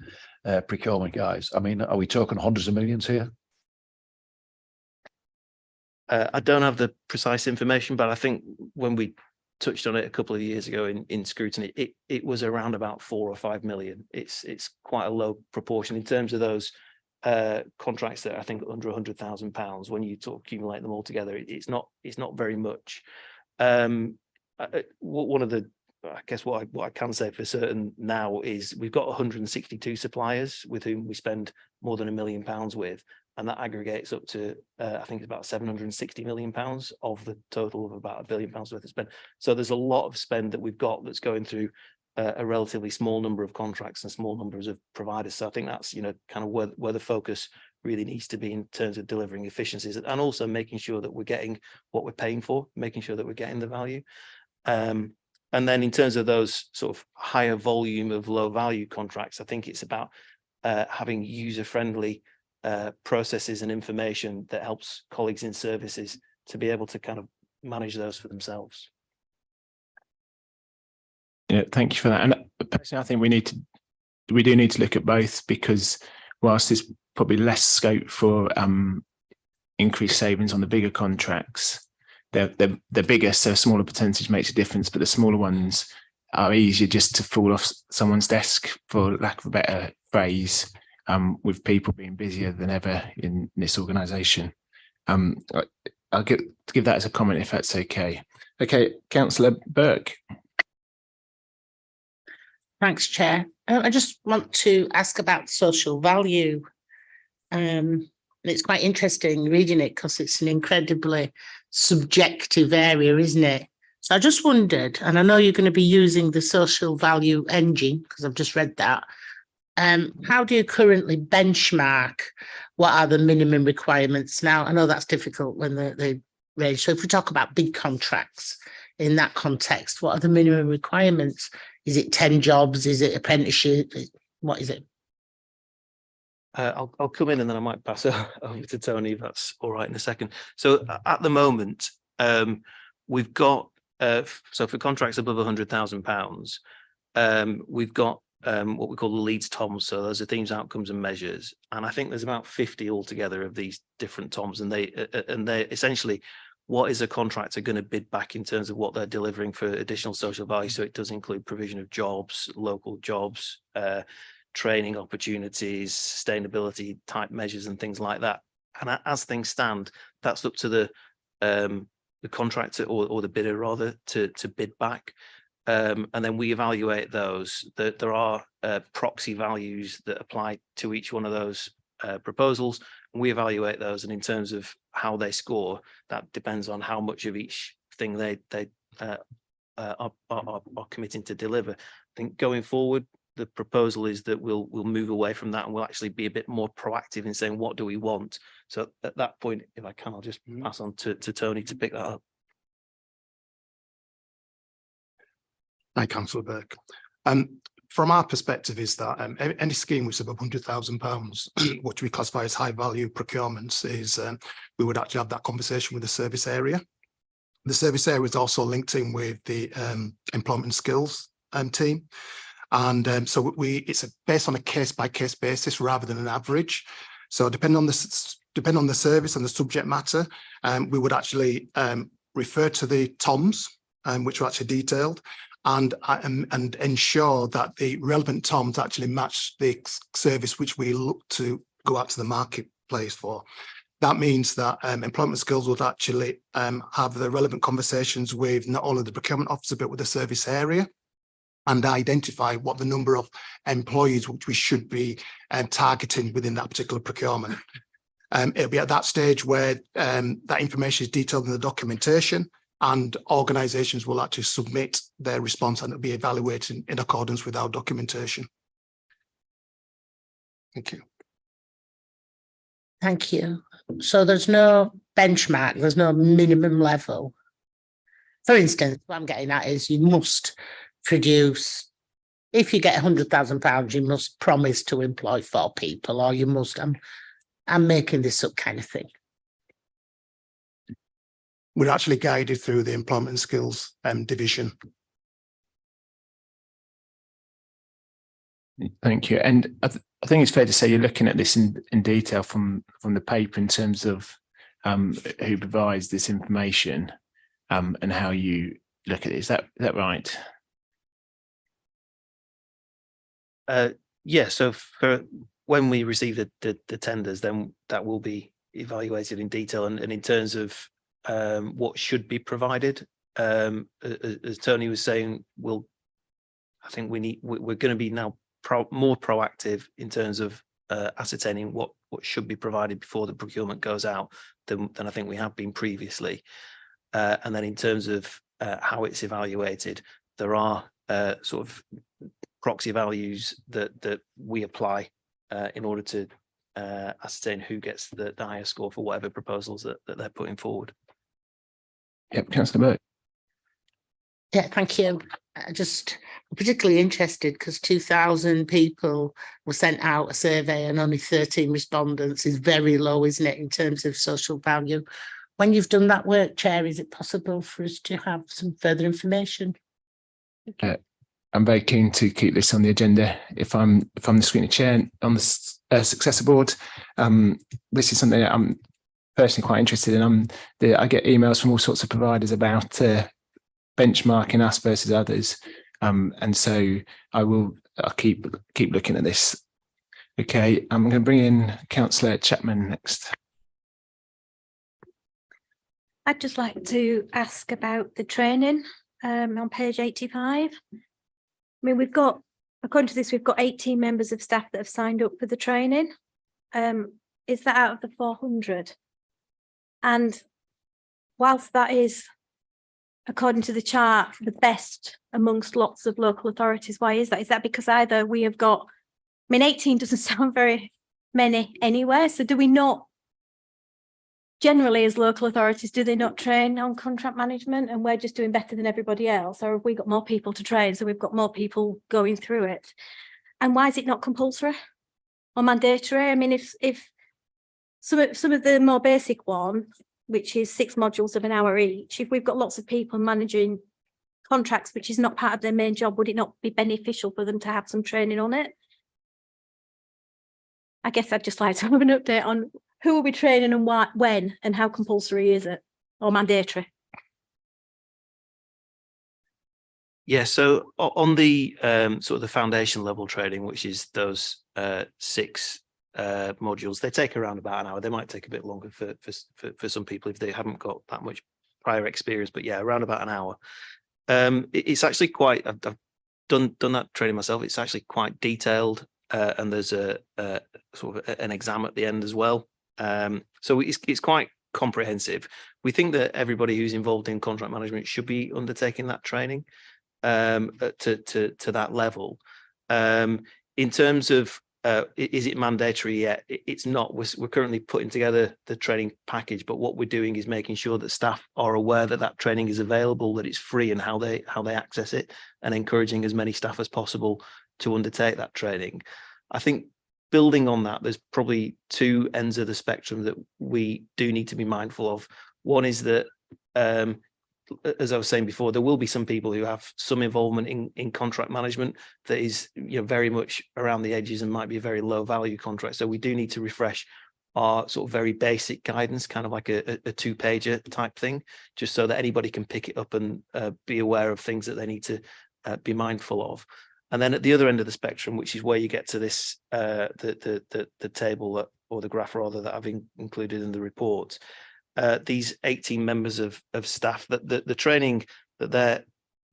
procurement guys? I mean, are we talking hundreds of millions here? I don't have the precise information, but I think when we touched on it a couple of years ago in Scrutiny, it was around about 4 or 5 million. It's quite a low proportion in terms of those contracts that I think under £100,000. When you accumulate them all together, it's not very much. One of the, I guess what I can say for certain now is we've got 162 suppliers with whom we spend more than £1 million with, and that aggregates up to I think it's about £760 million of the total of about £1 billion worth of spend. So there's a lot of spend that we've got that's going through a relatively small number of contracts and small numbers of providers. So I think that's, you know, kind of where the focus really needs to be in terms of delivering efficiencies, and also making sure that we're getting what we're paying for, making sure that we're getting the value. And then in terms of those sort of higher volume of low value contracts, I think it's about having user-friendly processes and information that helps colleagues in services to be able to kind of manage those for themselves. Yeah, thank you for that. And personally, I think we do need to look at both, because whilst there's probably less scope for increased savings on the bigger contracts, they're bigger, so a smaller percentage makes a difference, but the smaller ones are easier just to fall off someone's desk, for lack of a better phrase, with people being busier than ever in this organisation. I'll give that as a comment if that's okay. Okay, Councillor Burke. Thanks, Chair. I just want to ask about social value. It's quite interesting reading it because it's an incredibly subjective area, isn't it? So I just wondered, and I know you're going to be using the social value engine because I've just read that. How do you currently benchmark what are the minimum requirements now? I know that's difficult when they range. So if we talk about big contracts in that context, what are the minimum requirements? Is it 10 jobs? Is it apprenticeship? What is it? I'll come in and then I might pass over to Tony if that's all right in a second. So at the moment, we've got, so for contracts above £100,000, we've got what we call the Leeds TOMs. So those are themes, outcomes and measures. And I think there's about 50 altogether of these different TOMs, and they essentially, what is a contractor going to bid back in terms of what they're delivering for additional social value? So it does include provision of jobs, local jobs, training opportunities, sustainability type measures and things like that. And as things stand, that's up to the contractor or the bidder rather to bid back. And then we evaluate those. There are proxy values that apply to each one of those proposals. We evaluate those, and in terms of how they score, that depends on how much of each thing they are committing to deliver. I think going forward, the proposal is that we'll move away from that, and we'll actually be a bit more proactive in saying what do we want. So at that point, if I can, I'll just pass on to Tony to pick that up. Hi, Councillor Burke. From our perspective is that any scheme which is above £100,000, which we classify as high value procurements, is we would actually have that conversation with the service area. The service area is also linked in with the employment and skills team. And so it's based on a case by case basis rather than an average. So depending on the service and the subject matter, we would actually refer to the TOMs, which are actually detailed, and ensure that the relevant TOMs actually match the service which we look to go out to the marketplace for. That means that employment skills would actually have the relevant conversations with not only the procurement officer, but with the service area, and identify what the number of employees which we should be targeting within that particular procurement. It'll be at that stage where that information is detailed in the documentation, and organisations will actually submit their response, and it'll be evaluated in accordance with our documentation. Thank you. Thank you. So there's no benchmark, there's no minimum level. For instance, what I'm getting at is you must produce, if you get £100,000, you must promise to employ 4 people, or you must, I'm making this up kind of thing. We're actually guided through the employment and skills division. Thank you. And I think it's fair to say you're looking at this in detail from the paper in terms of who provides this information and how you look at it. Is that right? Yeah, so for when we receive the tenders, then that will be evaluated in detail, and in terms of what should be provided, as Tony was saying, we're going to be now more proactive in terms of ascertaining what should be provided before the procurement goes out than I think we have been previously. And then in terms of how it's evaluated, there are sort of proxy values that we apply in order to ascertain who gets the highest score for whatever proposals that they're putting forward. Yep, Councillor Burke. Yeah, thank you. Just particularly interested because 2,000 people were sent out a survey and only 13 respondents is very low, isn't it, in terms of social value? When you've done that work, Chair, is it possible for us to have some further information? I'm very keen to keep this on the agenda. If I'm the scrutiny chair on the successor board, this is something that I'm personally quite interested in. I get emails from all sorts of providers about benchmarking us versus others, and so I'll keep looking at this. Okay, I'm going to bring in Councillor Chapman next. I'd just like to ask about the training on page 85. I mean, we've got, according to this, we've got 18 members of staff that have signed up for the training. Is that out of the 400? And whilst that is, according to the chart, the best amongst lots of local authorities, why is that? Is that because either we have got, I mean, 18 doesn't sound very many anywhere. So do we not, generally as local authorities, do they not train on contract management and we're just doing better than everybody else? Or have we got more people to train, so we've got more people going through it? And why is it not compulsory or mandatory? I mean, if some of the more basic one, which is 6 modules of an hour each, if we've got lots of people managing contracts, which is not part of their main job, would it not be beneficial for them to have some training on it? I guess I'd just like to have an update on who will be training and why, when, and how compulsory is it or mandatory? Yeah, so on the sort of the foundation level training, which is those 6 modules, they take around about an hour. They might take a bit longer for some people if they haven't got that much prior experience, but yeah, around about an hour. It's actually quite, I've done that training myself. It's actually quite detailed, and there's a sort of an exam at the end as well. So it's quite comprehensive. We think that everybody who's involved in contract management should be undertaking that training to that level. In terms of is it mandatory yet? It's not. We're currently putting together the training package, but what we're doing is making sure that staff are aware that that training is available, that it's free, and how they access it, and encouraging as many staff as possible to undertake that training. I think building on that, there's probably 2 ends of the spectrum that we do need to be mindful of. One is that, as I was saying before, there will be some people who have some involvement in contract management that is, very much around the edges and might be a very low value contract. So we do need to refresh our sort of very basic guidance, kind of like a 2-pager type thing, just so that anybody can pick it up and be aware of things that they need to be mindful of. And then at the other end of the spectrum, which is where you get to this, the table or the graph rather that I've included in the report. These 18 members of staff, that the training that they're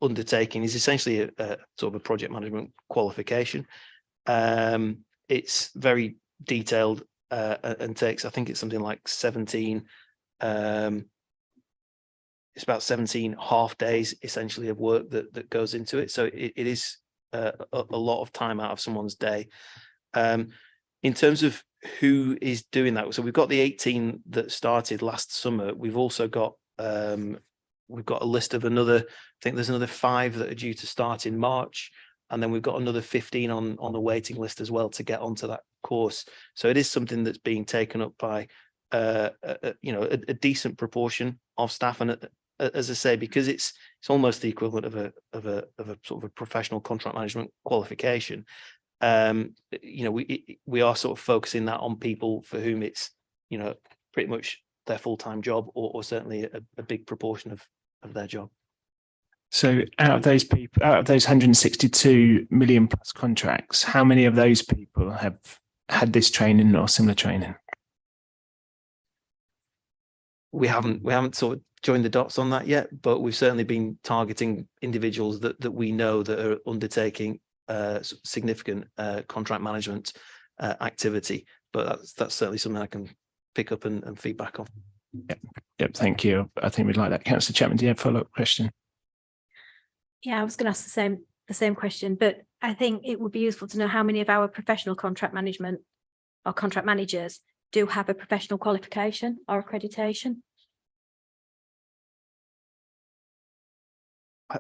undertaking is essentially a sort of a project management qualification. It's very detailed and takes, I think it's something like 17. It's about 17 half days essentially of work that goes into it. So it is a lot of time out of someone's day. In terms of who is doing that, so we've got the 18 that started last summer. We've also got we've got a list of another, I think there's another 5 that are due to start in March, and then we've got another 15 on the waiting list as well to get onto that course. So it is something that's being taken up by a decent proportion of staff, and as I say, because it's almost the equivalent of a sort of a professional contract management qualification. We are sort of focusing that on people for whom it's pretty much their full-time job, or certainly a big proportion of their job. So out of those people, out of those 162 million plus contracts, how many of those people have had this training or similar training? We haven't sort of joined the dots on that yet, but we've certainly been targeting individuals that we know that are undertaking significant contract management activity. But that's certainly something I can pick up and feedback on. Yep, thank you. I think we'd like that. Councillor Chapman, do you have a follow-up question? Yeah, I was going to ask the same question, but I think it would be useful to know how many of our professional contract management or contract managers do have a professional qualification or accreditation.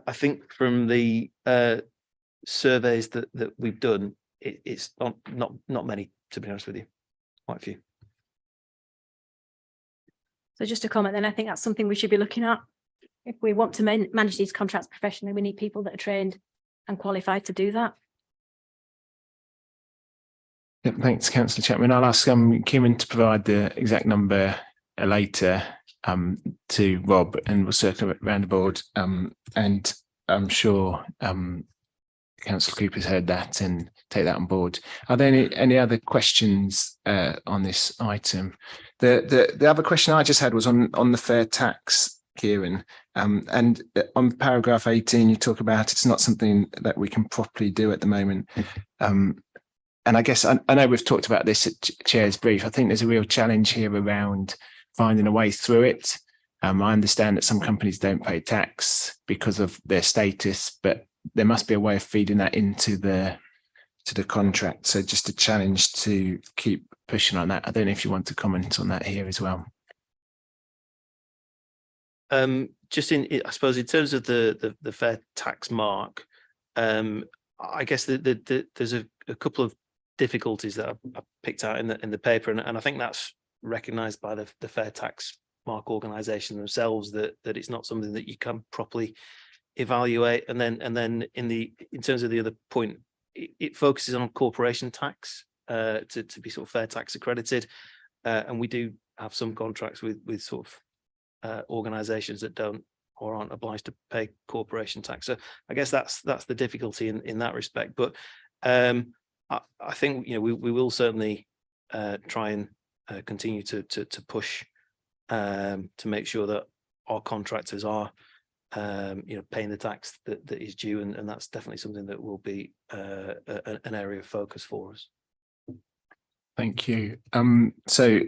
I think from the surveys that we've done, it's not many, to be honest with you, quite a few. So just a comment then, I think that's something we should be looking at. If we want to manage these contracts professionally, we need people that are trained and qualified to do that. Yep, thanks, Councillor Chapman. I'll ask Kieran to provide the exact number later to Rob, and we'll circle around the board. And I'm sure Councillor Cooper's heard that and take that on board. Are there any other questions on this item? The other question I just had was on the fair tax, Kieran, and on paragraph 18 you talk about it's not something that we can properly do at the moment. And I guess I know we've talked about this at Chair's brief. I think there's a real challenge here around finding a way through it. I understand that some companies don't pay tax because of their status, but there must be a way of feeding that into the contract. So just a challenge to keep pushing on that. I don't know if you want to comment on that here as well. Just I suppose in terms of the fair tax mark, I guess there's a couple of difficulties that I picked out in the paper, and I think that's recognised by the fair tax mark organisation themselves, that it's not something that you can properly evaluate. And then in terms of the other point, it focuses on corporation tax to be sort of fair tax accredited, and we do have some contracts with sort of organisations that don't or aren't obliged to pay corporation tax. So I guess that's the difficulty in that respect. But I think we will certainly try and continue to push to make sure that our contractors are paying the tax that is due, and that's definitely something that will be an area of focus for us. Thank you. So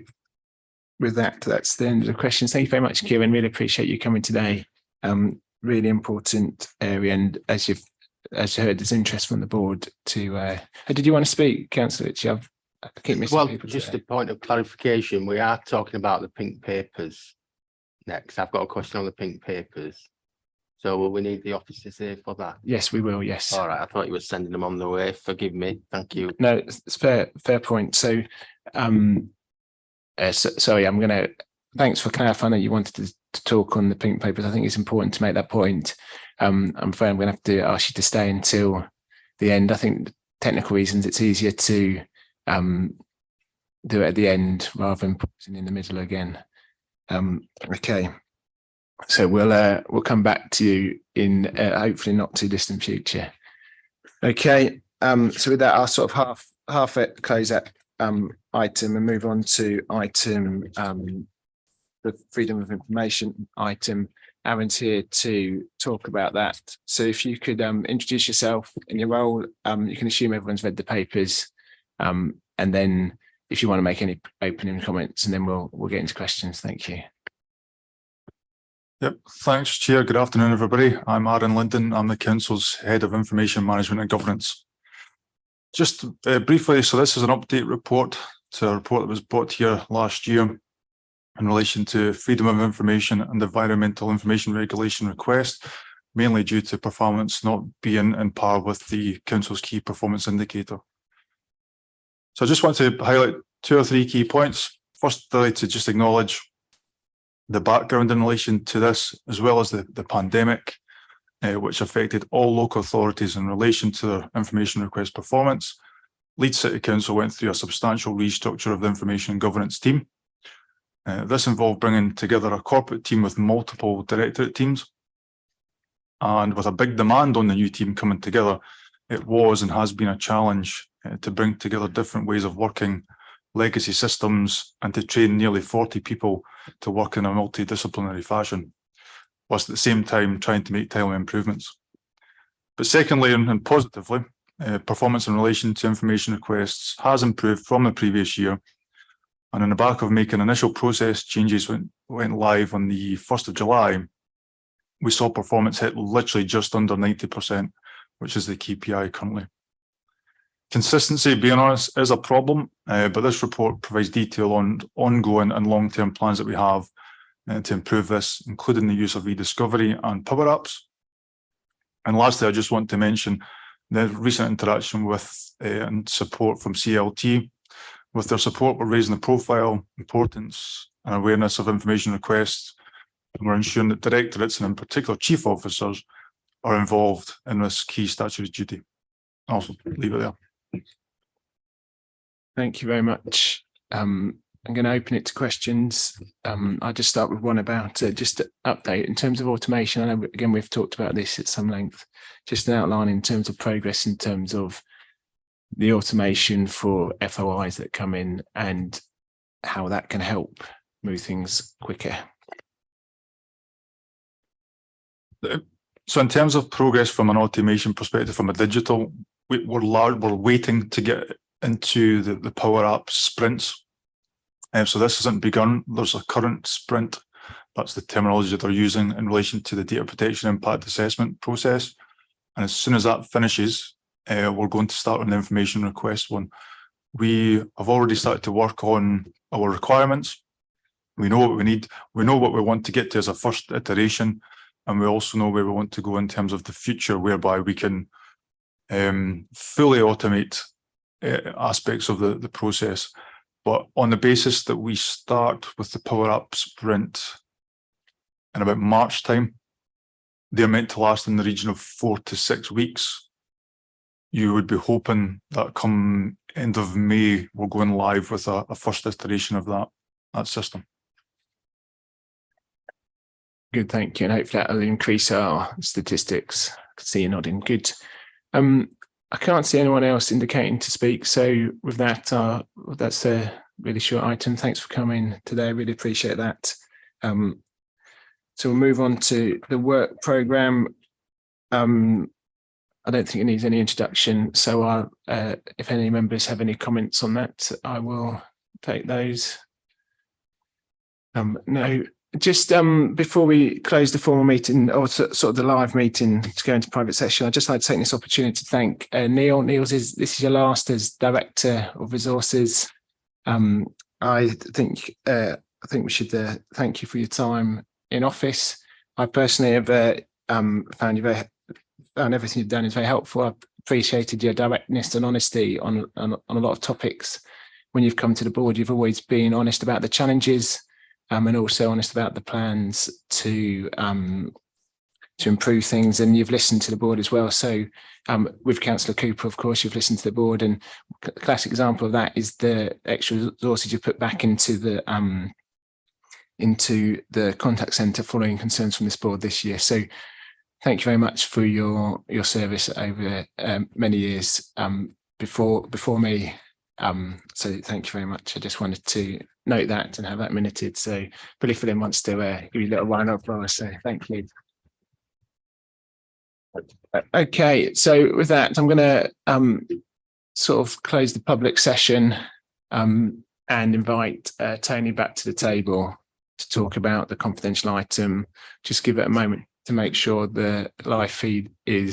with that's the end of the questions. Thank you very much, Kieran. Really appreciate you coming today. Really important area, and as you heard, there's interest from the board to. Did you want to speak, Councillor Ritchie? I keep missing people just today. a point of clarification. We are talking about the pink papers next. I've got a question on the pink papers. So will we need the officers here for that? Yes, we will. Yes. All right. I thought you were sending them on the way. Forgive me. Thank you. No, it's fair point. So, sorry, I'm going to. Thanks for clarifying that you wanted to talk on the pink papers. I think it's important to make that point. I'm afraid I'm going to have to ask you to stay until the end. I think technical reasons, it's easier to do it at the end rather than pausing in the middle again. Okay. So we'll come back to you in hopefully not too distant future. Okay. So with that, I'll sort of half it close that item and move on to item the freedom of information item. Aaron's here to talk about that. So if you could introduce yourself and your role, you can assume everyone's read the papers, and then if you want to make any opening comments, and then we'll get into questions. Thank you. Yep, thanks, Chair. Good afternoon, everybody. I'm Aaron Linden. I'm the Council's Head of Information Management and Governance. Just briefly, so this is an update report to a report that was brought here last year in relation to freedom of information and environmental information regulation request, mainly due to performance not being in par with the Council's key performance indicator. So I just want to highlight 2 or 3 key points. First, I'd like to just acknowledge the background in relation to this, as well as the pandemic, which affected all local authorities in relation to their information request performance. Leeds City Council went through a substantial restructure of the information and governance team. This involved bringing together a corporate team with multiple directorate teams. And with a big demand on the new team coming together, it was and has been a challenge to bring together different ways of working, legacy systems, and to train nearly 40 people to work in a multidisciplinary fashion, whilst at the same time trying to make timely improvements. But secondly, and positively, performance in relation to information requests has improved from the previous year. And on the back of making initial process changes went live on the 1st of July, we saw performance hit literally just under 90%, which is the KPI currently. Consistency, being honest, is a problem, but this report provides detail on ongoing and long-term plans that we have to improve this, including the use of e-discovery and power-ups. And lastly, I just want to mention the recent interaction with and support from CLT. With their support, we're raising the profile, importance and awareness of information requests, and we're ensuring that directorates and in particular chief officers are involved in this key statutory duty. I'll also leave it there. Thank you very much. I'm going to open it to questions. I'll just start with one about just an update in terms of automation. I know, again, we've talked about this at some length, just an outline in terms of progress, in terms of the automation for FOIs that come in and how that can help move things quicker. So in terms of progress from an automation perspective, from a digital, we're waiting to get into the Power Up sprints. So this hasn't begun. There's a current sprint. That's the terminology that they're using in relation to the data protection impact assessment process. And as soon as that finishes, we're going to start on the information request one. We have already started to work on our requirements. We know what we need. We know what we want to get to as a first iteration. And we also know where we want to go in terms of the future, whereby we can fully automate aspects of the process. But on the basis that we start with the Power Up sprint in about March time, they're meant to last in the region of 4 to 6 weeks. You would be hoping that come end of May, we're going live with a first iteration of that system. Good, thank you. And hopefully that will increase our statistics. I can see you nodding. Good. I can't see anyone else indicating to speak. So with that, that's a really short item. Thanks for coming today. I really appreciate that. So we'll move on to the work programme. I don't think it needs any introduction. So if any members have any comments on that, I will take those. No, just before we close the formal meeting, or sort of the live meeting to go into private session, I'd just like to take this opportunity to thank Neil. This is your last as Director of Resources. I think we should thank you for your time in office. I personally have found everything you've done is very helpful. I've appreciated your directness and honesty on a lot of topics. When you've come to the board, you've always been honest about the challenges and also honest about the plans to improve things. And you've listened to the board as well. So with Councillor Cooper, of course, you've listened to the board, and a classic example of that is the extra resources you put back into the contact centre following concerns from this board this year. So thank you very much for your service over many years before me. So thank you very much. I just wanted to note that and have that minuted. So Billy Flynn wants to give you a little round of applause. So thank you. Okay, so with that, I'm going to sort of close the public session and invite Tony back to the table to talk about the confidential item. Just give it a moment to make sure the live feed is